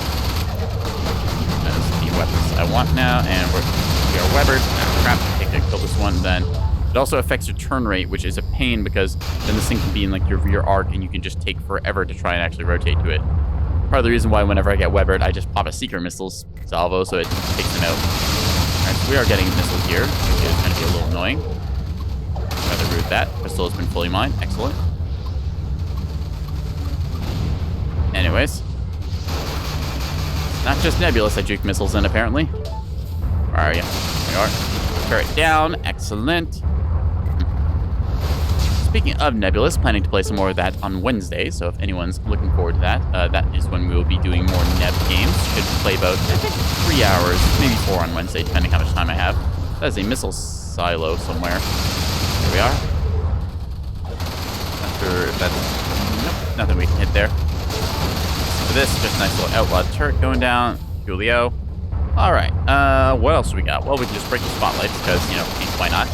That's the weapons I want now, and we are Webered. Oh, crap, I think I killed this one then. It also affects your turn rate, which is a pain because then this thing can be in like your rear arc and you can just take forever to try and actually rotate to it. Part of the reason why whenever I get Webered, I just pop a secret missiles salvo so it takes them out. Alright, so we are getting missiles here, which is going to be a little annoying. Rather agree with that. Pistol has been fully mined. Excellent. Anyways. Not just Nebulous I juke missiles in, apparently. Where are you? There you are. Turret down. Excellent. Speaking of Nebulous, planning to play some more of that on Wednesday, so if anyone's looking forward to that, that is when we will be doing more Neb games. Should play about, I think, 3 hours, maybe 4 on Wednesday, depending how much time I have. That is a missile silo somewhere. There we are. Not sure if that's... Nope, nothing we can hit there. For this, just a nice little outlaw turret going down. Julio. Alright, what else do we got? Well, we can just break the spotlights, because, you know, why not?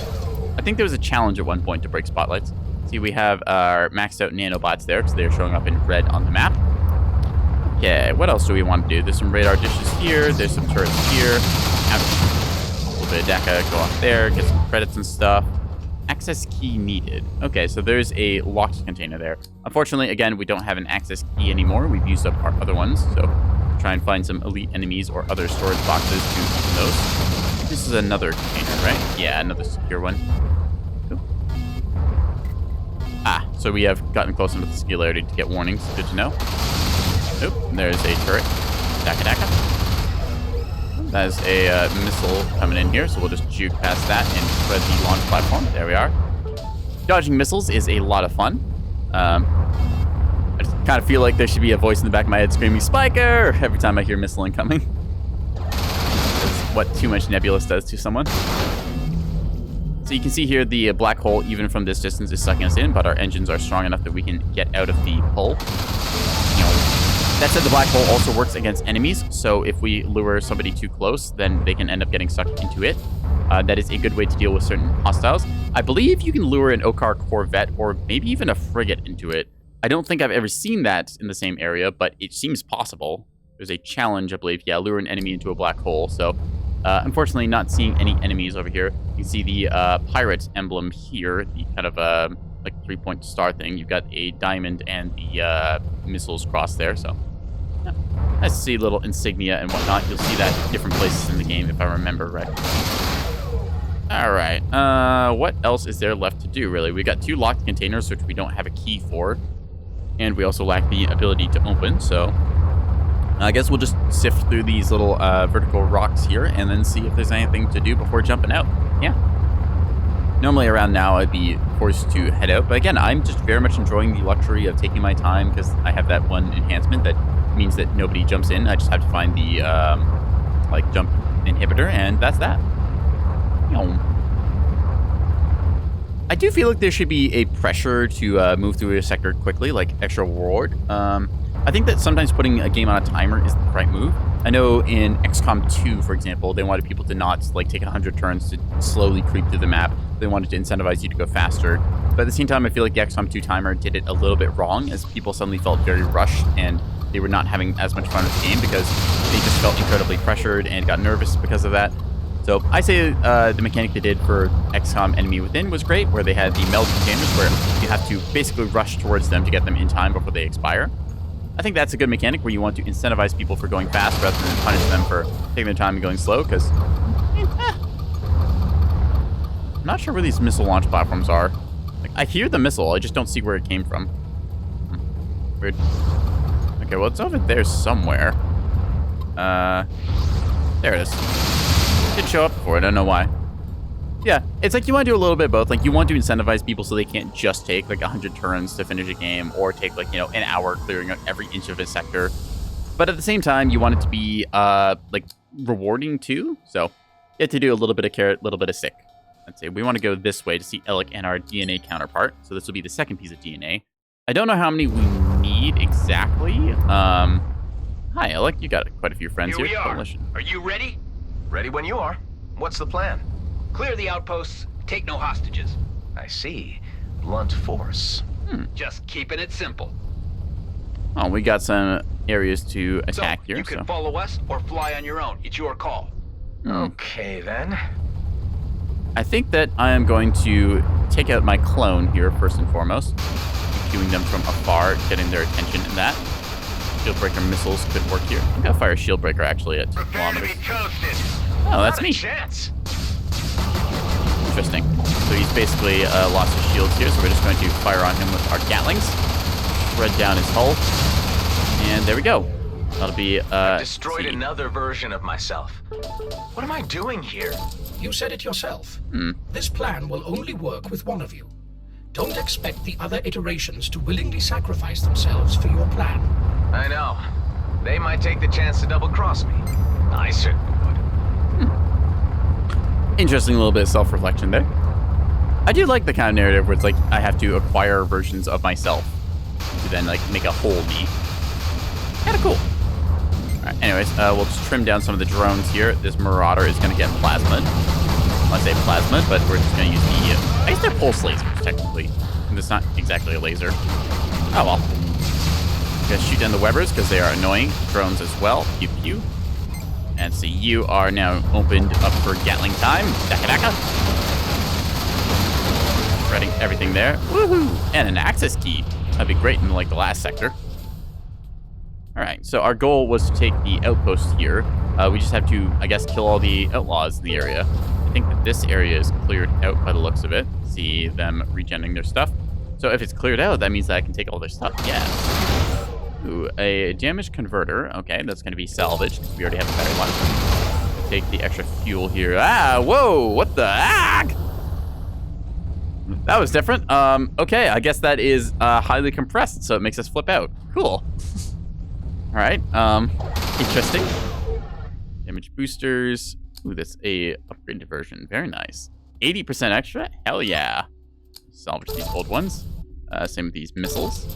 I think there was a challenge at one point to break spotlights. See, we have our maxed out nanobots there, because they're showing up in red on the map. Okay, what else do we want to do? There's some radar dishes here, there's some turrets here. Ouch. A little bit of DECA, go off there, get some credits and stuff. Access key needed. Okay, so there's a locked container there. Unfortunately, again, we don't have an access key anymore. We've used up our other ones, so try and find some elite enemies or other storage boxes to open those. This is another container, right? Yeah, another secure one. Cool. Ah, so we have gotten close enough to the singularity to get warnings. Good to know. Nope, there's a turret. Daka daka. That is a missile coming in here, so we'll just juke past that and spread the launch platform. There we are. Dodging missiles is a lot of fun. I just kind of feel like there should be a voice in the back of my head screaming, "Spiker!" every time I hear missile incoming. That's what too much Nebulous does to someone. So you can see here the black hole, even from this distance, is sucking us in, but our engines are strong enough that we can get out of the hull. You know, that said, the black hole also works against enemies, so if we lure somebody too close, then they can end up getting sucked into it. That is a good way to deal with certain hostiles. I believe you can lure an Okar corvette or maybe even a frigate into it. I don't think I've ever seen that in the same area, but it seems possible. There's a challenge, I believe. Yeah, lure an enemy into a black hole. So, unfortunately, not seeing any enemies over here. You can see the pirate emblem here, the kind of like 3-point star thing. You've got a diamond and the missiles crossed there. So, yeah. Nice to see little insignia and whatnot. You'll see that in different places in the game, if I remember right. All right. What else is there left to do, really? We got 2 locked containers, which we don't have a key for. And we also lack the ability to open, so I guess we'll just sift through these little vertical rocks here and then see if there's anything to do before jumping out. Yeah. Normally around now I'd be forced to head out, but again, I'm just very much enjoying the luxury of taking my time because I have that one enhancement that means that nobody jumps in. I just have to find the like jump inhibitor, and that's that. I do feel like there should be a pressure to move through a sector quickly, like extra reward. I think that sometimes putting a game on a timer is the right move. I know in XCOM 2, for example, they wanted people to not like take 100 turns to slowly creep through the map. They wanted to incentivize you to go faster. But at the same time, I feel like the XCOM 2 timer did it a little bit wrong, as people suddenly felt very rushed and they were not having as much fun with the game because they just felt incredibly pressured and got nervous because of that. So I say the mechanic they did for XCOM Enemy Within was great, where they had the meld containers where you have to basically rush towards them to get them in time before they expire. I think that's a good mechanic where you want to incentivize people for going fast rather than punish them for taking their time and going slow, because I'm not sure where these missile launch platforms are. Like, I hear the missile, I just don't see where it came from. Weird. Okay, well, it's over there somewhere. There it is. It did show up before, I don't know why. Yeah, it's like you want to do a little bit of both. Like, you want to incentivize people so they can't just take like 100 turns to finish a game or take like, you know, an hour clearing out every inch of a sector. But at the same time, you want it to be like rewarding too. So you have to do a little bit of carrot, a little bit of stick. Let's say we want to go this way to see Alec and our DNA counterpart. So this will be the second piece of DNA. I don't know how many we need exactly. Hi, Alec. You got quite a few friends here. Here we are. Are you ready? Ready when you are. What's the plan? Clear the outposts. Take no hostages. I see. Blunt force. Just keeping it simple. Oh, we got some areas to attack So, here. you can follow us or fly on your own. It's your call. Okay, then. I think that I am going to take out my clone here first and foremost. Queuing them from afar, getting their attention in that. Shieldbreaker missiles could work here. I'm gonna fire a shieldbreaker actually at 2 kilometers. Oh, that's me. Chance. Interesting. So he's basically lost his shields here, so we're just going to fire on him with our Gatlings. Shred down his hull. And there we go. That'll be, Destroyed another version of myself. What am I doing here? You said it yourself. This plan will only work with one of you. Don't expect the other iterations to willingly sacrifice themselves for your plan. I know. They might take the chance to double-cross me. I certainly would. Interesting little bit of self-reflection there. I do like the kind of narrative where it's like I have to acquire versions of myself to then like make a whole me. Kind of cool. Alright, anyways, we'll just trim down some of the drones here. This Marauder is going to get plasmid. I say plasmid, but we're just going to use the... I guess they're pulse lasers, technically. And it's not exactly a laser. Oh, well. Gonna shoot down the Webbers, because they are annoying. Drones as well. Pew, pew. And so you are now opened up for Gatling time. Daka daka. Shredding everything there. Woohoo! And an access key. That'd be great in, like, the last sector. Alright, so our goal was to take the outpost here. We just have to, I guess, kill all the outlaws in the area. I think that this area is cleared out by the looks of it. See them regenerating their stuff. So if it's cleared out, that means that I can take all their stuff. Yeah. Ooh, a damaged converter. Okay, that's going to be salvaged because we already have a better one. Take the extra fuel here. Ah, whoa, what the heck? That was different. Okay, I guess that is highly compressed, so it makes us flip out. Cool. All right, interesting. Damage boosters. Ooh, that's a upgraded version. Very nice. 80% extra? Hell yeah. Salvage these old ones. Same with these missiles.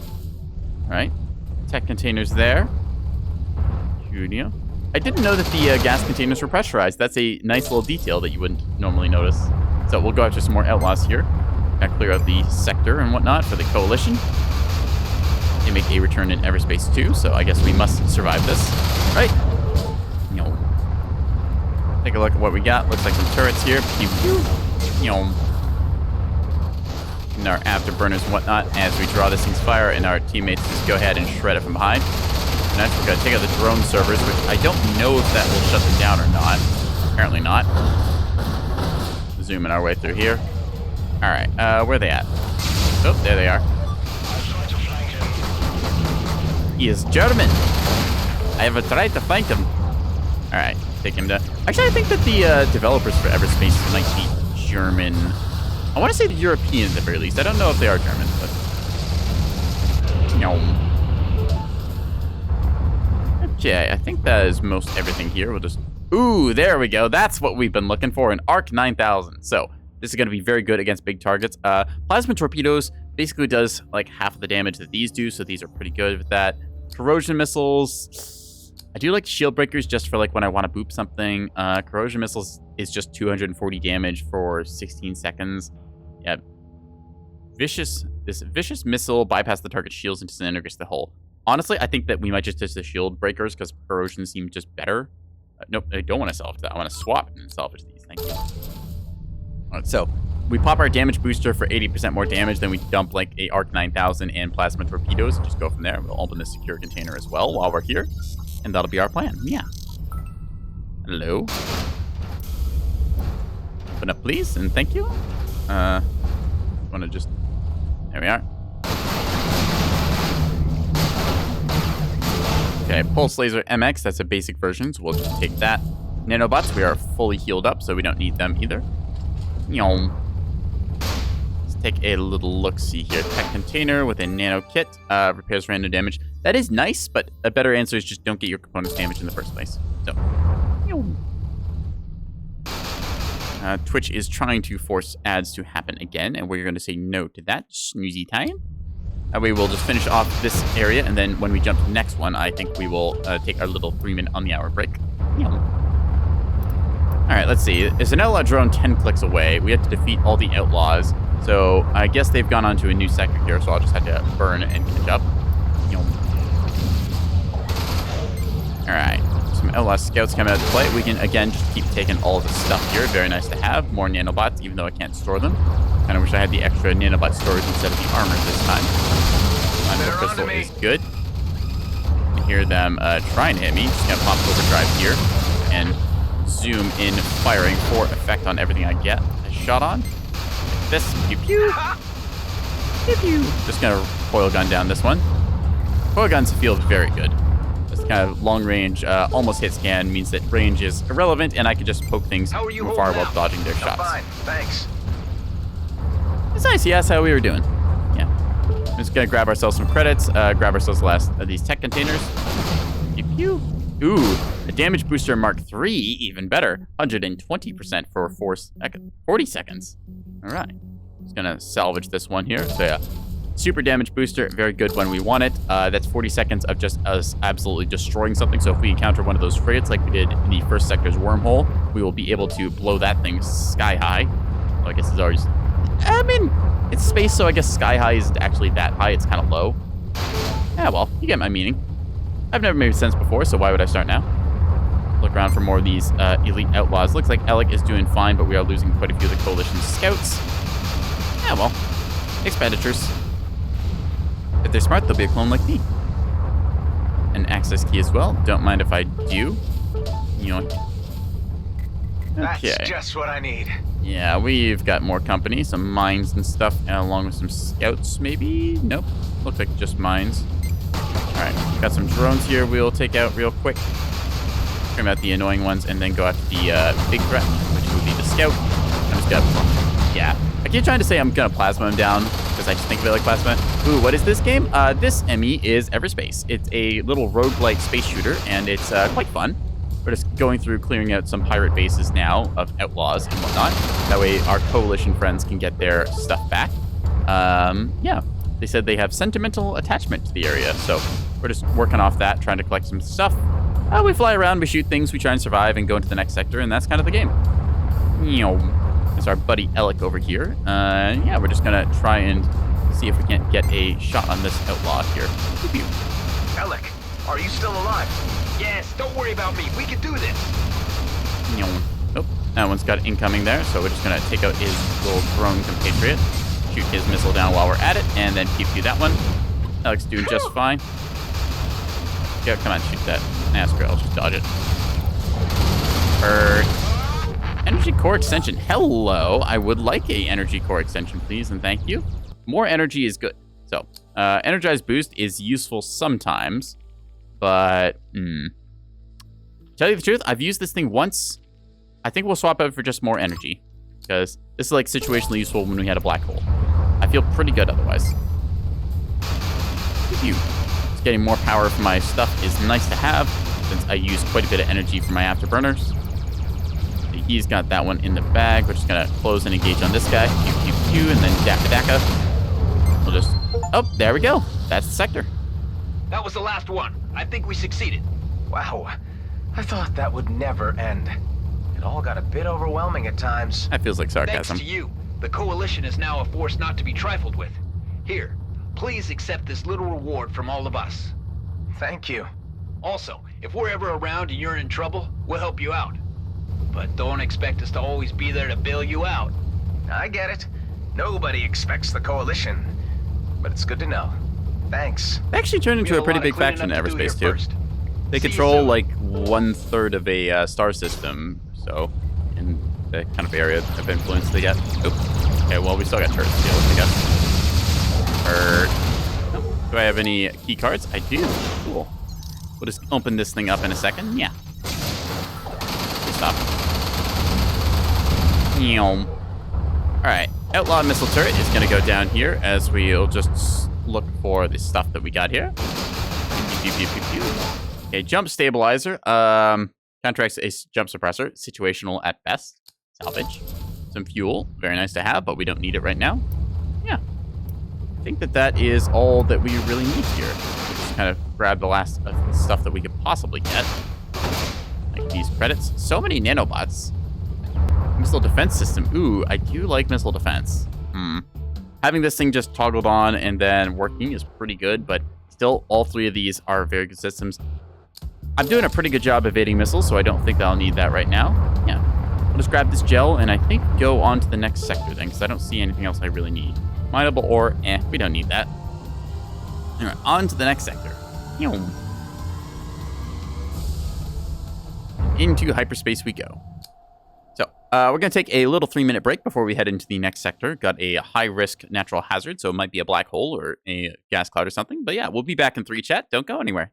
All right. Tech containers there. Junia. I didn't know that the gas containers were pressurized. That's a nice little detail that you wouldn't normally notice. So we'll go after some more outlaws here. Gotta clear out the sector and whatnot for the coalition. They make a return in Everspace 2, so I guess we must survive this. Right? Yo. Take a look at what we got. Looks like some turrets here. Pew pew. Yo. And our afterburners and whatnot as we draw this thing's fire, and our teammates just go ahead and shred it from behind. Next, we're going to take out the drone servers, which I don't know if that will shut them down or not. Apparently not. Zooming our way through here. Alright, where are they at? Oh, there they are. He is German. I have tried to find him. Alright, take him down. Actually, I think that the developers for Everspace might be German. I want to say the European at the very least. I don't know if they are German, but... No. Okay, I think that is most everything here. We'll just... Ooh, there we go. That's what we've been looking for, an Arc 9000. So, this is going to be very good against big targets. Plasma torpedoes basically does like half of the damage that these do, so these are pretty good with that. Corrosion missiles... I do like shield breakers just for like when I want to boop something. Corrosion missiles is just 240 damage for 16 seconds. Yeah. This vicious missile bypass the target shields and disintegrates the hull. Honestly, I think that we might just ditch the shield breakers because corrosion seems just better. Nope, I don't want to salvage that. I want to swap and salvage these. Thank you. Alright, so we pop our damage booster for 80% more damage, then we dump like a Arc 9000 and plasma torpedoes and just go from there. We'll open this secure container as well while we're here, and that'll be our plan. Yeah. Hello. Open up, please, and thank you. Want to just... There we are. Okay, Pulse Laser MX, that's a basic version, so we'll just take that. Nanobots, we are fully healed up, so we don't need them either. Let's take a little look-see here. Tech container with a nano kit, repairs random damage. That is nice, but a better answer is just don't get your components damaged in the first place. So, Twitch is trying to force ads to happen again, and we're going to say no to that. Snoozy time. That way we'll just finish off this area, and then when we jump to the next one, I think we will take our little 3-minute on-the-hour break. Alright, let's see. There's an outlaw drone 10 clicks away. We have to defeat all the outlaws, so I guess they've gone on to a new sector here, so I'll just have to burn and catch up. Alright. Some outlaw scouts coming out to play. We can, again, just keep taking all of the stuff here. Very nice to have. More nanobots, even though I can't store them. Kind of wish I had the extra nanobot storage instead of the armor this time. Another crystal is good. I hear them trying to hit me. Just gonna pop overdrive here and zoom in, firing for effect on everything I get a shot on. Like this. Pew pew. Pew pew. Just gonna coil gun down this one. Coil guns feel very good. This kind of long range, almost hit scan means that range is irrelevant, and I can just poke things from afar while dodging their shots. Fine, thanks. It's nice, yeah, that's how we were doing. Yeah. I'm just gonna grab ourselves some credits, grab ourselves the last of these tech containers. Pew pew. Ooh, a damage booster Mark III, even better. 120% for 40 seconds. Alright. Just gonna salvage this one here. So yeah, super damage booster, very good when we want it. That's 40 seconds of just us absolutely destroying something. So if we encounter one of those frigates like we did in the first sector's wormhole, we will be able to blow that thing sky high. Well, I guess it's already... I mean, it's space, so I guess sky high isn't actually that high. It's kind of low. Yeah, well, you get my meaning. I've never made sense before, so why would I start now? Look around for more of these elite outlaws. Looks like Alec is doing fine, but we are losing quite a few of the Coalition scouts. Yeah, well, expenditures. If they're smart, they'll be a clone like me. An access key as well. Don't mind if I do. Yoink. Okay. That's just what I need. Yeah, we've got more company, some mines and stuff, and along with some scouts, maybe? Nope. Looks like just mines. Alright, got some drones here we'll take out real quick. Trim out the annoying ones, and then go after the big threat, which would be the scout. I'm just gonna... Yeah. I keep trying to say I'm gonna plasma him down, because I just think of it like plasma. Ooh, what is this game? This ME is Everspace. It's a little roguelike space shooter, and it's quite fun. We're just going through clearing out some pirate bases now of outlaws and whatnot. That way our coalition friends can get their stuff back. Yeah, they said they have sentimental attachment to the area. So we're just working off that, trying to collect some stuff. We fly around, we shoot things, we try and survive and go into the next sector, and that's kind of the game. There's our buddy Alec over here. Yeah, we're just gonna try and see if we can't get a shot on this outlaw here. Alec, are you still alive? Yes, don't worry about me. We can do this. Oh, that one's got incoming there, so we're just going to take out his little drone compatriot, shoot his missile down while we're at it, and then keep that one. Alec's doing just fine. Yeah, come on, shoot that. Screw it, I'll just dodge it. Energy core extension. Hello, I would like a energy core extension, please, and thank you. More energy is good. So, energized boost is useful sometimes. But, tell you the truth, I've used this thing once. I think we'll swap out for just more energy. because this is like situationally useful when we had a black hole. I feel pretty good otherwise. Phew. Just getting more power from my stuff is nice to have, since I use quite a bit of energy for my afterburners. He's got that one in the bag. We're just gonna close and engage on this guy. Pew, pew, pew, and then daka daka. We'll just... Oh, there we go. That's the sector. That was the last one. I think we succeeded. Wow. I thought that would never end. It all got a bit overwhelming at times. That feels like sarcasm. Thanks to you, the Coalition is now a force not to be trifled with. Here, please accept this little reward from all of us. Thank you. Also, if we're ever around and you're in trouble, we'll help you out. But don't expect us to always be there to bail you out. I get it. Nobody expects the Coalition. But it's good to know. Thanks. They actually turned into a pretty big faction in Everspace, too. They control, like, 1/3 of a star system, so, in the kind of area of influence they get. Oop. Okay, well, we still got turrets to deal with, I guess. Do I have any key cards? I do. Cool. We'll just open this thing up in a second. Yeah. Stop. Alright, Outlaw Missile Turret is going to go down here as we'll just look for the stuff that we got here. Pew, pew, pew, pew, pew. Okay, Jump Stabilizer. Contracts a jump suppressor. Situational at best. Salvage. Some fuel. Very nice to have, but we don't need it right now. Yeah. I think that is all that we really need here. We'll just kind of grab the last of the stuff that we could possibly get. Like these credits. So many nanobots. Missile defense system. Ooh, I do like missile defense. Having this thing just toggled on and then working is pretty good, but still, all three of these are very good systems. I'm doing a pretty good job evading missiles, so I don't think that I'll need that right now. Yeah. I'll just grab this gel and I think go on to the next sector then, because I don't see anything else I really need. Mineable ore, we don't need that. Alright, on to the next sector. Into hyperspace we go. So, we're going to take a little 3-minute break before we head into the next sector. Got a high-risk natural hazard, so it might be a black hole or a gas cloud or something. But yeah, we'll be back in 3 chat. Don't go anywhere.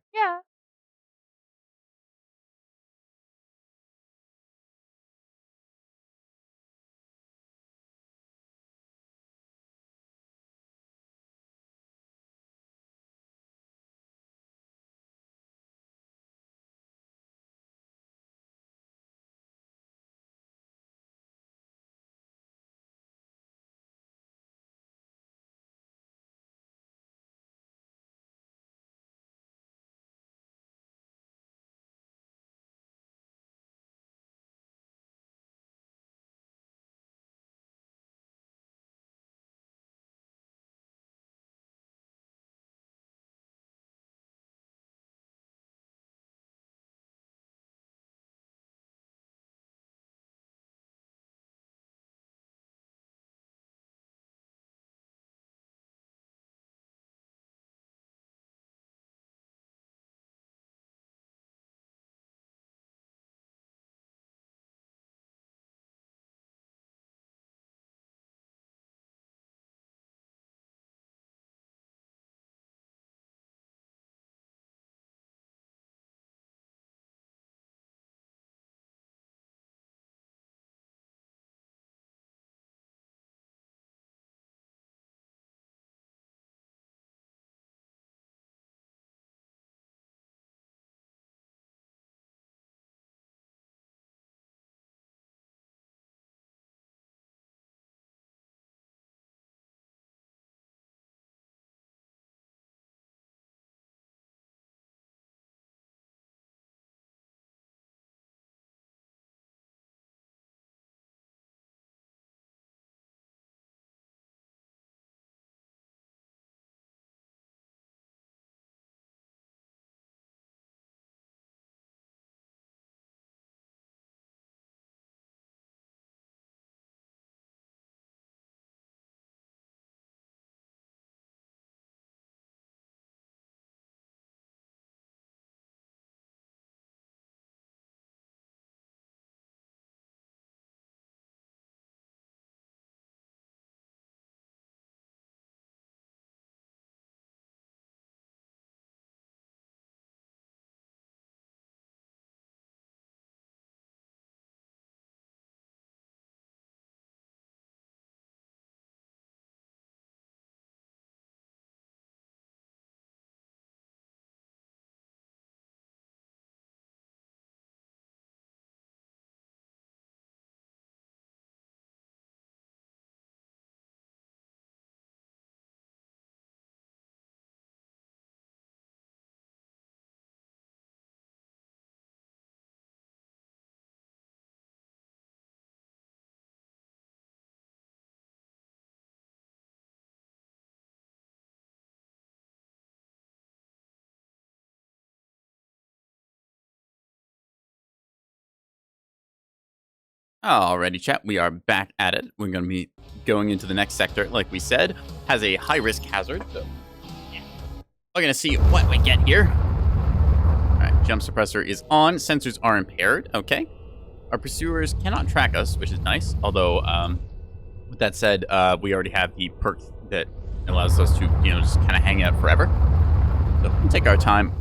Alrighty, chat. We are back at it. We're going to be going into the next sector, like we said. Has a high-risk hazard, so yeah. We're going to see what we get here. Alright, jump suppressor is on. Sensors are impaired. Okay. Our pursuers cannot track us, which is nice. Although, with that said, we already have the perk that allows us to, just kind of hang out forever. So we'll take our time.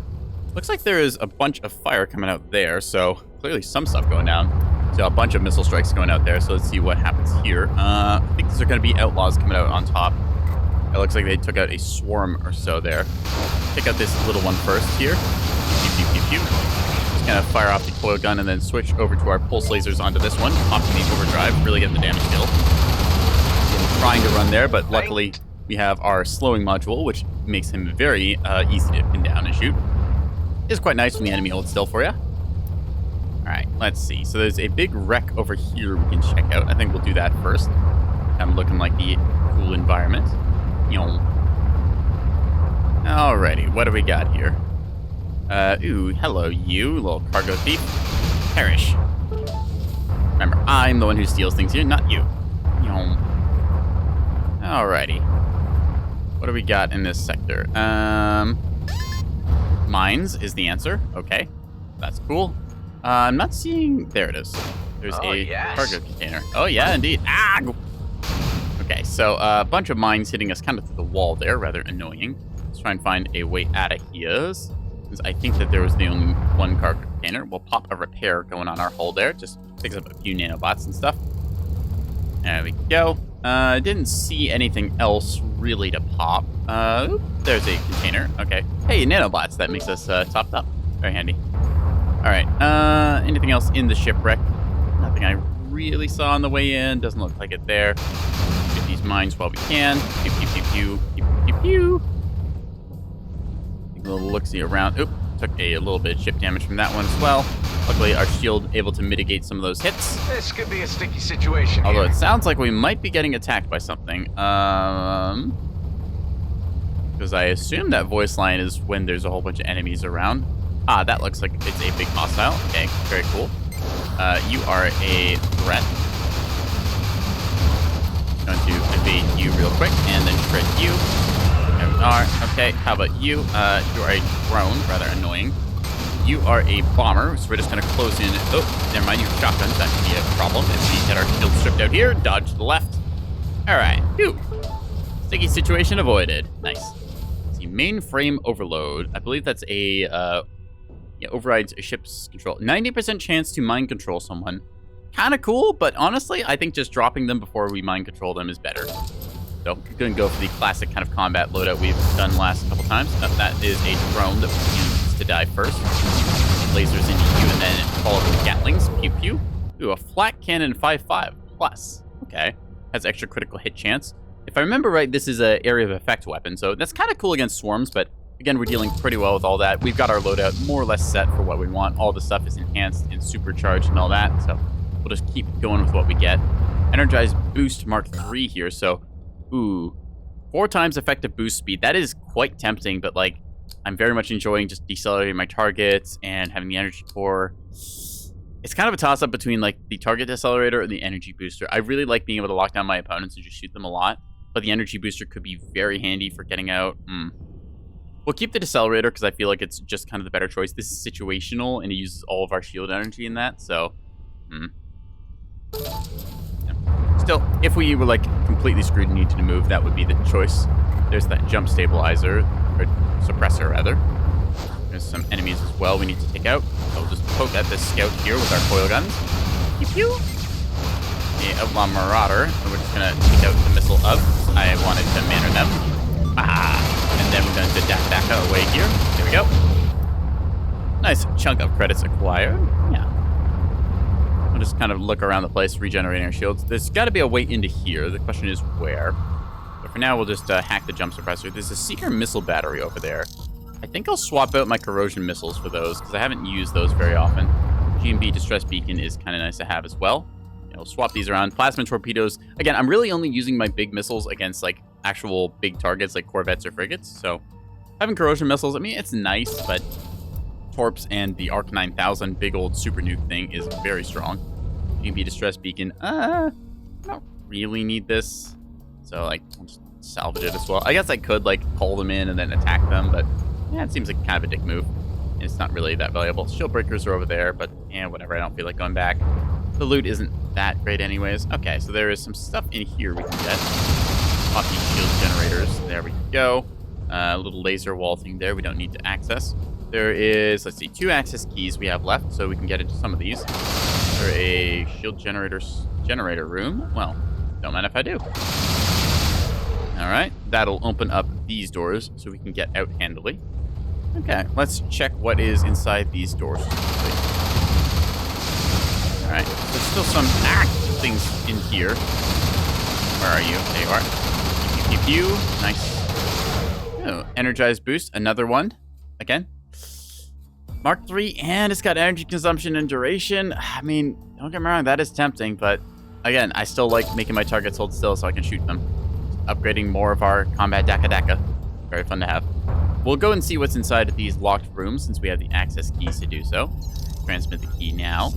Looks like there is a bunch of fire coming out there, so clearly some stuff going down. So a bunch of missile strikes going out there, so let's see what happens here. I think these are going to be outlaws coming out on top. It looks like they took out a swarm or so there. Take out this little one first here. Pew, pew, pew, pew. Just going to fire off the coil gun and then switch over to our pulse lasers onto this one. Popping the overdrive, really getting the damage kill. Trying to run there, but luckily we have our slowing module, which makes him very easy to pin down and shoot. It's quite nice when the enemy holds still for you. Alright, let's see. So there's a big wreck over here we can check out. I think we'll do that first. I'm looking like the cool environment. Alrighty, what do we got here? Ooh, hello you, little cargo thief. Perish. Remember, I'm the one who steals things here, not you. Alrighty. What do we got in this sector? Mines is the answer. Okay, that's cool. I'm not seeing... There it is. There's cargo container. Oh, yeah, indeed. Ah! Okay, so a bunch of mines hitting us kind of through the wall there. Rather annoying. Let's try and find a way out of here. Since I think that there was the only one cargo container. We'll pop a repair going on our hull there. Just picks up a few nanobots and stuff. There we go. Didn't see anything else really to pop. There's a container. Okay. Hey, nanobots. That makes us topped up. Very handy. Alright, anything else in the shipwreck? Nothing I really saw on the way in. Doesn't look like it there. Get these mines while we can. Pew, pew, pew, pew, pew, pew, pew. Take a little look-see around. Oop, took a little bit of ship damage from that one as well. Luckily, our shield able to mitigate some of those hits. This could be a sticky situation. Although it sounds like we might be getting attacked by something. Because I assume that voice line is when there's a whole bunch of enemies around. Ah, that looks like it's a big hostile. Okay, very cool. You are a threat. Going to evade you real quick and then shred you. There we are. Okay, how about you? You are a drone, rather annoying. You are a bomber, so we're just going to close in. Oh, never mind, you have shotguns. That could be a problem if we get our shield stripped out here. Dodge to the left. All right. Phew. Sticky situation avoided. Nice. Let's see, mainframe overload. I believe that's a... overrides a ship's control. 90% chance to mind control someone. Kind of cool, but honestly, I think just dropping them before we mind control them is better. So, gonna go for the classic kind of combat loadout we've done last couple times. That is a drone that we use to die first. Lasers into you and then followed with Gatlings. Pew pew. Ooh, a flat cannon 5.5 plus. Okay. Has extra critical hit chance. If I remember right, this is an area of effect weapon, so that's kind of cool against swarms, but again, we're dealing pretty well with all that. We've got our loadout more or less set for what we want. All the stuff is enhanced and supercharged and all that, so we'll just keep going with what we get. Energized Boost Mark III here, so, ooh, 4 times effective boost speed. That is quite tempting, but, like, I'm very much enjoying just decelerating my targets and having the energy core. It's kind of a toss-up between, like, the target decelerator or the energy booster. I really like being able to lock down my opponents and just shoot them a lot, but the energy booster could be very handy for getting out. We'll keep the decelerator because I feel like it's just kind of the better choice. This is situational, and it uses all of our shield energy in that, so... Yeah. Still, if we were, like, completely screwed and needed to move, that would be the choice. There's that jump stabilizer, or suppressor, rather. There's some enemies as well we need to take out. So we'll just poke at this scout here with our coil guns. Pew pew! The Outlaw Marauder, and we're just going to take out the missile of. I wanted to manner them. And then we're going to back away here. There we go. Nice chunk of credits acquired. Yeah. We'll just kind of look around the place, regenerating our shields. There's got to be a way into here. The question is where. But for now, we'll just hack the jump suppressor. There's a seeker missile battery over there. I think I'll swap out my corrosion missiles for those, because I haven't used those very often. G&B distress beacon is kind of nice to have as well. We'll swap these around. Plasma torpedoes. Again, I'm really only using my big missiles against, like, actual big targets like corvettes or frigates. So having corrosion missiles, I mean, it's nice, but Torps and the Arc 9000 big old super nuke thing is very strong. GMB distress beacon. I don't really need this. So, like, I'll just salvage it as well. I guess I could, like, call them in and then attack them, but yeah, it seems like kind of a dick move. It's not really that valuable. Shield breakers are over there, but yeah, whatever. I don't feel like going back. The loot isn't that great anyways. Okay, so there is some stuff in here we can get. Hockey shield generators. There we go. A little laser wall thing there we don't need to access. There is, let's see, 2 access keys we have left, so we can get into some of these. Is there a shield generator room? Well, don't mind if I do. Alright, that'll open up these doors so we can get out handily. Okay, let's check what is inside these doors. Alright, there's still some things in here. Where are you? There you are. Pew, pew, pew. Nice. Oh, energized boost, another one. Again. Mark 3, and it's got energy consumption and duration. I mean, don't get me wrong, that is tempting, but again, I still like making my targets hold still so I can shoot them. Upgrading more of our combat Daka. Very fun to have. We'll go and see what's inside of these locked rooms since we have the access keys to do so. Transmit the key now.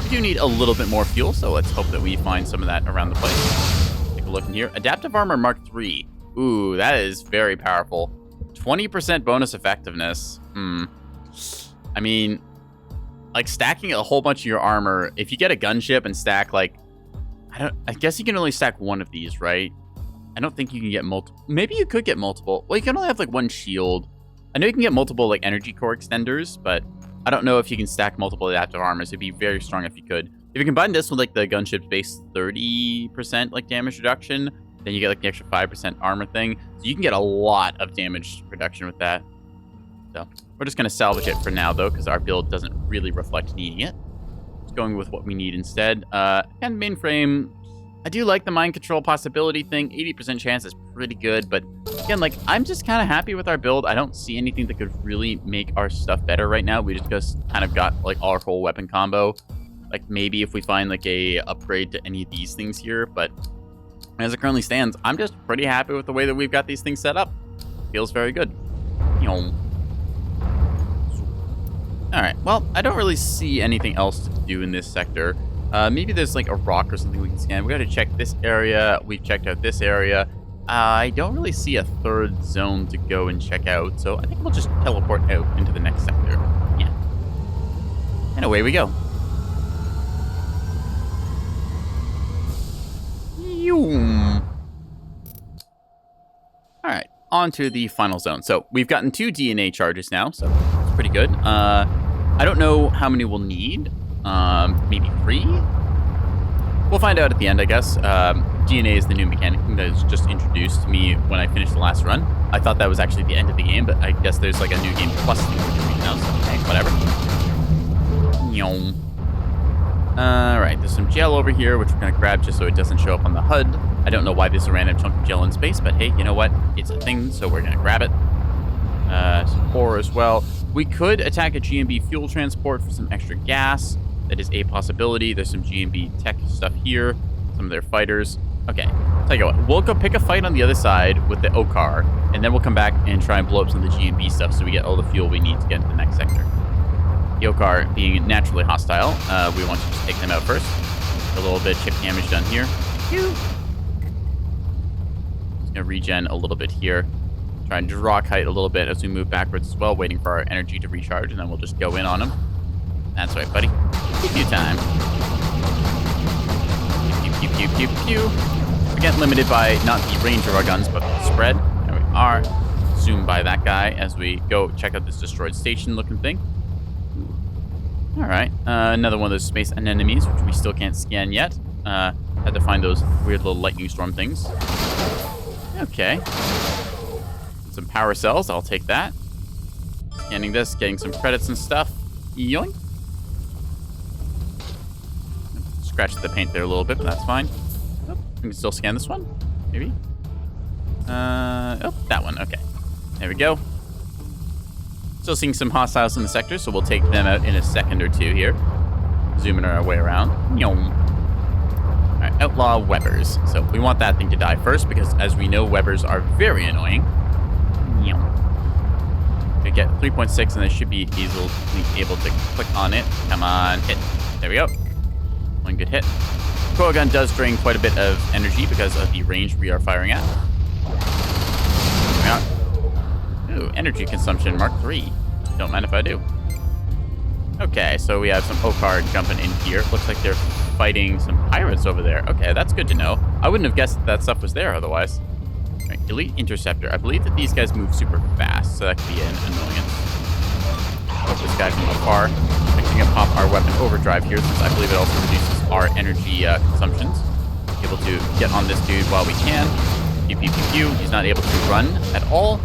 We do need a little bit more fuel, so let's hope that we find some of that around the place. Take a look in here. Adaptive Armor Mark 3. Ooh, that is very powerful. 20% bonus effectiveness. I mean, like stacking a whole bunch of your armor. If you get a gunship and stack like, I guess you can only stack one of these, right? I don't think you can get multiple. Maybe you could get multiple. Well, you can only have like one shield. I know you can get multiple like energy core extenders, but I don't know if you can stack multiple adaptive armors. It'd be very strong if you could. If you combine this with like the gunship's base 30% like damage reduction, then you get like the extra 5% armor thing. So you can get a lot of damage reduction with that. So we're just going to salvage it for now, though, because our build doesn't really reflect needing it. Just going with what we need instead. And mainframe, I do like the mind control possibility thing. 80% chance is pretty good, but again, like, I'm just kind of happy with our build. I don't see anything that could really make our stuff better right now. We just kind of got like our whole weapon combo. Like maybe if we find like a upgrade to any of these things here, but as it currently stands, I'm just pretty happy with the way that we've got these things set up. Feels very good. Alright, well, I don't really see anything else to do in this sector. Maybe there's like a rock or something we can scan. We got to check this area. We've checked out this area. I don't really see a third zone to go and check out, so I think we'll just teleport out into the next sector. Yeah. And away we go. Alright, on to the final zone. So we've gotten 2 DNA charges now, so it's pretty good. I don't know how many we'll need. Maybe 3? We'll find out at the end, I guess. DNA is the new mechanic that was just introduced to me when I finished the last run. I thought that was actually the end of the game, but I guess there's like a new game plus thing we're doing now, so hey, whatever. Alright, there's some gel over here, which we're going to grab just so it doesn't show up on the HUD. I don't know why there's a random chunk of gel in space, but hey, you know what? It's a thing, so we're going to grab it. Some ore as well. We could attack a GMB fuel transport for some extra gas. That is a possibility. There's some GMB tech stuff here. Some of their fighters. Okay, tell you what. We'll go pick a fight on the other side with the Okar, and then we'll come back and try and blow up some of the GMB stuff so we get all the fuel we need to get into the next sector. The Okar being naturally hostile, we want to just take them out first. A little bit of chip damage done here. Just gonna regen a little bit here. Try and draw kite a little bit as we move backwards as well, waiting for our energy to recharge, and then we'll just go in on them. That's right, buddy. Pew pew time. Pew pew pew pew pew pew. We're getting limited by not the range of our guns, but the spread. There we are. Zoom by that guy as we go check out this destroyed station looking thing. Alright, another one of those space anemones, which we still can't scan yet. Had to find those weird little lightning storm things. Okay. Some power cells, I'll take that. Scanning this, getting some credits and stuff. Yoink. Scratched the paint there a little bit, but that's fine. Oh, we can still scan this one, maybe. Oh, that one, okay. There we go. Still seeing some hostiles in the sector, so we'll take them out in a second or two here. Zooming our way around. Alright, outlaw webbers. So we want that thing to die first, because as we know, webbers are very annoying. We get 3.6, and this should be easily able to click on it. Come on, hit. There we go. One good hit. Coil gun does drain quite a bit of energy because of the range we are firing at. There we go. Ooh, energy consumption, Mark 3. Don't mind if I do. Okay, so we have some Okar jumping in here. Looks like they're fighting some pirates over there. Okay, that's good to know. I wouldn't have guessed that stuff was there otherwise. All right, Elite Interceptor. I believe that these guys move super fast, so that could be an annoyance. This guy from afar. Mixing up pop our weapon overdrive here, since I believe it also reduces our energy consumptions. Able to get on this dude while we can. Pew, pew, pew, pew. He's not able to run at all.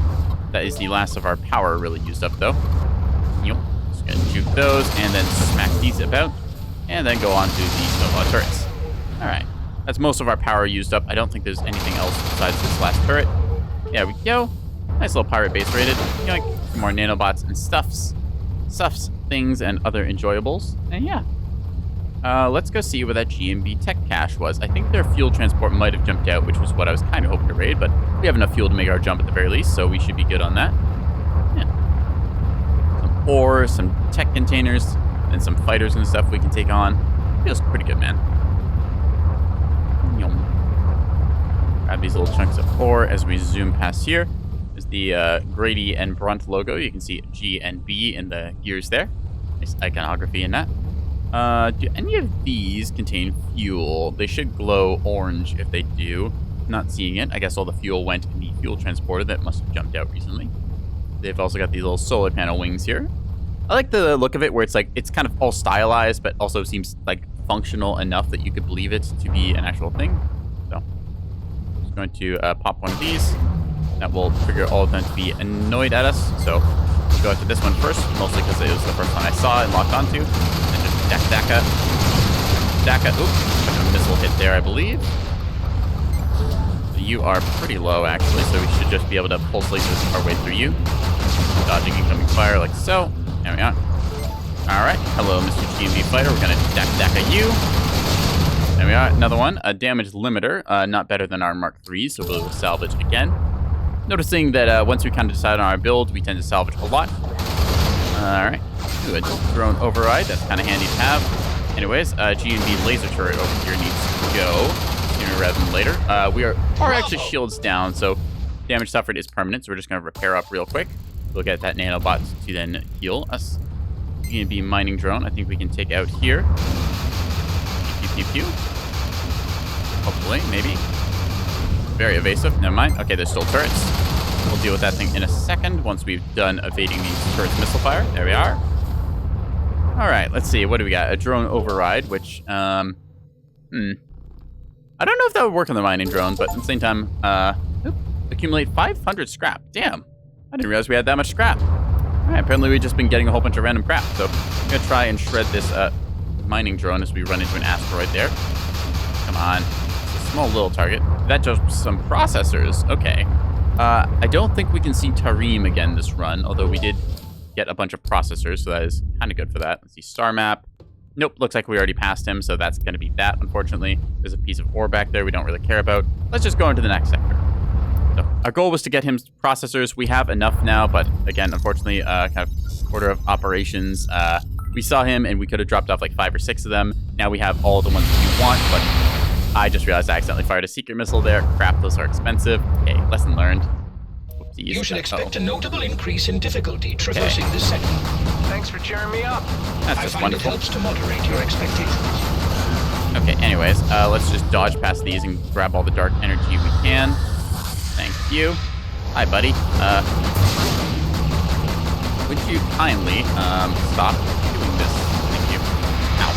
That is the last of our power really used up, though. Yep. Just gonna juke those, and then smack these about. And then go on to the snowball turrets. Alright. That's most of our power used up. I don't think there's anything else besides this last turret. There we go. Nice little pirate base rated. Yoink. Some more nanobots and stuffs, things, and other enjoyables. And yeah. Let's go see where that GMB tech cache was. I think their fuel transport might have jumped out, which was what I was kind of hoping to raid, but we have enough fuel to make our jump at the very least, so we should be good on that. Yeah. Some ore, some tech containers, and some fighters and stuff we can take on. Feels pretty good, man. Grab these little chunks of ore as we zoom past here. There's the Grady and Brunt logo. You can see G and B in the gears there. Nice iconography in that. Do any of these contain fuel? They should glow orange if they do. Not seeing it. I guess all the fuel went in the fuel transporter that must have jumped out recently. They've also got these little solar panel wings here. I like the look of it where it's like, it's kind of all stylized, but also seems like functional enough that you could believe it to be an actual thing. So, just going to pop one of these. That will trigger all of them to be annoyed at us. So, we'll go after this one first, mostly because it was the first one I saw and locked onto. And just Daka. Oops, a missile hit there, I believe. You are pretty low, actually, so we should just be able to pulse laser our way through you. Dodging incoming fire like so. There we are. Alright, hello, Mr. GMB Fighter. We're going to Daka you. There we are, another one. A damage limiter, not better than our Mark III, so we'll salvage again. Noticing that once we kind of decide on our build, we tend to salvage a lot. Alright, good. Drone override, that's kind of handy to have. Anyways, GMB laser turret over here needs to go sooner rather than later. We are actually shields down, so damage suffered is permanent, so we're just going to repair up real quick. We'll get that nanobot to then heal us. GMB mining drone, I think we can take out here. Pew, pew, pew. Hopefully, maybe. Very evasive, never mind. Okay, there's still turrets. We'll deal with that thing in a second once we've done evading these turrets' missile fire. There we are. Alright, let's see. What do we got? A drone override, which, I don't know if that would work on the mining drone, but at the same time, accumulate 500 scrap. Damn. I didn't realize we had that much scrap. Alright, apparently we've just been getting a whole bunch of random crap. So I'm going to try and shred this mining drone as we run into an asteroid there. Come on. It's a small little target. That just some processors. Okay. I don't think we can see Tarim again this run, although we did get a bunch of processors, so that is kind of good for that. Let's see, star map. Nope, looks like we already passed him, so that's going to be that, unfortunately. There's a piece of ore back there we don't really care about. Let's just go into the next sector. So our goal was to get him processors. We have enough now, but again, unfortunately, kind of order of operations. We saw him, and we could have dropped off like 5 or 6 of them. Now we have all the ones that we want, but I just realized I accidentally fired a secret missile there. Crap, those are expensive. Okay, lesson learned. Whoopsies. You should expect a notable increase in difficulty traversing this segment. Thanks for cheering me up. That's I just find wonderful. it helps to moderate your expectations. Okay, anyways, let's just dodge past these and grab all the dark energy we can. Thank you. Hi, buddy. Would you kindly stop doing this? Thank you. Ow.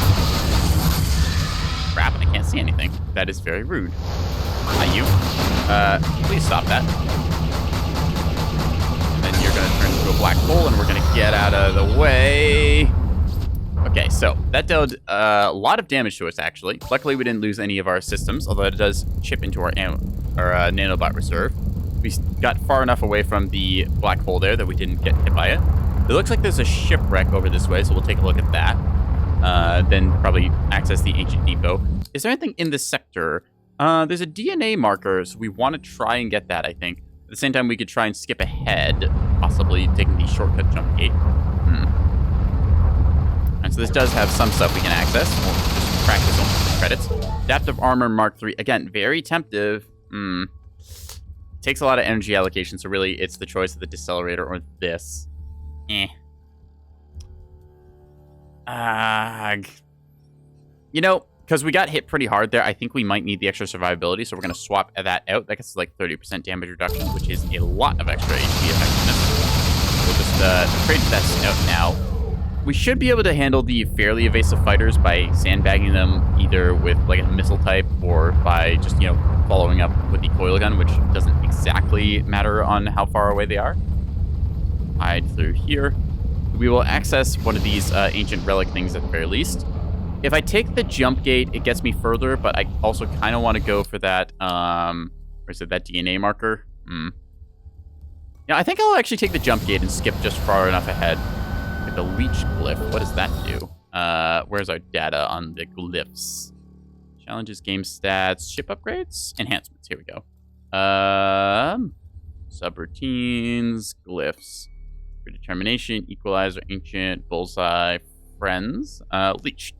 Crap, I can't see anything. That is very rude. Hi, you. Please stop that. And then you're going to turn into a black hole, and we're going to get out of the way. Okay, so that dealt a lot of damage to us, actually. Luckily, we didn't lose any of our systems, although it does chip into our nanobot reserve. We got far enough away from the black hole there that we didn't get hit by it. It looks like there's a shipwreck over this way, so we'll take a look at that. Then probably access the ancient depot. Is there anything in this sector? There's a DNA marker, so we want to try and get that, I think. At the same time, we could try and skip ahead, possibly taking the shortcut jump gate. Alright, so this does have some stuff we can access. We'll just practice on credits. Adaptive Armor Mark III. Again, very temptive. Takes a lot of energy allocation, so really it's the choice of the Decelerator or this. You know, because we got hit pretty hard there, I think we might need the extra survivability, so we're going to swap that out. That gets like 30% damage reduction, which is a lot of extra HP effectiveness. We'll just trade that out now. We should be able to handle the fairly evasive fighters by sandbagging them either with like a missile type or by just, you know, following up with the coil gun, which doesn't exactly matter on how far away they are. Hide through here. We will access one of these ancient relic things at the very least. If I take the jump gate, it gets me further, but I also kind of want to go for that, where is it, that DNA marker? Yeah, I think I'll actually take the jump gate and skip just far enough ahead. Like the leech glyph, what does that do? Where's our data on the glyphs? Challenges, game stats, ship upgrades, enhancements, here we go. Subroutines, glyphs, predetermination, equalizer, ancient, bullseye, friends, leech.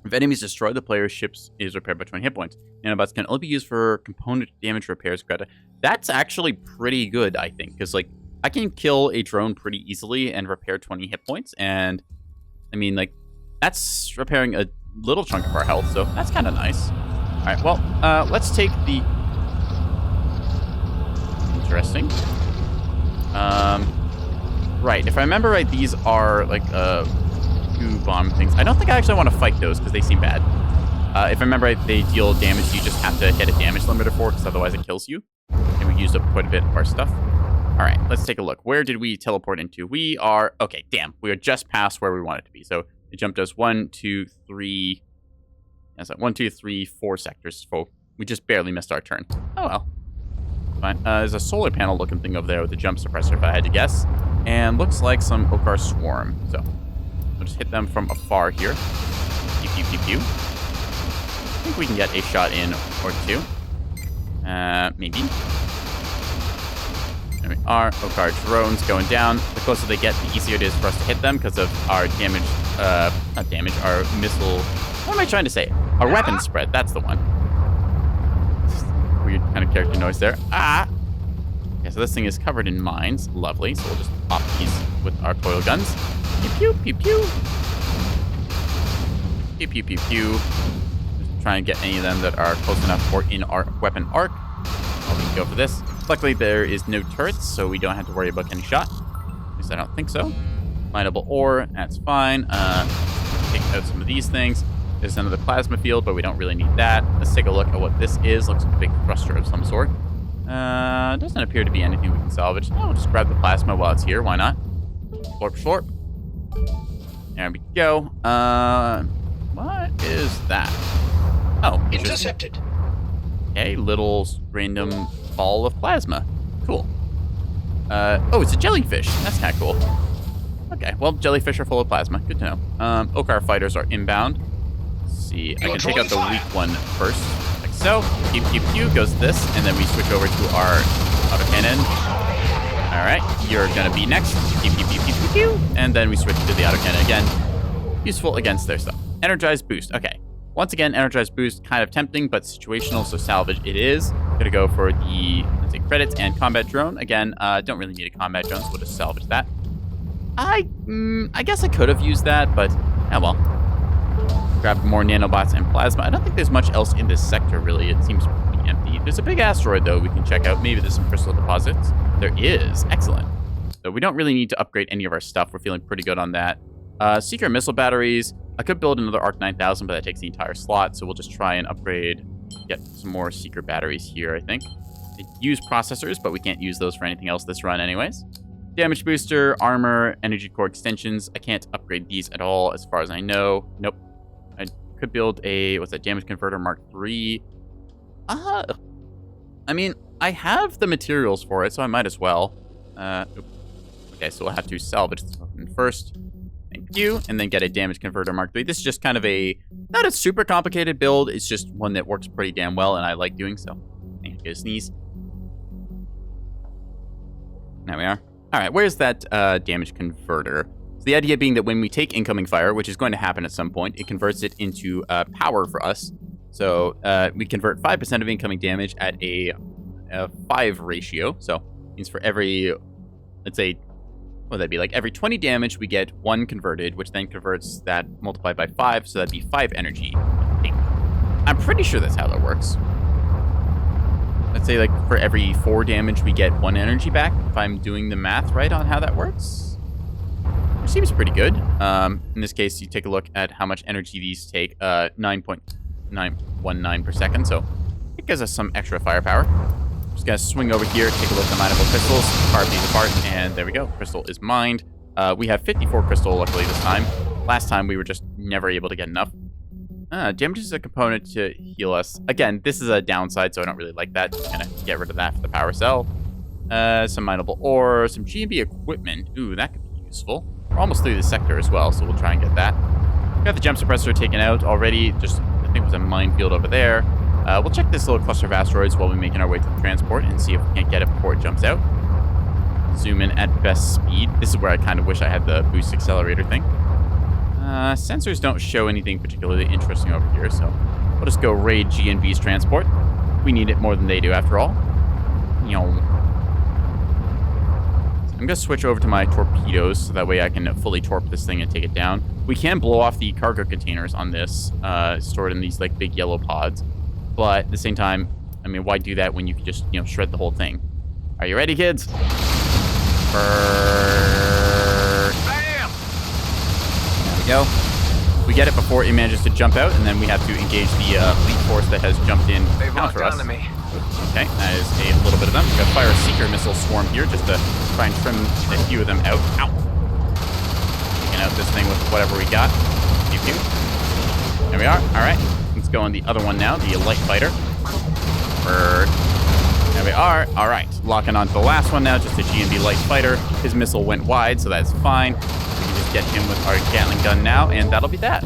If enemies destroy the player's ships, is repaired by 20 hit points. Nanobots can only be used for component damage repairs credit. That's actually pretty good, I think, because like I can kill a drone pretty easily and repair 20 hit points, and I mean, like, that's repairing a little chunk of our health, so that's kind of nice. All right, well, let's take the... Interesting. Right, if I remember right, these are, like, goo bomb things. I don't think I actually want to fight those, because they seem bad. If I remember right, they deal damage you just have to hit a damage limiter for, because otherwise it kills you. And we used up quite a bit of our stuff. All right, let's take a look. Where did we teleport into? We are... Okay, damn. We are just past where we wanted to be. So it jumped us 1, 2, 3... That's like 1, 2, 3, 4 sectors. So we just barely missed our turn. Oh, well. Fine. There's a solar panel looking thing over there with a jump suppressor, if I had to guess. And looks like some Okar swarm. So we'll just hit them from afar here. Pew, pew, pew, pew. I think we can get a shot in or two. Maybe. There we are. Okar drones going down. The closer they get, the easier it is for us to hit them because of our damage, not damage, our missile... What am I trying to say? Our weapon spread, that's the one. Weird kind of character noise there. Ah! Okay, so this thing is covered in mines. Lovely. So we'll just pop these with our coil guns. Pew, pew, pew, pew. Pew, pew, pew, pew. Just try and get any of them that are close enough or in our weapon arc. Oh, we can go for this. Luckily, there is no turrets, so we don't have to worry about getting shot. At least I don't think so. Mineable ore, that's fine. Take out some of these things. There's another plasma field, but we don't really need that. Let's take a look at what this is. Looks like a big thruster of some sort. Doesn't appear to be anything we can salvage. Oh, we'll just grab the plasma while it's here. Why not? Slorp, slorp. There we go. What is that? Oh, intercepted. Okay, little random ball of plasma. Cool. Oh, it's a jellyfish. That's kind of cool. Okay, well, jellyfish are full of plasma. Good to know. Okar fighters are inbound. Let's see. I can take out the weak one first. Like so. Pew, pew, pew goes this, and then we switch over to our autocannon. All right, you're going to be next. Pew, pew, pew, pew, pew, pew. And then we switch to the autocannon again. Useful against their stuff. Energized boost. Okay. Once again, energized boost, kind of tempting, but situational, so salvage it is. Gonna go for the, let's say, credits and combat drone. Again, don't really need a combat drone, so we'll just salvage that. I guess I could have used that, but, oh well. Grab more nanobots and plasma. I don't think there's much else in this sector, really. It seems pretty empty. There's a big asteroid, though, we can check out. Maybe there's some crystal deposits. There is. Excellent. So we don't really need to upgrade any of our stuff. We're feeling pretty good on that. Secret missile batteries. I could build another Arc 9000, but that takes the entire slot, so we'll just try and upgrade, get some more secret batteries here, I think. They use processors, but we can't use those for anything else this run anyways. Damage booster, armor, energy core extensions. I can't upgrade these at all, as far as I know. Nope. I could build a, what's that, damage converter Mark III. I mean, I have the materials for it, so I might as well. Okay, so we'll have to salvage this one first. Thank you. And then get a damage converter Mark III. This is just kind of a, not a super complicated build. It's just one that works pretty damn well, and I like doing so. Get a sneeze. There we are. All right, where's that damage converter? So the idea being that when we take incoming fire, which is going to happen at some point, it converts it into power for us. So we convert 5% of incoming damage at a 5 ratio. So it means for every, let's say, what would that be? Like every 20 damage, we get 1 converted, which then converts that multiplied by 5. So that'd be 5 energy. I'm pretty sure that's how that works. Let's say like for every 4 damage, we get 1 energy back. If I'm doing the math right on how that works. It seems pretty good. In this case, you take a look at how much energy these take. 9.919 per second. So it gives us some extra firepower. Just gonna swing over here, take a look at the mineable crystals, carve these apart, and there we go. Crystal is mined. We have 54 crystal, luckily, this time. Last time, we were just never able to get enough. Damages a component to heal us. Again, this is a downside, so I don't really like that. Just gonna get rid of that for the power cell. Some mineable ore, some G&B equipment. Ooh, that could be useful. We're almost through the sector as well, so we'll try and get that. Got the jump suppressor taken out already. Just, I think it was a minefield over there. We'll check this little cluster of asteroids while we're making our way to the transport and see if we can't get it before it jumps out. Zoom in at best speed. This is where I kind of wish I had the boost accelerator thing. Sensors don't show anything particularly interesting over here, so we'll just go raid G&B's transport. We need it more than they do, after all. I'm going to switch over to my torpedoes, so that way I can fully torp this thing and take it down. We can blow off the cargo containers on this, stored in these like big yellow pods. But at the same time, I mean, why do that when you can just, shred the whole thing? Are you ready, kids? Bam! There we go. We get it before it manages to jump out, and then we have to engage the fleet force that has jumped in They've locked counter us. onto me. Okay, that is a little bit of them. We're going to fire a Seeker missile swarm here just to try and trim a few of them out. Ow! Taking out this thing with whatever we got. Pew pew. There we are. All right. Let's go on the other one now, the light fighter. Bird. There we are. All right. Locking on to the last one now, just a G&B light fighter. His missile went wide, so that's fine. We can just get him with our Gatling gun now, and that'll be that.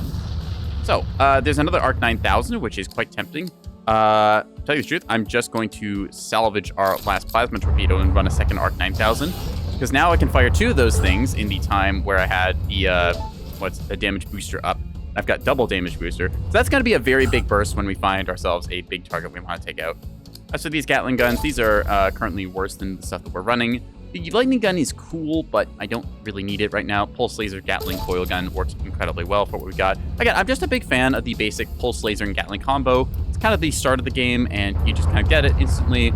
So, there's another Arc 9000, which is quite tempting. Tell you the truth, I'm just going to salvage our last plasma torpedo and run a second Arc 9000. Because now I can fire 2 of those things in the time where I had the, the damage booster up. I've got double damage booster. So that's going to be a very big burst when we find ourselves a big target we want to take out. As for these Gatling guns, these are currently worse than the stuff that we're running. The lightning gun is cool, but I don't really need it right now. Pulse laser Gatling coil gun works incredibly well for what we got. Again, I'm just a big fan of the basic pulse laser and Gatling combo. It's kind of the start of the game, and you just kind of get it instantly.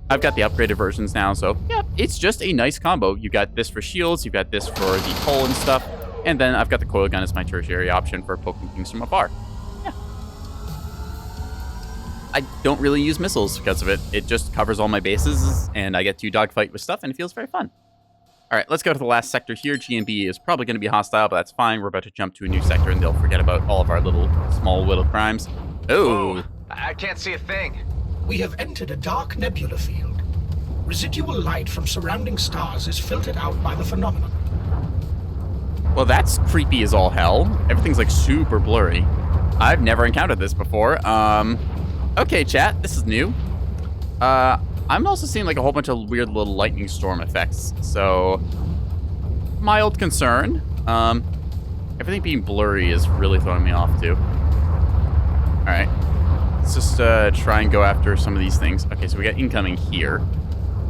I've got the upgraded versions now, so yeah, it's just a nice combo. You got this for shields, you've got this for the hull and stuff. And then I've got the coil gun as my tertiary option for poking things from afar. Yeah. I don't really use missiles because of it. It just covers all my bases, and I get to dogfight with stuff, and it feels very fun. All right, let's go to the last sector here. G&B is probably going to be hostile, but that's fine. We're about to jump to a new sector, and they'll forget about all of our small little crimes. Oh. Whoa, I can't see a thing. We have entered a dark nebula field. Residual light from surrounding stars is filtered out by the phenomenon. Well, that's creepy as all hell. Everything's like super blurry. I've never encountered this before. Okay, chat, this is new. I'm also seeing like a whole bunch of weird little lightning storm effects. So, mild concern. Everything being blurry is really throwing me off too. All right, let's just try and go after some of these things. Okay, so we got incoming here.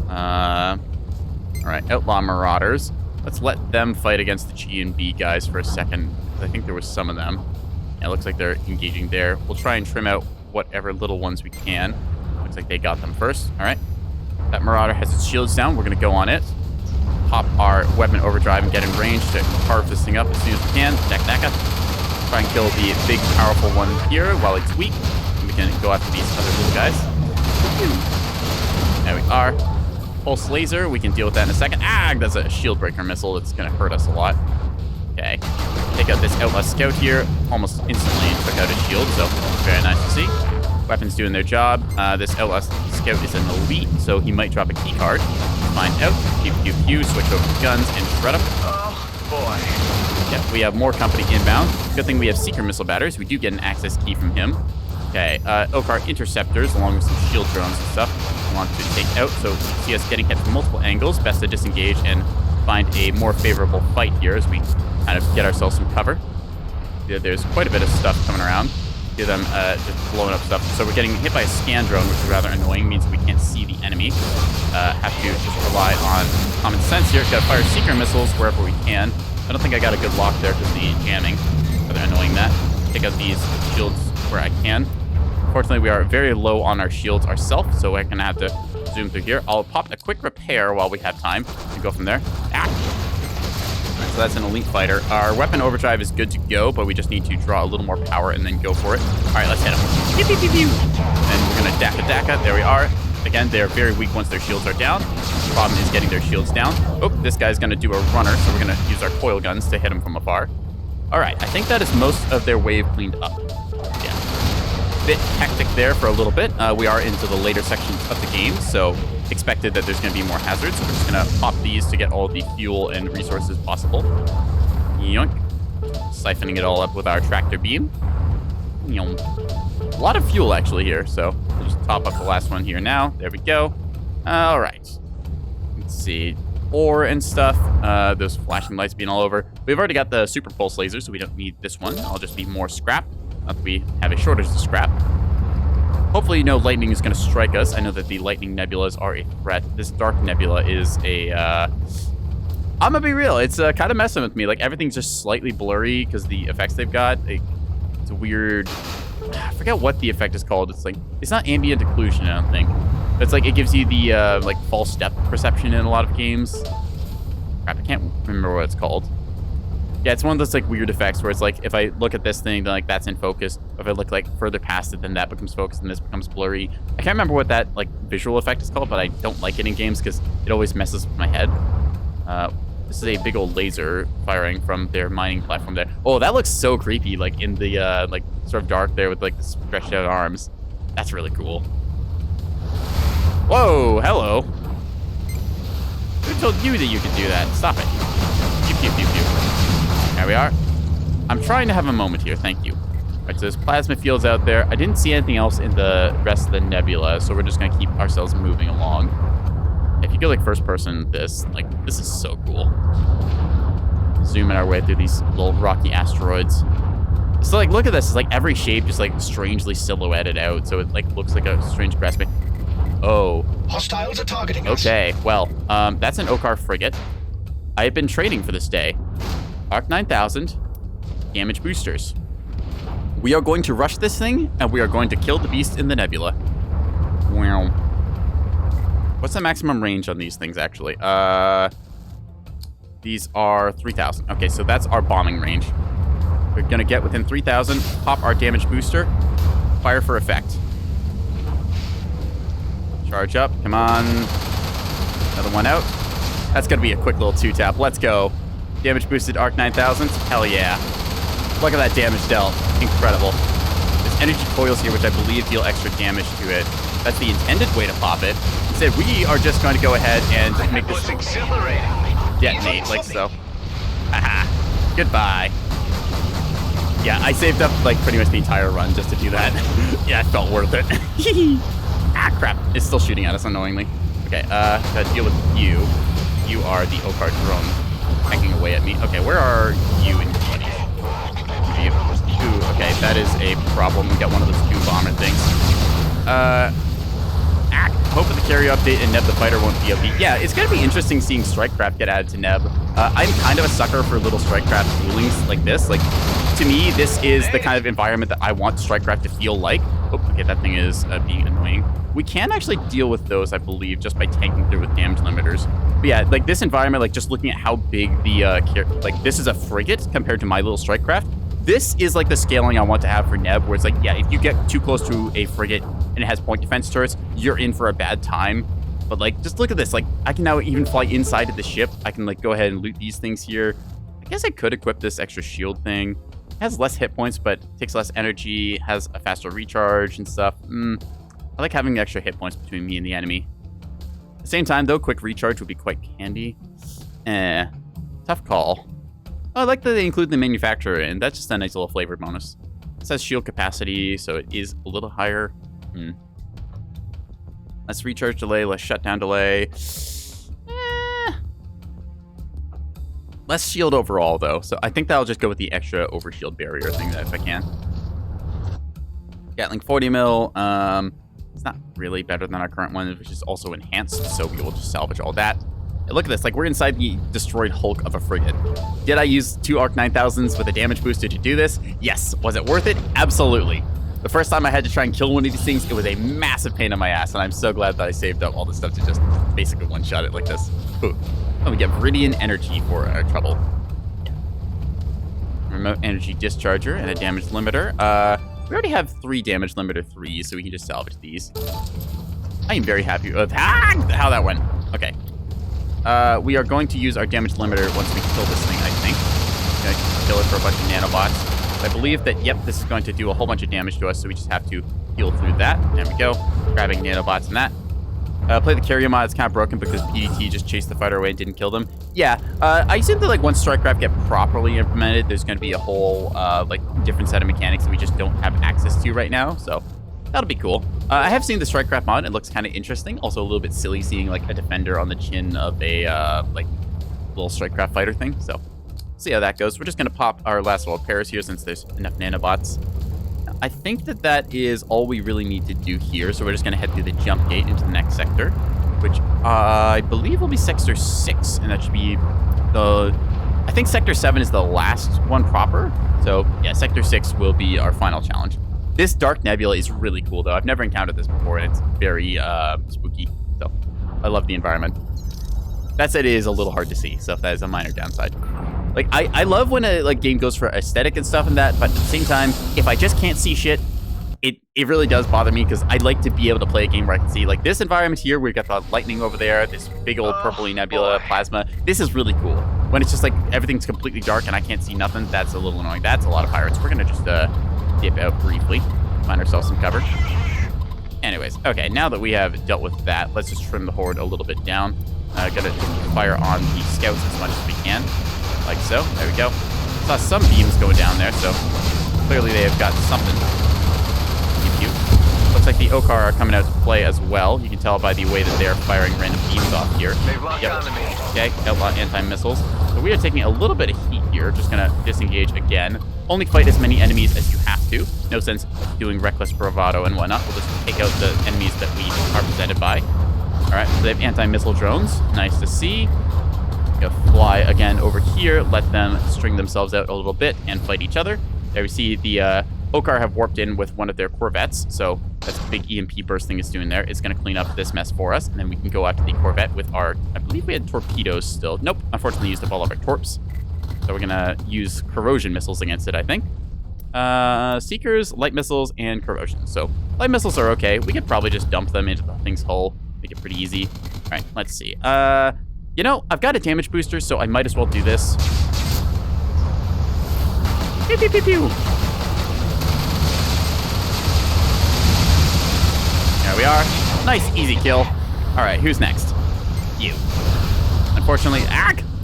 All right, outlaw marauders. Let's let them fight against the G&B guys for a second. I think there was some of them. Yeah, it looks like they're engaging there. We'll try and trim out whatever little ones we can. Looks like they got them first. All right. That Marauder has its shields down. We're going to go on it. Pop our weapon overdrive and get in range to carve this thing up as soon as we can. Dak-daka. Try and kill the big, powerful one here while it's weak. And we can go after these other little guys. There we are. Pulse laser, we can deal with that in a second. Ah, that's a shield breaker missile. It's going to hurt us a lot. Okay. Take out this outlaw scout here. Almost instantly took out his shield, so very nice to see. Weapons doing their job. This outlaw scout is an elite, so he might drop a key card. Find out. Pew, pew, pew. Switch over to guns and shred him. Oh, boy. Yeah, we have more company inbound. Good thing we have Seeker missile batteries. We do get an access key from him. Okay, Okar interceptors, along with some shield drones and stuff, we want to take out. So you see us getting hit from multiple angles. Best to disengage and find a more favorable fight here as we kind of get ourselves some cover. Yeah, there's quite a bit of stuff coming around. Hear them just blowing up stuff. So we're getting hit by a scan drone, which is rather annoying. Means we can't see the enemy. Have to just rely on common sense here. Got to fire seeker missiles wherever we can. I don't think I got a good lock there because of the jamming. Rather annoying that. Take out these shields where I can. Unfortunately, we are very low on our shields ourselves, so we're going to have to zoom through here. I'll pop a quick repair while we have time to go from there. So that's an elite fighter. Our weapon overdrive is good to go, but we just need to draw a little more power and then go for it. All right, let's hit him. Pew, pew, pew, pew. And we're going to daka. There we are. Again, they're very weak once their shields are down. The problem is getting their shields down. Oh, this guy's going to do a runner, so we're going to use our coil guns to hit him from afar. All right, I think that is most of their wave cleaned up. Yeah. Bit hectic there for a little bit. We are into the later sections of the game, so expected that there's going to be more hazards. So we're just going to pop these to get all the fuel and resources possible. Yoink. Siphoning it all up with our tractor beam. Yoink. A lot of fuel actually here, so we'll just top up the last one here now. There we go. All right. Let's see. Ore and stuff. Those flashing lights being all over. We've already got the super pulse laser, so we don't need this one. I'll just be more scrap. Not that we have a shortage of scrap. Hopefully no lightning is going to strike us. I know that the lightning nebulas are a threat. This dark nebula is a... I'm going to be real. It's kind of messing with me. Like, everything's just slightly blurry because the effects they've got. It's a weird... I forget what the effect is called. It's like... It's not ambient occlusion, I don't think. It's like it gives you the, like, false depth perception in a lot of games. Crap, I can't remember what it's called. Yeah, it's one of those, like, weird effects where it's like, if I look at this thing, then, like, that's in focus. If I look, like, further past it, then that becomes focused and this becomes blurry. I can't remember what that, like, visual effect is called, but I don't like it in games because it always messes with my head. This is a big old laser firing from their mining platform there. Oh, that looks so creepy, like, in the, like, sort of dark there with, like, the stretched out arms. That's really cool. Whoa, hello. Who told you that you could do that? Stop it. Pew, pew, pew, pew. There we are. I'm trying to have a moment here, thank you. All right, so there's plasma fields out there. I didn't see anything else in the rest of the nebula, so we're just gonna keep ourselves moving along. If you go like first person, this is so cool. Zooming our way through these little rocky asteroids. So like, look at this. It's like every shape just like strangely silhouetted out, so it like looks like a strange grasping. Oh. Hostiles are targeting us. Okay, well, that's an Okar frigate. I have been training for this day. Arc 9000, damage boosters. We are going to rush this thing, and we are going to kill the beast in the nebula. Wow. What's the maximum range on these things, actually? These are 3,000. Okay, so that's our bombing range. We're going to get within 3,000, pop our damage booster, fire for effect. Charge up. Come on. Another one out. That's going to be a quick little two-tap. Let's go. Damage boosted Arc 9000. Hell yeah. Look at that damage dealt. Incredible. There's energy coils here, which I believe deal extra damage to it. That's the intended way to pop it. Instead, we are just going to go ahead and make this detonate like so. Haha. Goodbye. Yeah, I saved up like pretty much the entire run just to do that. Yeah, it felt worth it. Ah, crap. It's still shooting at us unknowingly. Okay, gotta deal with you. You are the Okar drone hacking away at me. Okay, where are you and your buddies? Ooh, okay, that is a problem. We got one of those two bomber things. Hoping the carrier update and Neb the fighter won't be OP. Yeah, it's gonna be interesting seeing Strikecraft get added to Neb. I'm kind of a sucker for little Strikecraft duelings like this. Like, to me, this is the kind of environment that I want Strikecraft to feel like. Oh, okay, that thing is being annoying. We can actually deal with those, I believe, just by tanking through with damage limiters. But yeah, like this environment, like just looking at how big the, like this is a frigate compared to my little Strikecraft. This is like the scaling I want to have for Neb, where it's like, yeah, if you get too close to a frigate and it has point defense turrets, you're in for a bad time. But like, just look at this. Like, I can now even fly inside of the ship. I can like go ahead and loot these things here. I guess I could equip this extra shield thing. It has less hit points, but takes less energy, has a faster recharge and stuff. I like having extra hit points between me and the enemy. At the same time, though, quick recharge would be quite handy. Tough call. Oh, I like that they include the manufacturer in. That's just a nice little flavor bonus. It says shield capacity, so it is a little higher. Less recharge delay, less shutdown delay. Less shield overall, though, so I think that'll just go with the extra overshield barrier thing if I can. Gatling 40 mil. It's not really better than our current one, which is also enhanced, so we will just salvage all that. And look at this, like we're inside the destroyed hulk of a frigate. Did I use 2 Arc 9000s with a damage booster to do this? Yes. Was it worth it? Absolutely. The first time I had to try and kill one of these things, it was a massive pain in my ass, and I'm so glad that I saved up all this stuff to just basically one-shot it like this. Ooh. Oh, we get Viridian Energy for our trouble. Remote Energy Discharger and a damage limiter. We already have 3 damage limiter 3s, so we can just salvage these. I am very happy with how that went. Okay. We are going to use our damage limiter once we kill this thing, I think. Gonna kill it for a bunch of nanobots. I believe that, yep, this is going to do a whole bunch of damage to us, so we just have to heal through that. There we go. Grabbing nanobots and that. Play the carrier mod. It's kind of broken because PDT just chased the fighter away and didn't kill them. Yeah, I assume that, like, once Strikecraft get properly implemented, there's going to be a whole, like, different set of mechanics that we just don't have access to right now, so that'll be cool. I have seen the Strikecraft mod. It looks kind of interesting. Also a little bit silly seeing, like, a defender on the chin of a, like, little Strikecraft fighter thing, so see how that goes. We're just going to pop our last little pairs here since there's enough nanobots. I think that that is all we really need to do here, so we're just going to head through the jump gate into the next sector, which I believe will be Sector 6, and that should be the... I think Sector 7 is the last one proper, so yeah, Sector 6 will be our final challenge. This Dark Nebula is really cool, though. I've never encountered this before, and it's very spooky, so I love the environment. That said, it is a little hard to see, so that is a minor downside. Like, I love when a game goes for aesthetic and stuff and that, but at the same time, if I just can't see shit, it really does bother me because I'd like to be able to play a game where I can see, like, this environment here, we've got the lightning over there, this big old purpley nebula, plasma. This is really cool. When it's just like everything's completely dark and I can't see nothing, that's a little annoying. That's a lot of pirates. We're gonna just dip out briefly, find ourselves some cover. Anyways, okay, now that we have dealt with that, let's just trim the horde a little bit down. Gotta fire on the scouts as much as we can. Like so. There we go. Saw some beams going down there, so clearly they have got something. Pew pew. Looks like the Okar are coming out to play as well. You can tell by the way that they're firing random beams off here. They've locked onto me. Okay, outlaw anti-missiles. So we are taking a little bit of heat here. Just gonna disengage again. Only fight as many enemies as you have to. No sense doing reckless bravado and whatnot. We'll just take out the enemies that we are presented by. Alright, so they have anti-missile drones. Nice to see. Fly again over here, let them string themselves out a little bit and fight each other. There we see the Okar have warped in with one of their corvettes, so that's a big EMP burst thing it's doing there. It's going to clean up this mess for us, and then we can go after the corvette with our, I believe we had torpedoes still. Nope, unfortunately used up all of our torps. So we're going to use corrosion missiles against it, I think. Seekers, light missiles, and corrosion. So light missiles are okay. We could probably just dump them into the thing's hull, make it pretty easy. All right, let's see. You know, I've got a damage booster, so I might as well do this. Pew, pew, pew, pew. There we are. Nice, easy kill. All right, who's next? You. Unfortunately,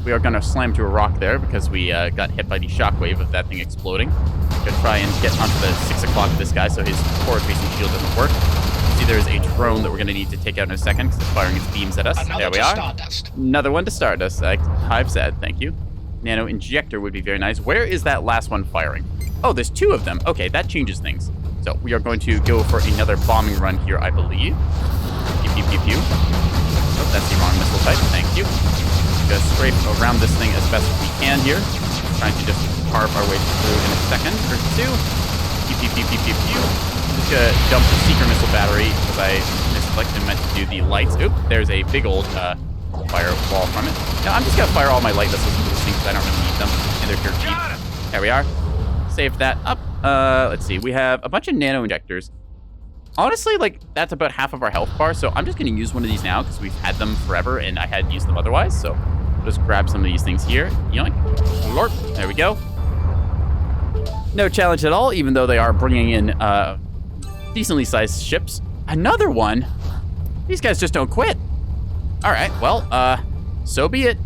we are going to slam to a rock there because we got hit by the shockwave of that thing exploding. Gonna try and get onto the 6 o'clock of this guy so his forward-facing shield doesn't work. See, there's a drone that we're going to need to take out in a second because it's firing its beams at us. There we are. Stardust. Another one to Stardust. I've said, thank you. Nano Injector would be very nice. Where is that last one firing? Oh, there's 2 of them. Okay, that changes things. So we are going to go for another bombing run here, I believe. Pew, pew, pew, pew. Oh, that's the wrong missile type. Thank you. Just scrape around this thing as best as we can here. Trying to just carve our way through in a second or 2. Pew, pew, pew, pew, pew, pew. Just gonna dump the Seeker missile battery because I misselected meant to do the lights. Oop, there's a big old firewall from it. Now I'm just gonna fire all my light missiles into this thing because I don't really need them, and they're dirt cheap. There we are. Save that up. Let's see. We have a bunch of nano injectors. Honestly, like, that's about half of our health bar, so I'm just gonna use one of these now because we've had them forever and I hadn't used them otherwise. So we'll just grab some of these things here. Yoink. Lorp. There we go. No challenge at all, even though they are bringing in decently sized ships. Another one? These guys just don't quit. All right, well, so be it.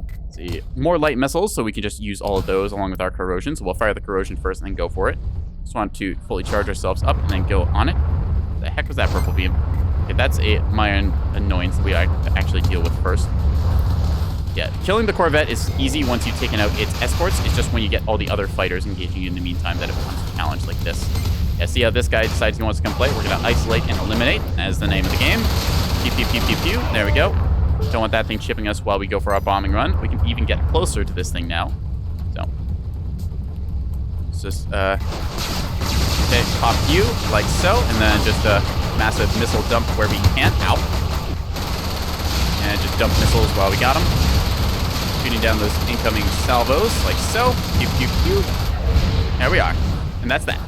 Let's see, more light missiles, so we can just use all of those along with our corrosion. So we'll fire the corrosion first and then go for it. Just want to fully charge ourselves up and then go on it. What the heck was that purple beam? Okay, that's my annoyance that we have to actually deal with first. Yeah, killing the Corvette is easy once you've taken out its escorts. It's just when you get all the other fighters engaging you in the meantime that it becomes a challenge like this. Yeah, see how this guy decides he wants to come play? We're going to isolate and eliminate, as the name of the game. Pew, pew, pew, pew, pew. There we go. Don't want that thing chipping us while we go for our bombing run. We can even get closer to this thing now. So, let's just, okay, pop you, like so, and then just a massive missile dump where we can. Ow. And just dump missiles while we got them. Shooting down those incoming salvos, like so. Pew, pew, pew. There we are. And that's that.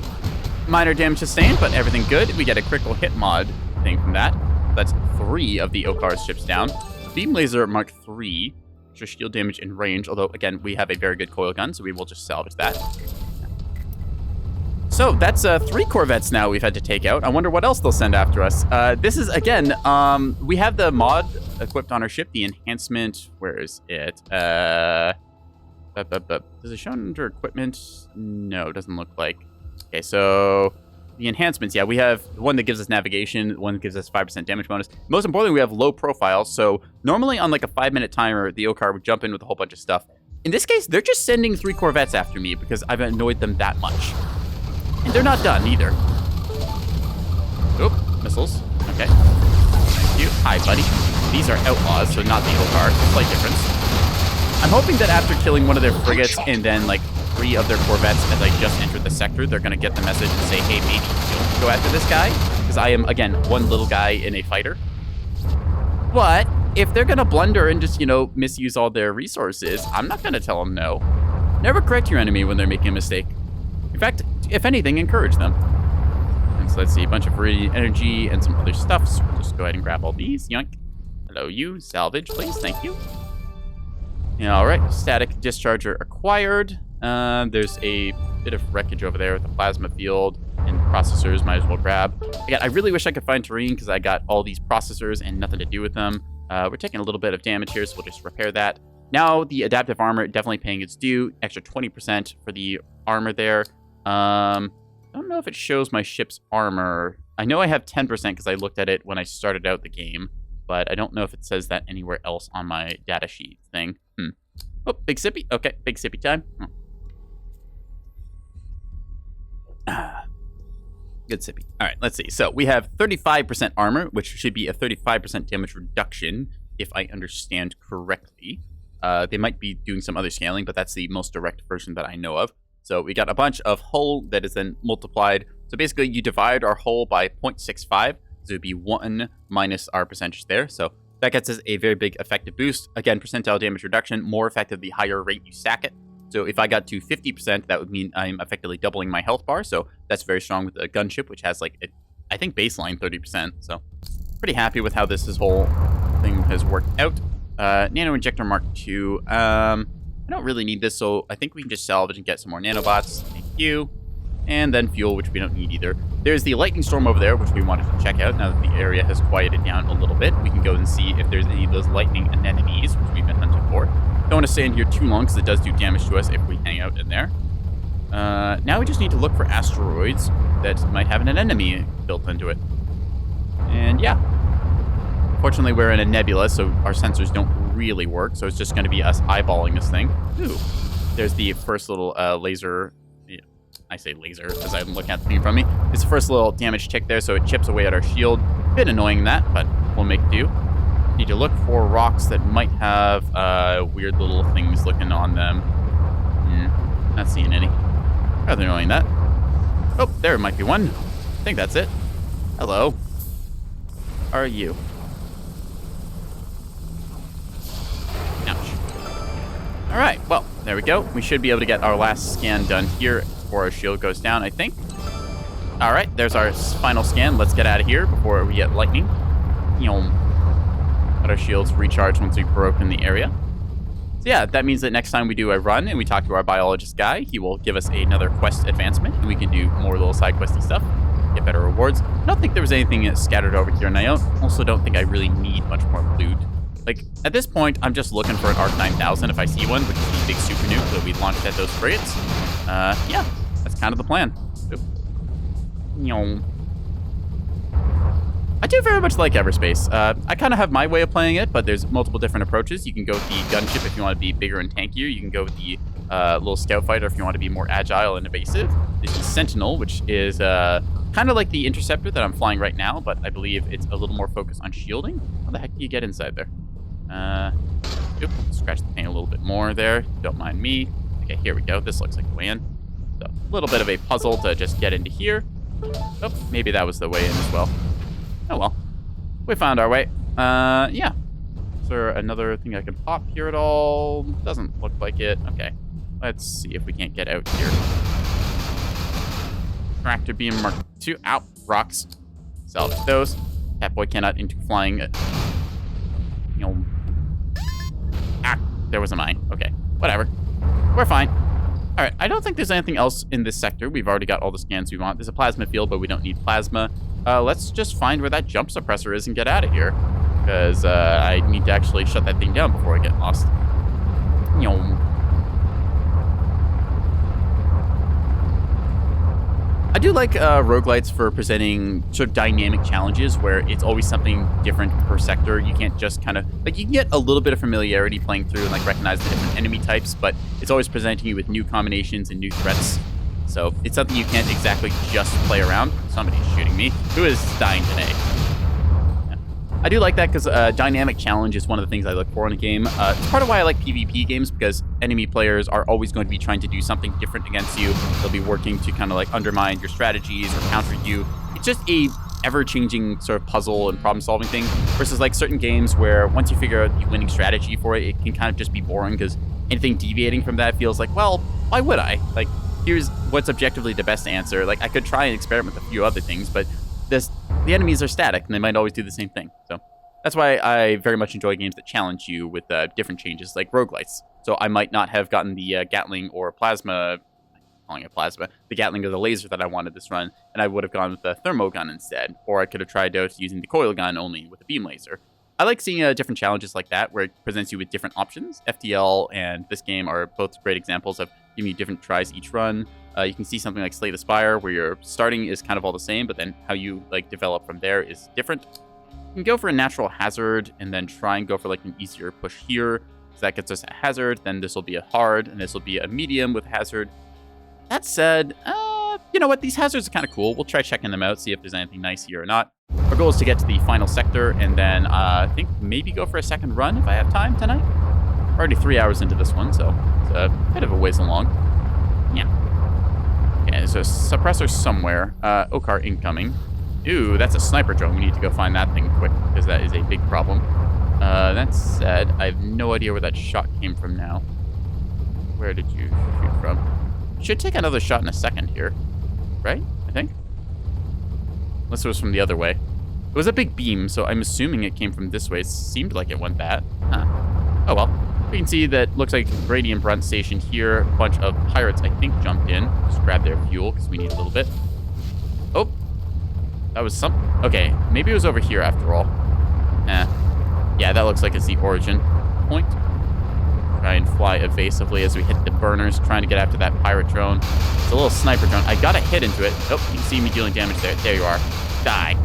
Minor damage sustained, but everything good. We get a critical hit mod thing from that. That's 3 of the Okar's ships down. Beam Laser Mark III, extra shield damage and range, although, again, we have a very good coil gun, so we will just salvage that. So, that's 3 Corvettes now we've had to take out. I wonder what else they'll send after us. This is, again, we have the mod equipped on our ship, the enhancement. Where is it? Does it show under equipment? No, it doesn't look like. Okay, so the enhancements, yeah, we have one that gives us navigation, one that gives us 5% damage bonus. Most importantly, we have low profile, so normally on like a 5-minute timer, the Okar would jump in with a whole bunch of stuff. In this case, they're just sending 3 Corvettes after me because I've annoyed them that much. And they're not done either. Oop, missiles. Okay. Thank you. Hi, buddy. These are outlaws, so not the Okar. Slight difference. I'm hoping that after killing one of their frigates and then like 3 of their Corvettes as I just entered the sector, they're going to get the message and say, hey, maybe don't go after this guy. Because I am, again, one little guy in a fighter. But if they're going to blunder and just, misuse all their resources, I'm not going to tell them no. Never correct your enemy when they're making a mistake. In fact, if anything, encourage them. And so let's see, a bunch of free energy and some other stuff. So we'll just go ahead and grab all these. Yoink. Hello, you. Salvage, please. Thank you. Yeah, all right. Static discharger acquired. There's a bit of wreckage over there with the plasma field and processors. Might as well grab. Again, I really wish I could find terrain because I got all these processors and nothing to do with them. We're taking a little bit of damage here, so we'll just repair that. Now, the adaptive armor definitely paying its due. Extra 20% for the armor there. I don't know if it shows my ship's armor. I know I have 10% because I looked at it when I started out the game, but I don't know if it says that anywhere else on my data sheet thing. Oh, big sippy. Okay, big sippy time. Good sippy. All right, let's see. So we have 35% armor, which should be a 35% damage reduction, if I understand correctly. They might be doing some other scaling, but that's the most direct version that I know of. So we got a bunch of hull that is then multiplied. So basically, you divide our hull by 0.65. So it would be 1 minus our percentage there. So that gets us a very big effective boost. Again, percentile damage reduction, more effective the higher rate you stack it. So if I got to 50%, that would mean I'm effectively doubling my health bar. So that's very strong with a gunship, which has like, I think baseline 30%. So pretty happy with how this whole thing has worked out. Nano Injector Mark II. I don't really need this, so I think we can just salvage and get some more nanobots. Thank you. And then fuel, which we don't need either. There's the lightning storm over there, which we wanted to check out. Now that the area has quieted down a little bit, we can go and see if there's any of those lightning anemones, which we've been hunting for. Don't want to stay in here too long, because it does do damage to us if we hang out in there. Now we just need to look for asteroids that might have an enemy built into it. And yeah. Fortunately, we're in a nebula, so our sensors don't really work, so it's just going to be us eyeballing this thing. Ooh. There's the first little laser. Yeah, I say laser because I'm looking at the thing in front of me. It's the first little damage tick there, so it chips away at our shield. Bit annoying that, but we'll make do. Need to look for rocks that might have weird little things looking on them. Not seeing any. Rather annoying that. Oh, there might be one. I think that's it. Hello. How are you? All right, well, there we go. We should be able to get our last scan done here before our shield goes down, I think. All right, there's our final scan. Let's get out of here before we get lightning. Let our shields recharge once we've broken the area. So yeah, that means that next time we do a run and we talk to our biologist guy, he will give us another quest advancement, and we can do more little side questy stuff, get better rewards. I don't think there was anything scattered over here, and I also don't think I really need much more loot. Like, at this point, I'm just looking for an ARC 9000 if I see one, which is the big super nuke that we launched at those frigates. Yeah, that's kind of the plan. I I do very much like Everspace. I kind of have my way of playing it, but there's multiple different approaches. You can go with the gunship if you want to be bigger and tankier. You can go with the little scout fighter if you want to be more agile and evasive. There's the Sentinel, which is kind of like the Interceptor that I'm flying right now, but I believe it's a little more focused on shielding. How the heck do you get inside there? Oops, scratch the paint a little bit more there. Don't mind me. Okay, here we go. This looks like the way in. So, a little bit of a puzzle to just get into here. Oh, maybe that was the way in as well. Oh well, we found our way. Yeah. Is there another thing I can pop here at all? Doesn't look like it. Okay, let's see if we can't get out here. Tractor beam Mark II. Ow, rocks. Salvage those. Catboy cannot into flying. Ah, there was a mine. Okay, whatever. We're fine. All right, I don't think there's anything else in this sector. We've already got all the scans we want. There's a plasma field, but we don't need plasma. Let's just find where that jump suppressor is and get out of here. Because I need to actually shut that thing down before I get lost. I do like roguelites for presenting sort of dynamic challenges where it's always something different per sector. You can't just kind of, like, you can get a little bit of familiarity playing through and, like, recognize the different enemy types, but it's always presenting you with new combinations and new threats. So it's something you can't exactly just play around. Somebody's shooting me. Who is dying today? Yeah. I do like that because dynamic challenge is one of the things I look for in a game. It's part of why I like PvP games, because enemy players are always going to be trying to do something different against you. They'll be working to kind of like undermine your strategies or counter you. It's just a ever-changing sort of puzzle and problem-solving thing versus like certain games where once you figure out the winning strategy for it, it can kind of just be boring because anything deviating from that feels like, well, why would I? Like, here's what's objectively the best answer. Like, I could try and experiment with a few other things, but the enemies are static, and they might always do the same thing. So that's why I very much enjoy games that challenge you with different changes, like roguelites. So I might not have gotten the Gatling or plasma, calling it plasma, the Gatling or the laser that I wanted this run, and I would have gone with the thermo gun instead. Or I could have tried out using the coil gun only with the beam laser. I like seeing different challenges like that, where it presents you with different options. FTL and this game are both great examples of giving you different tries each run. You can see something like Slay the Spire, where your starting is kind of all the same, but then how you like develop from there is different. You can go for a natural hazard, and then try and go for like an easier push here. So that gets us a hazard, then this will be a hard, and this will be a medium with hazard. That said, you know what? These hazards are kind of cool. We'll try checking them out, see if there's anything nice here or not. Our goal is to get to the final sector, and then I think maybe go for a second run if I have time tonight. We're already 3 hours into this one, so it's a bit of a ways along. Yeah. Okay, there's a suppressor somewhere. Okar incoming. Ooh, that's a sniper drone. We need to go find that thing quick, because that is a big problem. That said, I have no idea where that shot came from now. Where did you shoot from? Should take another shot in a second here, right? I think. Unless it was from the other way. It was a big beam, so I'm assuming it came from this way. It seemed like it went that. Huh. Oh well. We can see that looks like Radiant Brunt stationed here. A bunch of pirates, I think, jumped in. Just grab their fuel, because we need a little bit. Oh. That was some... Okay, maybe it was over here after all. Yeah, that looks like it's the origin point. Try and fly evasively as we hit the burners, trying to get after that pirate drone. It's a little sniper drone. I got a hit into it. Oh, you can see me dealing damage there. There you are. Die.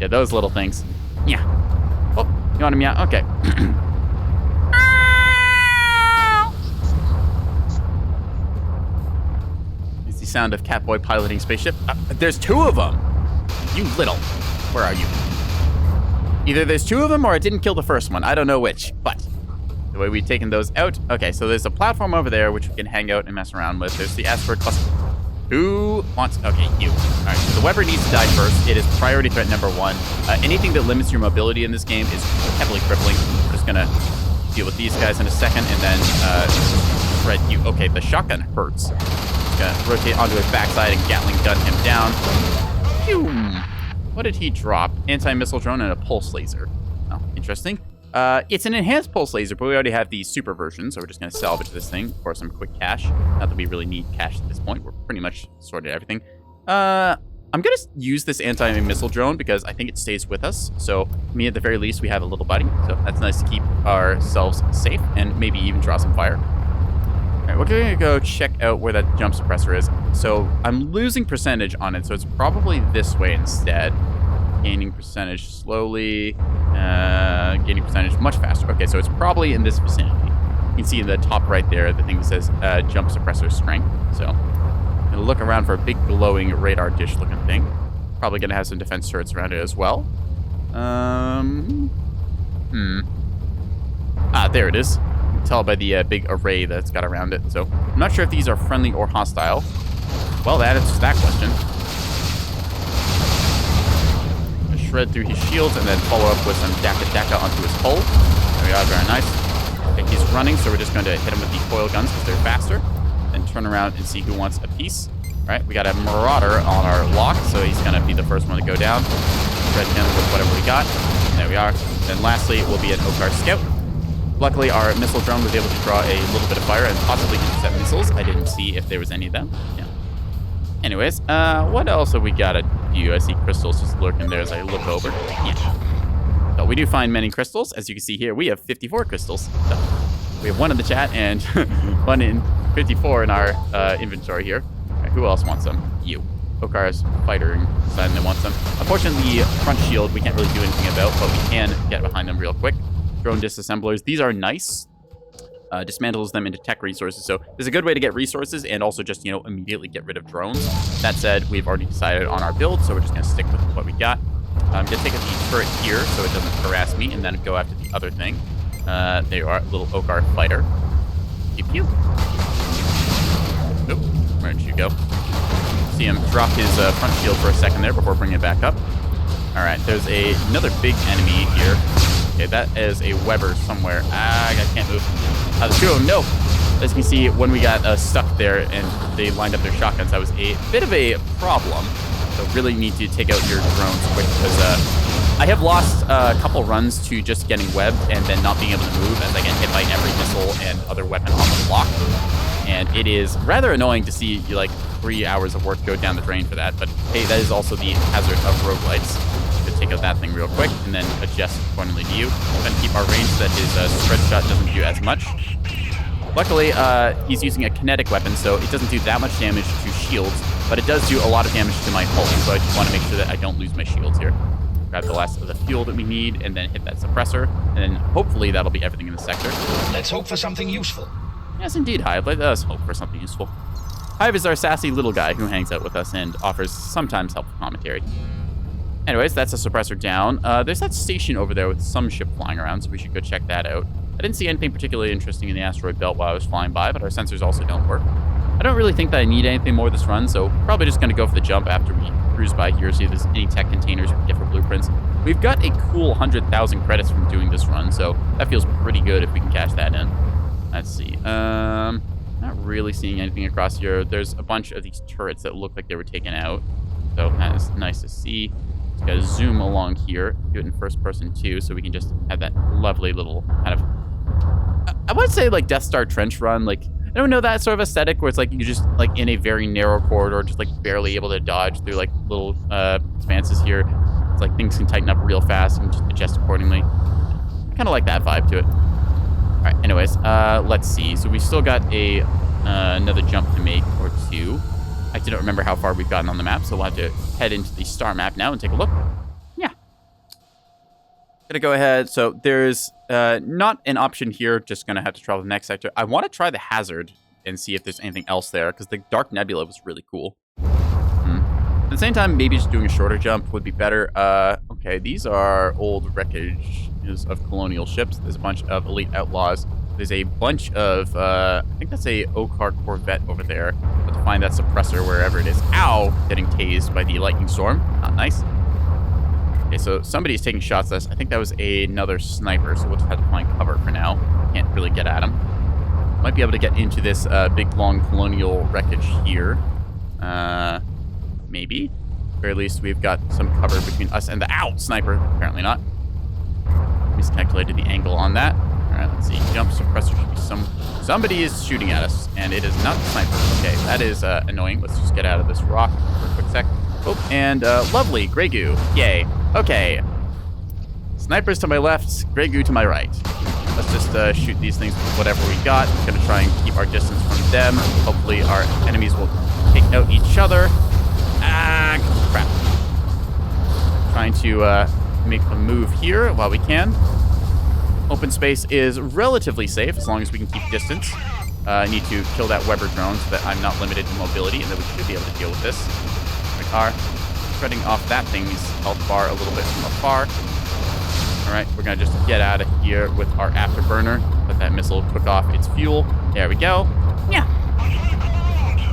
Yeah, those little things. Yeah. Oh, you want him? Yeah. Okay. It's the sound of Catboy piloting spaceship. There's two of them. You little. Where are you? Either there's two of them or I didn't kill the first one. I don't know which, but the way we've taken those out. Okay, so there's a platform over there which we can hang out and mess around with. There's the asteroid cluster. Who wants... Okay, you. All right, so the Weber needs to die first. It is priority threat number 1. Anything that limits your mobility in this game is heavily crippling. We're just going to deal with these guys in a second and then shred you. Okay, the shotgun hurts. Just going to rotate onto his backside and Gatling gun him down. Phew. What did he drop? Anti-missile drone and a pulse laser. Oh, interesting. It's an enhanced pulse laser, but we already have the super version, so we're just going to salvage this thing for some quick cash. Not that we really need cash at this point. We're pretty much sorted everything. I'm going to use this anti-missile drone because I think it stays with us. So, at the very least, we have a little buddy. So that's nice to keep ourselves safe and maybe even draw some fire. All right, we're going to go check out where that jump suppressor is. So I'm losing percentage on it, so it's probably this way instead. Gaining percentage slowly. Gaining percentage much faster. Okay, so it's probably in this vicinity. You can see in the top right there, the thing that says jump suppressor strength. So, I'm gonna look around for a big glowing radar dish looking thing. Probably gonna have some defense turrets around it as well. There it is. You can tell by the big array that it's got around it. So, I'm not sure if these are friendly or hostile. Well, that answers that question. Shred through his shields and then follow up with some Daka onto his hull. There we are, very nice. Okay, he's running, so we're just going to hit him with the coil guns because they're faster. Then turn around and see who wants a piece. All right, we got a Marauder on our lock, so he's going to be the first one to go down. Shred him with whatever we got. There we are. Then lastly will be an Okar Scout. Luckily, our missile drone was able to draw a little bit of fire and possibly intercept missiles. I didn't see if there was any of them. Yeah. Anyways, what else have we got to do? I see crystals just lurking there as I look over. Yeah. So we do find many crystals. As you can see here, we have 54 crystals. So we have one in the chat and one in 54 in our inventory here. All right, who else wants them? You. Okar's fighter deciding they want them. Unfortunately, the front shield we can't really do anything about, but we can get behind them real quick. Drone disassemblers. These are nice. Dismantles them into tech resources. So there's a good way to get resources and also just, immediately get rid of drones. That said, we've already decided on our build, so we're just going to stick with what we got. I'm going to take the turret here so it doesn't harass me and then go after the other thing. There you are, little Okar fighter. Pew pew. Nope. Where did you go? See him drop his front shield for a second there before bringing it back up. All right, there's another big enemy here. Okay, that is a Weber somewhere. I can't move. The two of them, no. As you can see, when we got stuck there and they lined up their shotguns, that was a bit of a problem. So really need to take out your drones quick because I have lost a couple runs to just getting webbed and then not being able to move as I get hit by every missile and other weapon on the block. And it is rather annoying to see 3 hours of work go down the drain for that. But hey, that is also the hazard of roguelites. Take out that thing real quick and then adjust accordingly to you. Then keep our range so that his spread shot doesn't do as much. Luckily, he's using a kinetic weapon, so it doesn't do that much damage to shields, but it does do a lot of damage to my hull, so I just want to make sure that I don't lose my shields here. Grab the last of the fuel that we need and then hit that suppressor, and then hopefully that'll be everything in the sector. Let's hope for something useful. Yes, indeed, Hive. Let us hope for something useful. Hive is our sassy little guy who hangs out with us and offers sometimes helpful commentary. Anyways, that's a suppressor down. There's that station over there with some ship flying around, so we should go check that out. I didn't see anything particularly interesting in the asteroid belt while I was flying by, but our sensors also don't work. I don't really think that I need anything more this run, so probably just going to go for the jump after we cruise by here, see if there's any tech containers we can get for blueprints. We've got a cool 100,000 credits from doing this run, so that feels pretty good if we can cash that in. Let's see. Not really seeing anything across here. There's a bunch of these turrets that look like they were taken out, so that is nice to see. Just gotta zoom along here, do it in first person too, so we can just have that lovely little kind of, I would say Death Star trench run. I don't know, that sort of aesthetic where it's you're just in a very narrow corridor, just barely able to dodge through little expanses here. It's things can tighten up real fast and just adjust accordingly. Kind of like that vibe to it. All right, anyways, let's see. So we still got another jump to make or two. I don't remember how far we've gotten on the map, so we'll have to head into the star map now and take a look. Yeah. Gonna go ahead. So there's not an option here. Just gonna have to travel to the next sector. I want to try the hazard and see if there's anything else there, because the Dark Nebula was really cool. At the same time, maybe just doing a shorter jump would be better. Okay, these are old wreckage of colonial ships. There's a bunch of elite outlaws. There's a bunch of, I think that's a Okar Corvette over there. But to find that suppressor wherever it is. Ow! Getting tased by the lightning storm. Not nice. Okay, so somebody's taking shots at us. I think that was another sniper, so we'll just have to find cover for now. Can't really get at him. Might be able to get into this big, long colonial wreckage here. Maybe. Or at least we've got some cover between us and the... Ow! Sniper. Apparently not. Miscalculated the angle on that. Alright, let's see. Jump suppressor should be somebody is shooting at us, and it is not the sniper. Okay, that is annoying. Let's just get out of this rock for a quick sec. Oh, and lovely. Grey goo. Yay. Okay. Snipers to my left, grey goo to my right. Let's just shoot these things with whatever we got. We're gonna try and keep our distance from them. Hopefully our enemies will take out each other. Ah, crap. Trying to make a move here while we can. Open space is relatively safe as long as we can keep distance. I need to kill that Weber drone so that I'm not limited to mobility, and then we should be able to deal with this. We are shredding off that thing's health bar a little bit from afar. All right, we're going to just get out of here with our afterburner. Let that missile cook off its fuel. There we go. Yeah.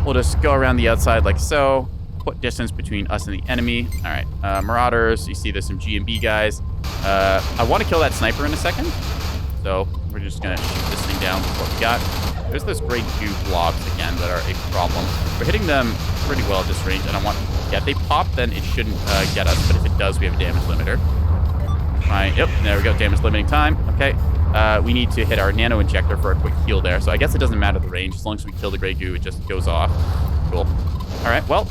We'll just go around the outside like so. Put distance between us and the enemy. All right, Marauders. You see there's some G&B guys. I want to kill that sniper in a second. So we're just going to shoot this thing down with what we got. There's those gray goo blobs again that are a problem. We're hitting them pretty well at this range, and I want... Yeah, if they pop, then it shouldn't get us, but if it does, we have a damage limiter. Right, yep, there we go, damage limiting time. Okay, we need to hit our nano injector for a quick heal there, so I guess it doesn't matter the range. As long as we kill the gray goo, it just goes off. Cool. All right, well,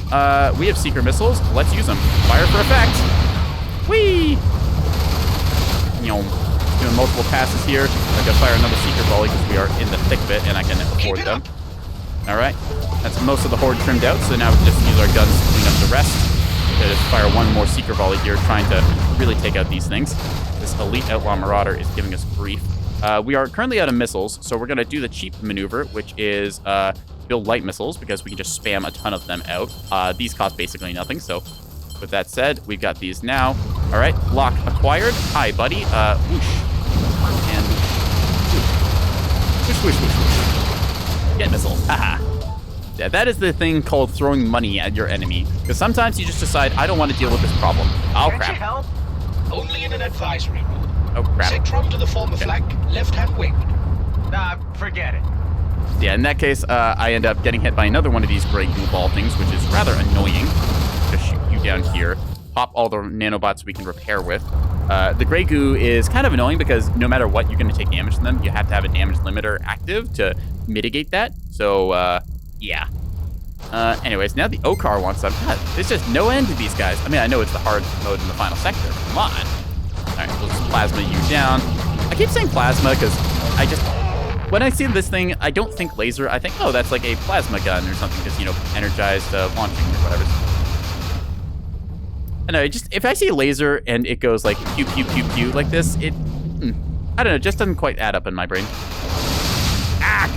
we have seeker missiles. Let's use them. Fire for effect. Whee! Doing multiple passes here. I gotta fire another seeker volley because we are in the thick of it and I can afford them. All right, that's most of the horde trimmed out, so now we can just use our guns to clean up the rest. We'll just fire one more seeker volley here, trying to really take out these things. This elite outlaw marauder is giving us grief. We are currently out of missiles, so we're gonna do the cheap maneuver, which is build light missiles because we can just spam a ton of them out. These cost basically nothing, so with that said, we've got these now. All right, lock acquired. Hi, buddy. Whoosh. And whoosh, whoosh, whoosh, whoosh. Get missile. Haha. Yeah, that is the thing called throwing money at your enemy. Because sometimes you just decide, I don't want to deal with this problem. Oh, crap. Can't you help? Only in an advisory mode. Oh, crap. Sectron to the former flank, left-hand wing. Nah, forget it. Yeah, in that case, I end up getting hit by another one of these gray goo ball things, which is rather annoying. Just shoot you down here. Pop all the nanobots we can repair with. The gray goo is kind of annoying because no matter what, you're going to take damage from them. You have to have a damage limiter active to mitigate that. So, yeah. Anyways, now the OCAR wants some. God, there's just no end to these guys. I mean, I know it's the hard mode in the final sector. Come on. All right, we'll just plasma you down. I keep saying plasma because I just... When I see this thing, I don't think laser. I think, oh, that's like a plasma gun or something because, you know, energized launching or whatever. I know, just if I see a laser and it goes like pew, pew, pew, pew like this, I don't know, it just doesn't quite add up in my brain. Ah!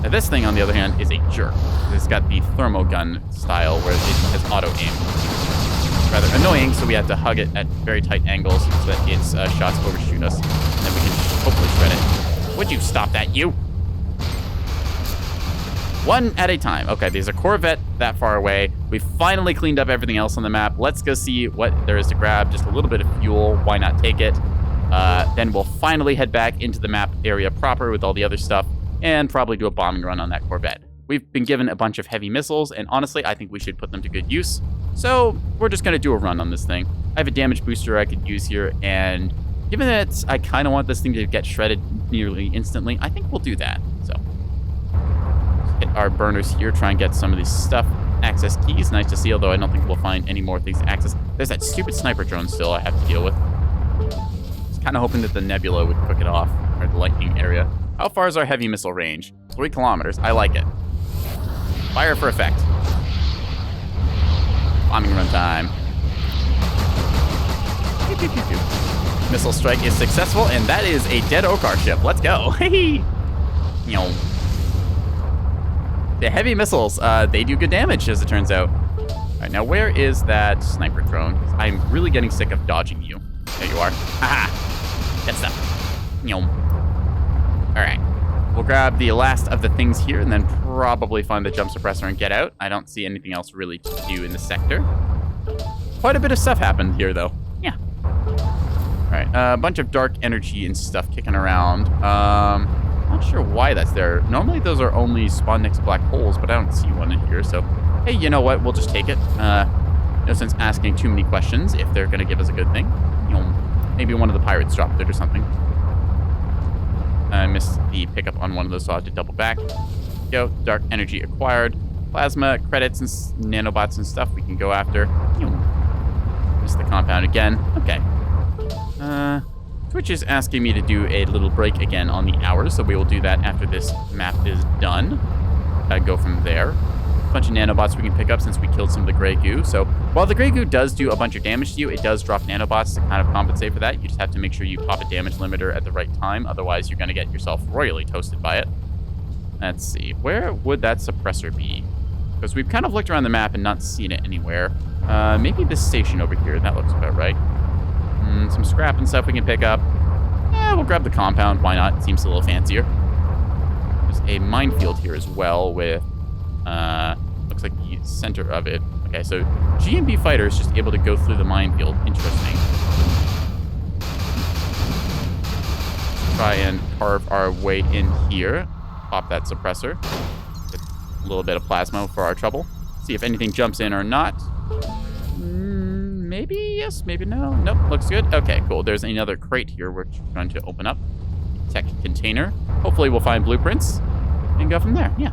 Now this thing, on the other hand, is a jerk. It's got the thermogun style where it has auto-aim. Rather annoying, so we have to hug it at very tight angles so that its shots overshoot us. And then we can hopefully shred it. Would you stop that, you? One at a time. Okay, there's a Corvette that far away. We've finally cleaned up everything else on the map. Let's go see what there is to grab. Just a little bit of fuel. Why not take it? Then we'll finally head back into the map area proper with all the other stuff and probably do a bombing run on that Corvette. We've been given a bunch of heavy missiles, and honestly, I think we should put them to good use. So we're just going to do a run on this thing. I have a damage booster I could use here, and given that I kind of want this thing to get shredded nearly instantly, I think we'll do that. So hit our burners here, try and get some of these stuff. Access keys, nice to see, although I don't think we'll find any more things to access. There's that stupid sniper drone still I have to deal with. I was kind of hoping that the Nebula would cook it off, or the lightning area. How far is our heavy missile range? 3 kilometers. I like it. Fire for effect. Bombing run time. Pew, pew, pew, pew. Missile strike is successful, and that is a dead OCAR ship. Let's go. Hey. The heavy missiles, they do good damage, as it turns out. All right, now where is that sniper drone? I'm really getting sick of dodging you. There you are. Haha. Good stuff. All right. We'll grab the last of the things here and then probably find the jump suppressor and get out. I don't see anything else really to do in the sector. Quite a bit of stuff happened here, though. Yeah. All right, a bunch of dark energy and stuff kicking around. Not sure why that's there. Normally those are only spawn next to black holes, but I don't see one in here. So, hey, you know what? We'll just take it. No sense asking too many questions if they're going to give us a good thing. Maybe one of the pirates dropped it or something. I missed the pickup on one of those, so I'll have to double back. Go, dark energy acquired. Plasma, credits, and nanobots and stuff we can go after. Missed the compound again. Okay. Twitch is asking me to do a little break again on the hours, so we will do that after this map is done. Go from there. a bunch of nanobots we can pick up since we killed some of the gray goo. So while the gray goo does do a bunch of damage to you, it does drop nanobots to kind of compensate for that. You just have to make sure you pop a damage limiter at the right time. Otherwise, you're going to get yourself royally toasted by it. Let's see. Where would that suppressor be? Because we've kind of looked around the map and not seen it anywhere. Maybe this station over here. That looks about right. Some scrap and stuff we can pick up. Yeah, we'll grab the compound. Why not? It seems a little fancier. There's a minefield here as well with, looks like the center of it. Okay, so G&B fighter is just able to go through the minefield. Interesting. Try and carve our way in here. Pop that suppressor. Get a little bit of plasma for our trouble. See if anything jumps in or not. Maybe yes, maybe no. Nope, looks good. Okay, cool. There's another crate here we're trying to open up. Tech container. Hopefully we'll find blueprints and go from there. Yeah.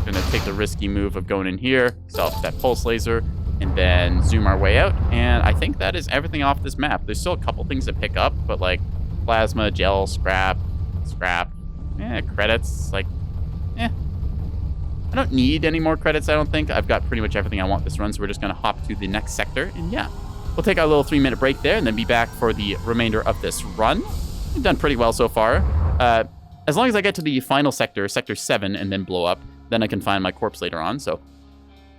Gonna take the risky move of going in here, set off that pulse laser, and then zoom our way out. And I think that is everything off this map. There's still a couple things to pick up, but like plasma, gel, scrap, credits, like, I don't need any more credits, I don't think. I've got pretty much everything I want this run, so we're just going to hop to the next sector, and yeah. We'll take our little 3-minute break there, and then be back for the remainder of this run. We've done pretty well so far. As long as I get to the final sector, Sector 7, and then blow up, then I can find my corpse later on, so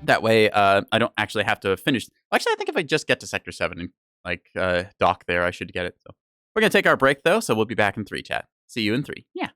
that way I don't actually have to finish. Actually, I think if I just get to Sector 7 and, like, dock there, I should get it, so. We're going to take our break, though, so we'll be back in 3, chat. See you in 3. Yeah.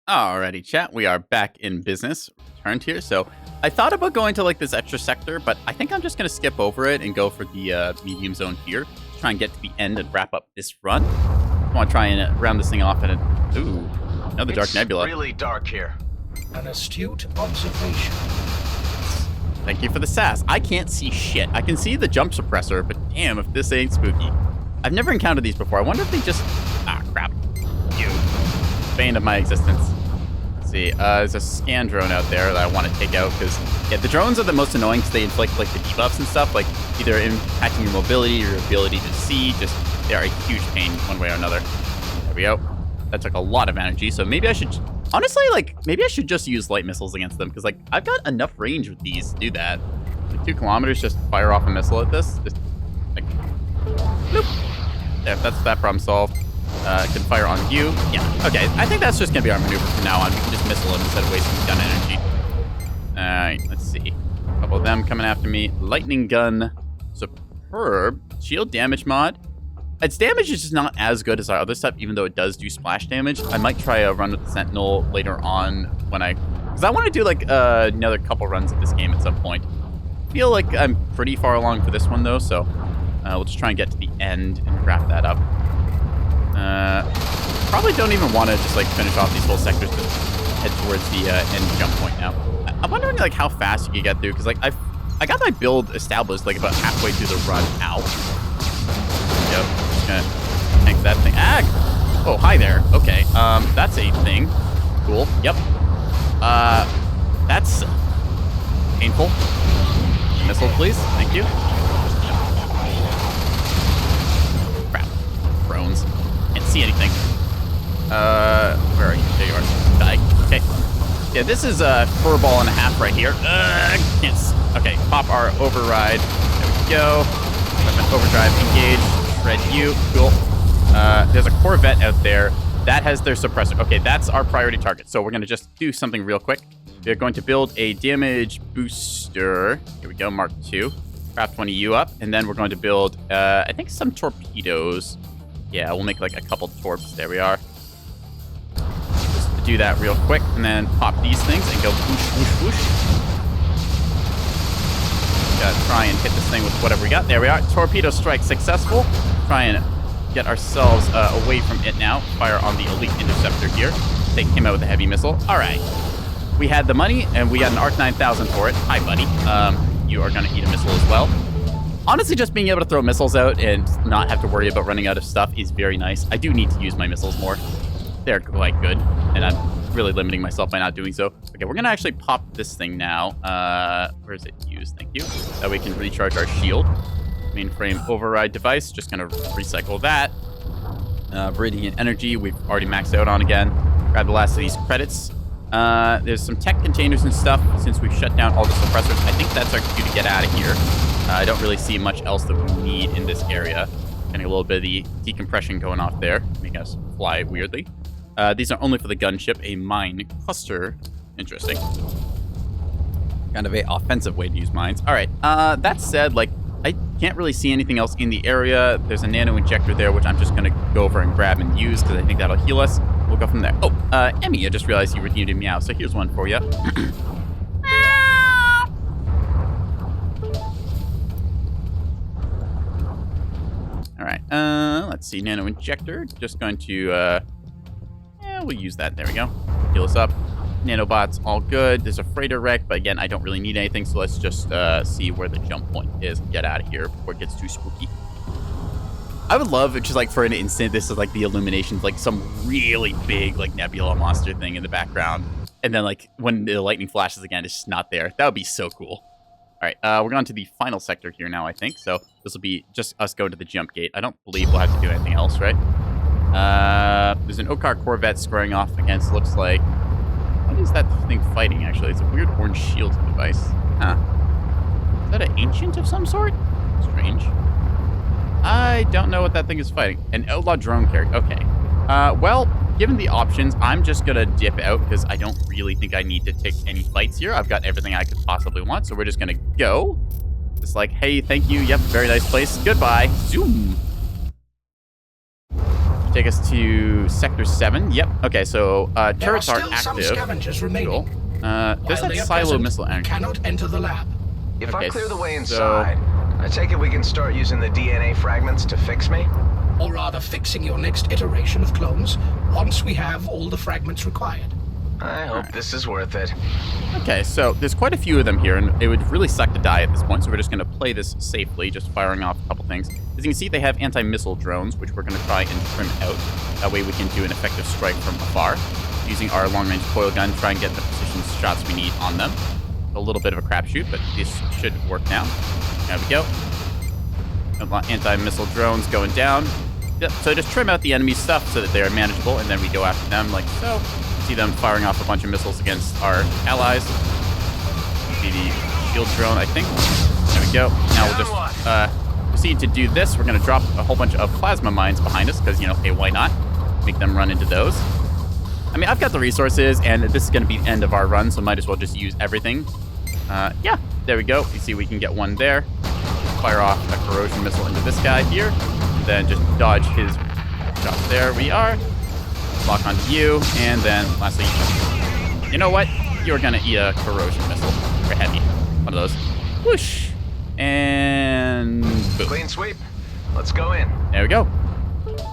Alrighty, chat. We are back in business. Returned here. So I thought about going to like this extra sector, but I think I'm just going to skip over it and go for the medium zone here. try and get to the end and wrap up this run. I want to try and round this thing off at ooh, another Dark Nebula. It's really dark here. An astute observation. Thank you for the sass. I can't see shit. I can see the jump suppressor, but damn if this ain't spooky. I've never encountered these before. I wonder if they just... Ah, crap. You. Bane of my existence. Let's see. There's a scan drone out there that I want to take out, because, yeah, the drones are the most annoying because they inflict, like, the debuffs and stuff, like, either impacting your mobility, your ability to see, just, they are a huge pain one way or another. There we go. That took a lot of energy, so maybe I should... Honestly, like, maybe I should just use light missiles against them, because, like, I've got enough range with these to do that. Like, 2 kilometers, just fire off a missile at this. Just, like, bloop. There, that's that problem solved. Can fire on you. Yeah, okay. I think that's just going to be our maneuver from now on. We can just missile him instead of wasting gun energy. Alright, let's see. A couple of them coming after me. Lightning gun. Superb. Shield damage mod. Its damage is just not as good as our other stuff, even though it does do splash damage. I might try a run with the Sentinel later on when because I want to do, like, another couple runs of this game at some point. I feel like I'm pretty far along for this one, though, so we'll just try and get to the end and wrap that up. Probably don't even want to just, like, finish off these whole sectors to head towards the end jump point now. I'm wondering, like, how fast you can get through, because, like, I got my build established, like, about halfway through the run out. Yep, just gonna tank that thing. Ah! Oh, hi there. Okay, that's a thing. Cool. Yep. That's painful. Missile, please. Thank you. Crap. Drones. Can't see anything. Where are you? There you are. Die. Okay. Yeah, this is a furball and a half right here. Can't okay, pop our override. There we go. Overdrive, engage, shred you. Cool. There's a Corvette out there. That has their suppressor. Okay, that's our priority target. So we're going to just do something real quick. We're going to build a damage booster. Here we go, Mark II. Craft 20U up. And then we're going to build, I think, some torpedoes. Yeah, we'll make like a couple torps. There we are. Just to do that real quick. And then pop these things and go whoosh, whoosh, whoosh. Gotta try and hit this thing with whatever we got. There we are. Torpedo strike successful. Try and get ourselves away from it now. Fire on the elite interceptor here. Take him out with a heavy missile. All right. We had the money, and we got an ARC 9000 for it. Hi, buddy. You are going to eat a missile as well. Honestly, just being able to throw missiles out and not have to worry about running out of stuff is very nice. I do need to use my missiles more. They're quite good, and I'm really limiting myself by not doing so. Okay, we're going to actually pop this thing now. Where is it used? Thank you. That way we can recharge our shield. Mainframe override device. Just going to recycle that. Viridian energy, we've already maxed out on again. Grab the last of these credits. There's some tech containers and stuff since we've shut down all the suppressors. I think that's our cue to get out of here. I don't really see much else that we need in this area. Getting a little bit of the decompression going off there, making us fly weirdly. These are only for the gunship, a mine cluster. Interesting. Kind of a offensive way to use mines. All right, that said, like, I can't really see anything else in the area. There's a nano injector there, which I'm just going to go over and grab and use because I think that'll heal us. We'll go from there. Oh, Emmy, I just realized you redeemed a meow, so here's one for you. All right, let's see, nano injector. Just going to, yeah, we'll use that. There we go. Heal us up. Nanobots, all good. There's a freighter wreck, but again, I don't really need anything, so let's just see where the jump point is and get out of here before it gets too spooky. I would love if just like for an instant, this is like the illuminations, like some really big like nebula monster thing in the background. And then like when the lightning flashes again, it's just not there. That would be so cool. All right, we're going to the final sector here now, I think. So this will be just us going to the jump gate. I don't believe we'll have to do anything else, right? There's an Okar Corvette squaring off against, looks like, what is that thing fighting, actually? It's a weird orange shield device. Huh. Is that an ancient of some sort? Strange. I don't know what that thing is fighting. An outlaw drone carrier. Okay. Well, given the options, I'm just going to dip out because I don't really think I need to take any fights here. I've got everything I could possibly want, so we're just going to go. Just like, hey, thank you. Yep, very nice place. Goodbye. Zoom. Take us to Sector 7. Yep. Okay, so turrets are active. Some scavengers remaining. Cool. There's that silo missile energy. Cannot enter the lab. If I clear the way inside, I take it we can start using the DNA fragments to fix me? Or rather, fixing your next iteration of clones once we have all the fragments required. I hope this is worth it. Okay, so there's quite a few of them here, and it would really suck to die at this point, so we're just going to play this safely, just firing off a couple things. As you can see, they have anti-missile drones, which we're going to try and trim out. That way we can do an effective strike from afar. Using our long-range coil gun, try and get the precision shots we need on them. A little bit of a crapshoot, but this should work now. There we go. Anti-missile drones going down. Yep, so just trim out the enemy stuff so that they're manageable, and then we go after them like so. See them firing off a bunch of missiles against our allies. Be the shield drone, I think. There we go. Now we'll just proceed to do this. We're going to drop a whole bunch of plasma mines behind us because, you know, hey, why not? Make them run into those. I mean, I've got the resources, and this is going to be the end of our run, so might as well just use everything. Yeah, there we go. You see we can get one there. Fire off a corrosion missile into this guy here. And then just dodge his shots. There we are. Lock onto you, and then lastly, you know what? You're gonna eat a corrosion missile. Very heavy. One of those. Whoosh. And boom. Clean sweep. Let's go in. There we go.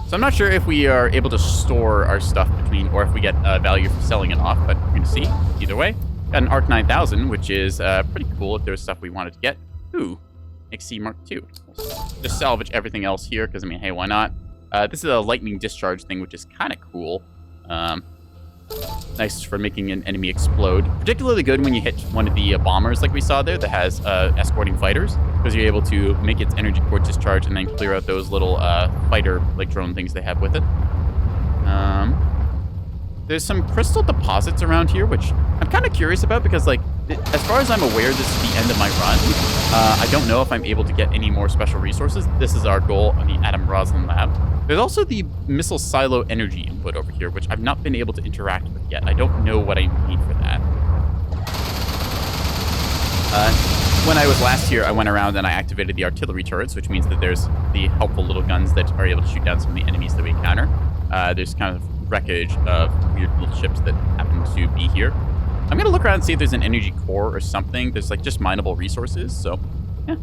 So I'm not sure if we are able to store our stuff between, or if we get value for selling it off, but we're gonna see. Either way. Got an ARC 9000, which is pretty cool if there's stuff we wanted to get. Ooh. XC Mark II. Just salvage everything else here, because, I mean, hey, why not? This is a lightning discharge thing, which is kind of cool. Nice for making an enemy explode. Particularly good when you hit one of the bombers like we saw there that has escorting fighters, because you're able to make its energy core discharge and then clear out those little fighter like drone things they have with it. There's some crystal deposits around here, which I'm kind of curious about because, like, as far as I'm aware, this is the end of my run. I don't know if I'm able to get any more special resources. This is our goal on the Adam Roslin lab. There's also the missile silo energy input over here, which I've not been able to interact with yet. I don't know what I need for that. When I was last here, I went around and I activated the artillery turrets, which means that there's the helpful little guns that are able to shoot down some of the enemies that we encounter. There's kind of wreckage of weird little ships that happen to be here. I'm going to look around and see if there's an energy core or something. There's, like, just mineable resources, so, yeah.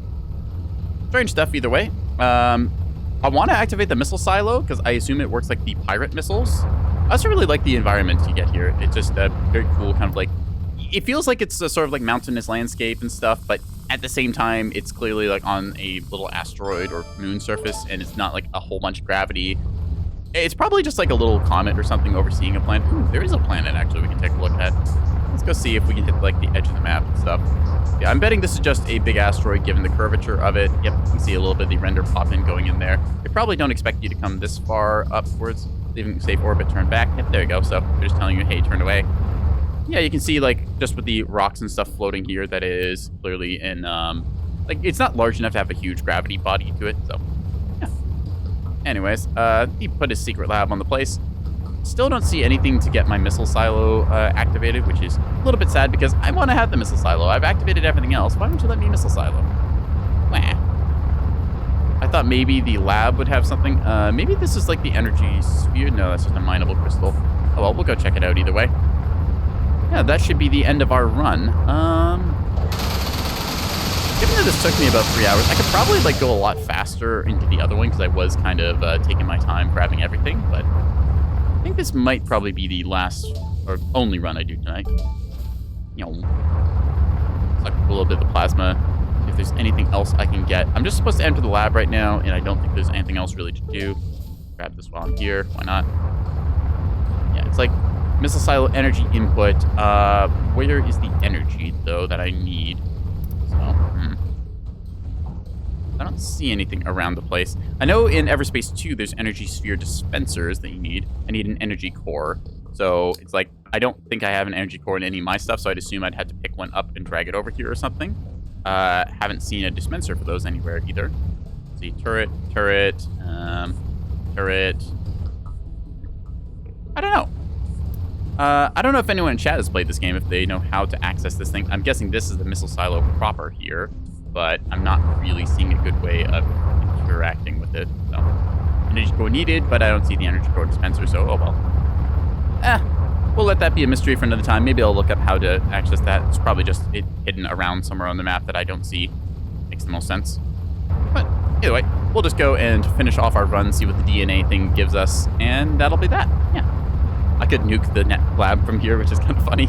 Strange stuff either way. I want to activate the missile silo, because I assume it works like the pirate missiles. I also really like the environment you get here. It's just very cool, kind of like... It feels like it's a sort of, like, mountainous landscape and stuff, but at the same time, it's clearly, like, on a little asteroid or moon surface, and it's not, like, a whole bunch of gravity. It's probably just, like, a little comet or something overseeing a planet. Ooh, there is a planet, actually, we can take a look at. Let's go see if we can hit, like, the edge of the map and stuff. Yeah, I'm betting this is just a big asteroid given the curvature of it. Yep, you can see a little bit of the render pop-in going in there. They probably don't expect you to come this far upwards. Leaving safe orbit, turn back. Yep, there you go. So they're just telling you, hey, turn away. Yeah, you can see, like, just with the rocks and stuff floating here, that it is clearly in, like, it's not large enough to have a huge gravity body to it, so, yeah. Anyways, he put his secret lab on the place. Still don't see anything to get my missile silo activated, which is a little bit sad because I want to have the missile silo. I've activated everything else. Why don't you let me missile silo? Wah. I thought maybe the lab would have something. Maybe this is like the energy sphere. No, that's just a mineable crystal. Oh, well, we'll go check it out either way. Yeah, that should be the end of our run. Given that this took me about 3 hours, I could probably like go a lot faster into the other one because I was kind of taking my time grabbing everything, but I think this might probably be the last or only run I do tonight. You know, suck a little bit of the plasma. See if there's anything else I can get. I'm just supposed to enter the lab right now, and I don't think there's anything else really to do. Grab this while I'm here. Why not? Yeah, it's like missile silo energy input. Where is the energy, though, that I need? So, I don't see anything around the place. I know in Everspace 2, there's energy sphere dispensers that you need. I need an energy core. So it's like, I don't think I have an energy core in any of my stuff, so I'd assume I'd have to pick one up and drag it over here or something. Haven't seen a dispenser for those anywhere either. Let's see, turret. Turret. I don't know. I don't know if anyone in chat has played this game, if they know how to access this thing. I'm guessing this is the missile silo proper here, but I'm not really seeing a good way of interacting with it. So, energy core needed, but I don't see the energy core dispenser, so oh well. We'll let that be a mystery for another time. Maybe I'll look up how to access that. It's probably just hidden around somewhere on the map that I don't see. Makes the most sense. Either way, we'll just go and finish off our run, see what the DNA thing gives us, and that'll be that. Yeah. I could nuke the net lab from here, which is kind of funny.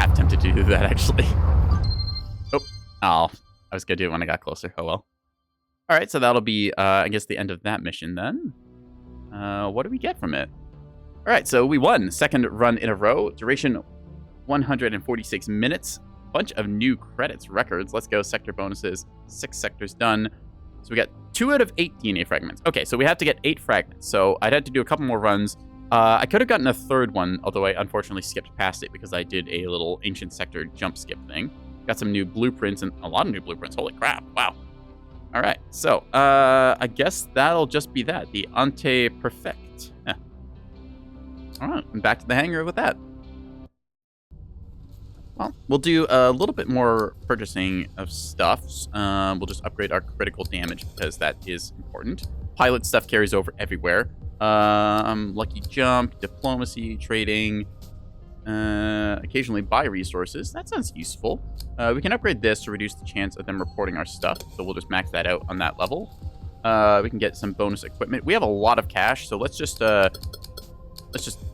Half tempted to do that, actually. Oh, I was going to do it when I got closer. Oh, well. All right, so that'll be, I guess, the end of that mission then. What do we get from it? All right, so we won. Second run in a row. Duration 146 minutes. Bunch of new credits, records. Let's go. Sector bonuses. 6 sectors done. So we got 2 out of 8 DNA fragments. Okay, so we have to get 8 fragments. So I'd had to do a couple more runs. I could have gotten a third one, although I unfortunately skipped past it because I did a little ancient sector jump skip thing. Got some new blueprints and a lot of new blueprints. Holy crap. Wow. All right. So I guess that'll just be that. The Ante Perfect. Yeah. All right. I'm back to the hangar with that. Well, we'll do a little bit more purchasing of stuff. We'll just upgrade our critical damage because that is important. Pilot stuff carries over everywhere. Lucky jump, diplomacy, trading, occasionally buy resources. That sounds useful. We can upgrade this to reduce the chance of them reporting our stuff. So we'll just max that out on that level. We can get some bonus equipment. We have a lot of cash, so let's just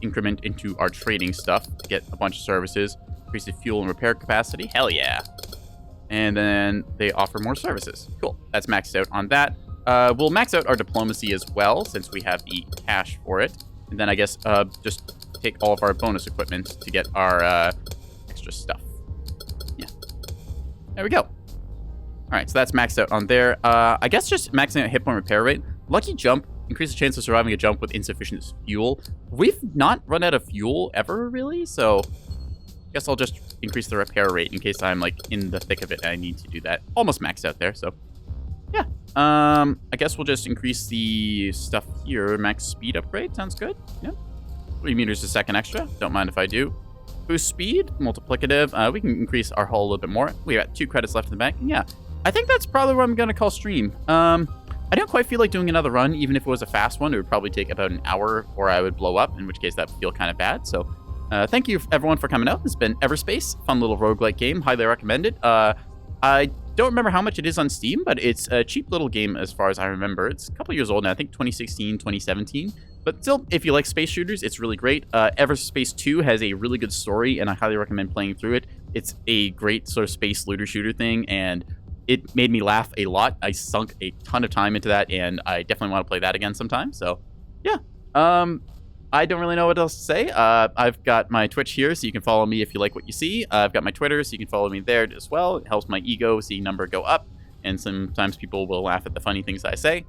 increment into our trading stuff to get a bunch of services. Increase the fuel and repair capacity. Hell yeah. And then they offer more services. Cool. That's maxed out on that. We'll max out our diplomacy as well, since we have the cash for it. And then I guess just take all of our bonus equipment to get our extra stuff. Yeah. There we go. All right, so that's maxed out on there. I guess just maxing out hit point repair rate. Lucky jump. Increase the chance of surviving a jump with insufficient fuel. We've not run out of fuel ever, really, so I guess I'll just increase the repair rate in case I'm, like, in the thick of it and I need to do that. Almost maxed out there, so yeah. I guess we'll just increase the stuff here. Max speed upgrade, sounds good. Yeah. 3 meters a second extra. Don't mind if I do. Boost speed, multiplicative. We can increase our hull a little bit more. We got 2 credits left in the bank. And yeah, I think that's probably what I'm going to call stream. I don't quite feel like doing another run. Even if it was a fast one, it would probably take about an hour or I would blow up, in which case that would feel kind of bad. So thank you everyone for coming out. This has been Everspace. Fun little roguelike game. Highly recommended. I don't remember how much it is on Steam, but it's a cheap little game as far as I remember. It's a couple years old now. I think 2016, 2017. But still, if you like space shooters, it's really great. Everspace 2 has a really good story, and I highly recommend playing through it. It's a great sort of space looter shooter thing, and it made me laugh a lot. I sunk a ton of time into that, and I definitely want to play that again sometime. So, yeah. I don't really know what else to say. I've got my Twitch here, so you can follow me if you like what you see. I've got my Twitter, so you can follow me there as well. It helps my ego see number go up, and sometimes people will laugh at the funny things I say.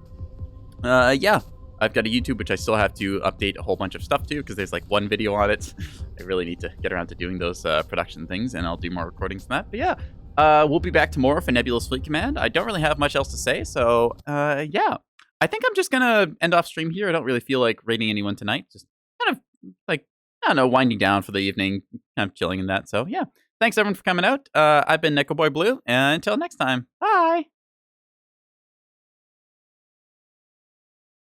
Yeah. I've got a YouTube, which I still have to update a whole bunch of stuff to, because there's like 1 video on it. I really need to get around to doing those production things, and I'll do more recordings than that. But yeah, we'll be back tomorrow for Nebulous Fleet Command. I don't really have much else to say, so yeah. I think I'm just going to end off stream here. I don't really feel like raiding anyone tonight. Just kind of like, I don't know, winding down for the evening, kind of chilling in that. So yeah, thanks everyone for coming out. I've been NekoboyBlue, and until next time, bye!